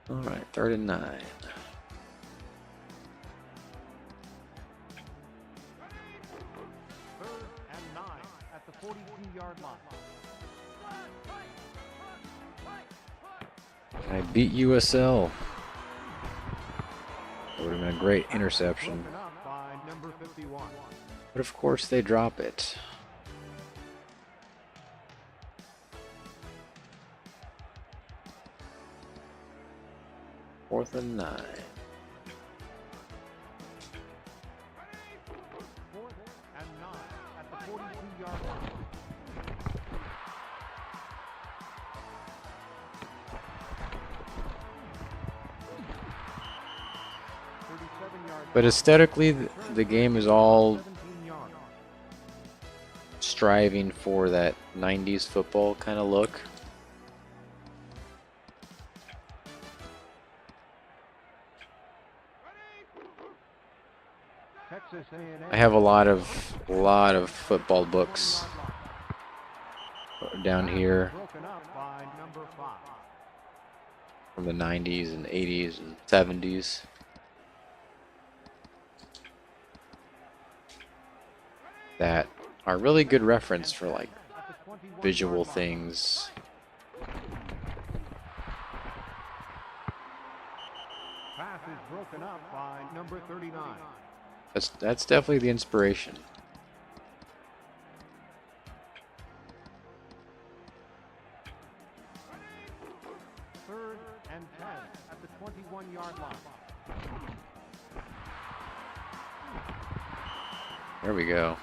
All right, 3rd and 9. Third and 9 at the 42-yard line. I beat USL. That would have been a great interception. Broken up by number 51. But of course they drop it. Fourth and 9. Fourth and 9 at the 42-yard line. But aesthetically, the game is all 17 yards. striving for that 90s football kind of look. Texas A&M. I have a lot of football books down here Broken up by number 5. from the 90s and 80s and 70s. That are really good reference for like At the 21-yard visual line. things. Pass is broken up by number 39. That's definitely the inspiration. Third and 10 at the 21-yard line. There we go.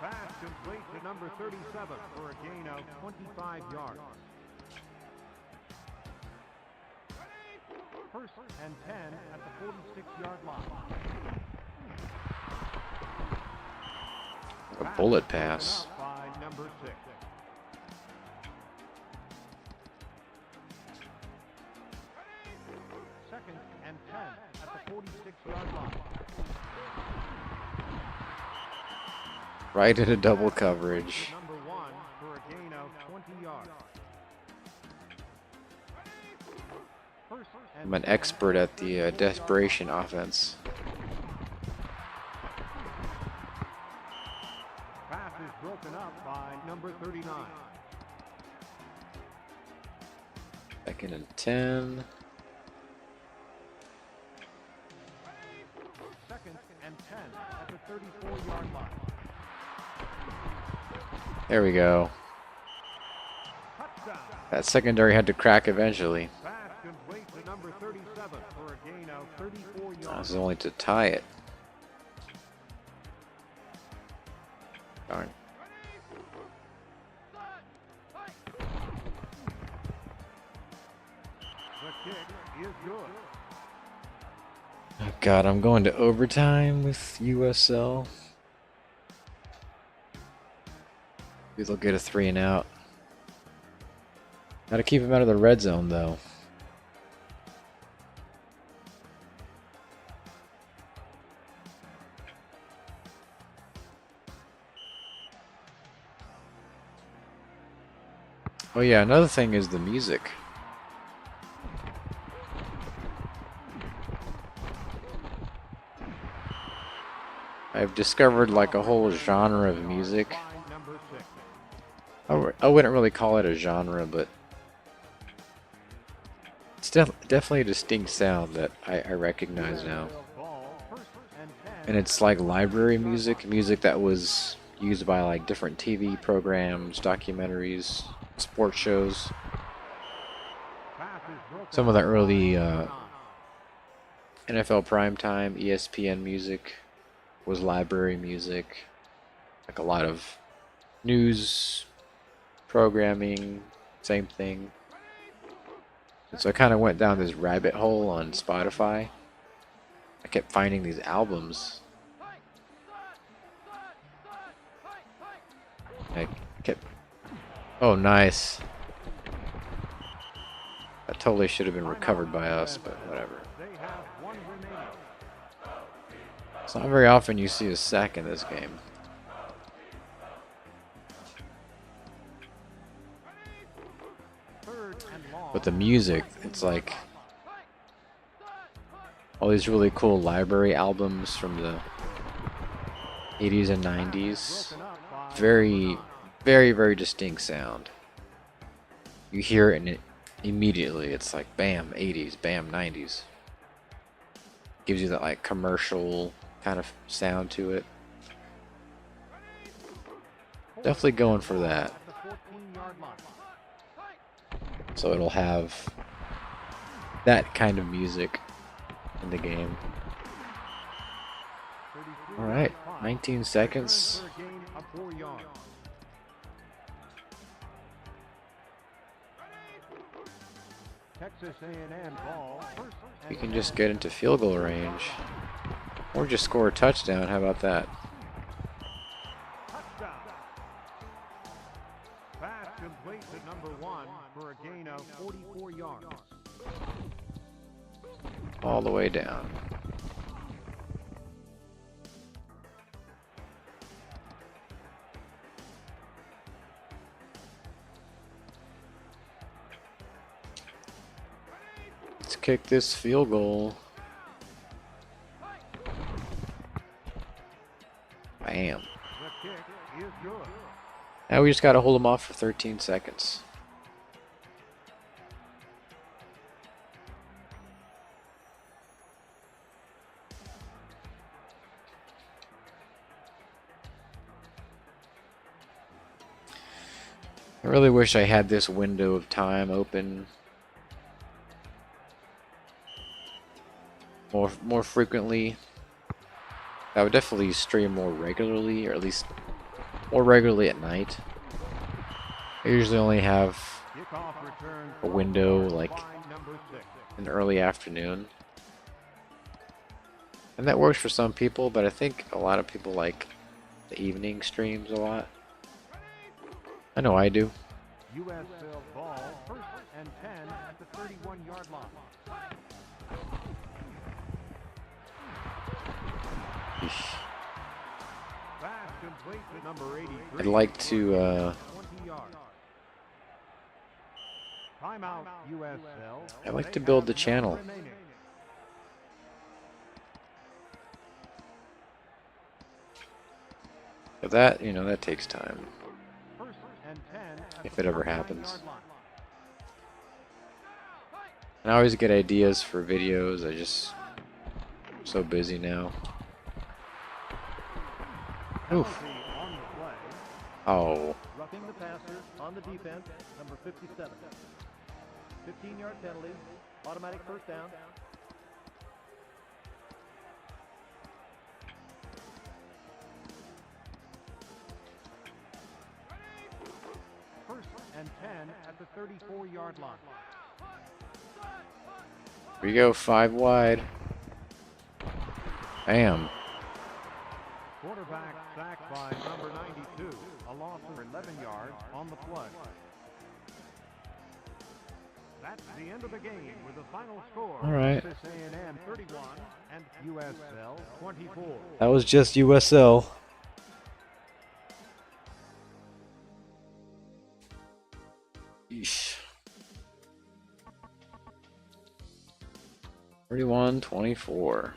Pass complete to number 37 for a gain of 25 yards. First and 10 at the 46-yard line. A bullet pass. Broken up by number 6. Second and 10 at the 46-yard line. Right into double coverage. Number 1 for a gain of 20 yards. First I'm an expert at the desperation offense. Pass is broken up by number 39. Second and 10. Second and 10 at the 34-yard line. There we go. Touchdown. That secondary had to crack eventually. Pass complete to number 37 for a gain of 34 That yards. was only to tie it. Darn. The kick is good. Oh God, I'm going to overtime with USL. Maybe they'll get a 3 and out. Gotta keep him out of the red zone though. Oh yeah, another thing is the music. I've discovered like a whole genre of music. By number 6. I wouldn't really call it a genre, but it's definitely a distinct sound that I recognize now. Ball, first and 10. And it's like library music, music that was used by like different TV programs, documentaries, sports shows. Pass is broken Some of the early up. NFL primetime, ESPN music was library music. Like a lot of news programming, same thing. And so I kind of went down this rabbit hole on Spotify. I kept finding these albums. I kept... Oh, nice. That totally should have been recovered by us, but whatever. They have one remaining. It's not very often you see a sack in this game. Third and long. But the music, it's like all these really cool library albums from the 80s and 90s. Broken up by Very, very, very distinct sound. You hear it and it immediately, it's like bam, 80s, bam, 90s. Gives you that like commercial kind of sound to it. Definitely going for that. at the 14-yard line. So it'll have that kind of music in the game. 33 Alright, yards. 19 seconds. For a gain of 4 yards. Texas A&M ball. First We and can just get into field goal range. Or just score a touchdown, how about that? touchdown. Pass complete to number 1 for a gain of 44 yards. All the way down. Let's kick this field goal. Bam. The kick is good. Now we just gotta hold them off for 13 seconds. I really wish I had this window of time open more frequently. I would definitely stream more regularly, or at least more regularly at night. I usually only have Kickoff return a window like by number 6. in the early afternoon. And that works for some people, but I think a lot of people like the evening streams a lot. I know I do. USL ball. First and 10 at the 31-yard line. Eesh. Pass complete to number 83. I'd like to 20 yards. Timeout, USL. I like They to build have the none channel. remaining. But that, you know, that takes time. First and 10 at If the it ever 49-yard happens. line. And I always get ideas for videos. I'm so busy now. Oof. Penalty on the play. Oh. Roughing the passer on the defense, number 57. 15-yard penalty, automatic first down. First and 10 at the 34-yard line. Here we go, 5 wide. Bam. Quarterback sacked by number 92. A loss of 11 yards on the play. That's the end of the game with the final score. All right. Texas A&M 31 and USL 24. That was just USL. Yeesh. 31-24.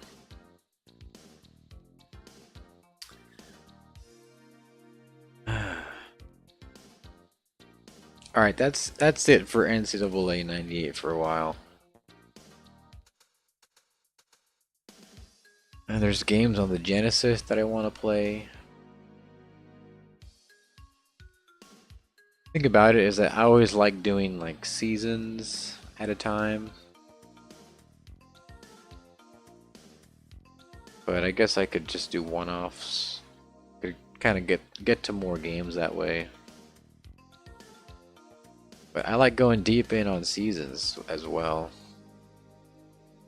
All right, that's it for NCAA 98 for a while. And there's games on the Genesis that I want to play. Thing about it is that I always like doing like seasons at a time. But I guess I could just do one-offs. Could kind of get to more games that way. But I like going deep in on seasons as well.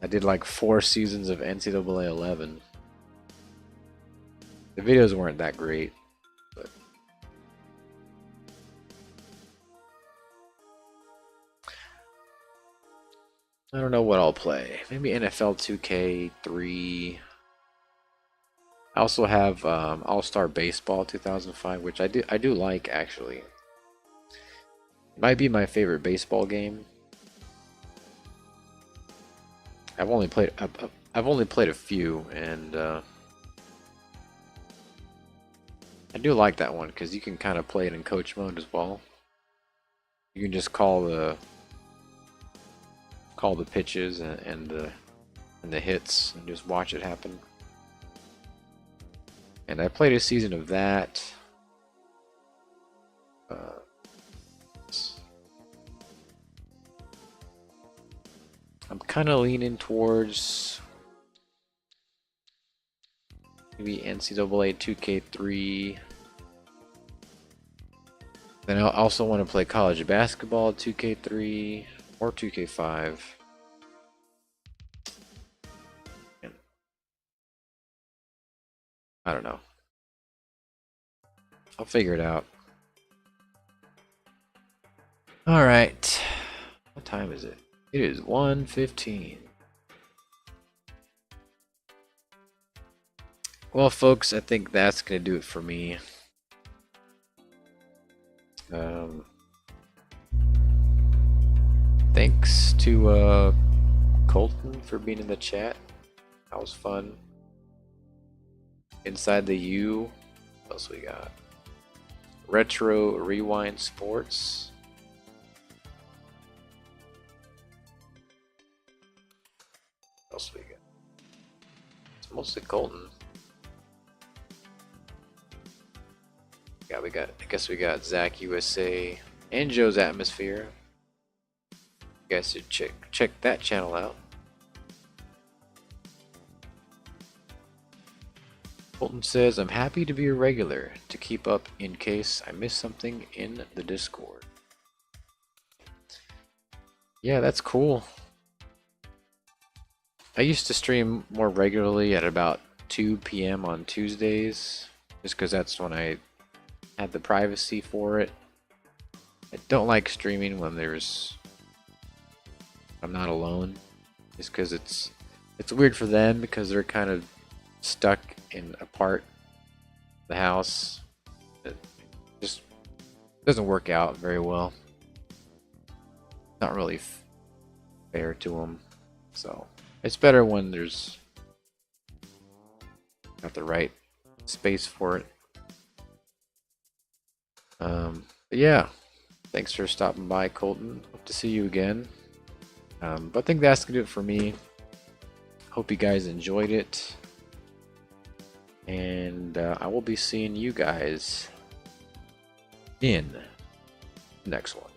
I did like 4 seasons of NCAA 11. The videos weren't that great, but I don't know what I'll play. Maybe NFL 2K3. I also have All-Star Baseball 2005, which I do like actually. It might be my favorite baseball game. I've only played a few, and I do like that one because you can kind of play it in coach mode as well. You can just call the pitches and the hits and just watch it happen. And I played a season of that. I'm kind of leaning towards maybe NCAA 2K3. Then I also want to play college basketball 2K3 or 2K5. And I don't know. I'll figure it out. All right. What time is it? It is 1:15. Well, folks, I think that's going to do it for me. Thanks to Colton for being in the chat. That was fun. Inside the U. What else we got? Retro Rewind Sports. What else we got? It's mostly Colton. Yeah, I guess we got Zach USA and Joe's Atmosphere. You guys should check that channel out. Colton says, I'm happy to be a regular to keep up in case I miss something in the Discord. Yeah, that's cool. I used to stream more regularly at about 2 p.m. on Tuesdays, just because that's when I had the privacy for it. I don't like streaming when I'm not alone, just because it's weird for them because they're kind of stuck in a part of the house. It just doesn't work out very well. not really fair to them. So it's better when there's got the right space for it. But yeah, thanks for stopping by, Colton. Hope to see you again. But I think that's gonna do it for me. Hope you guys enjoyed it, and I will be seeing you guys in the next one.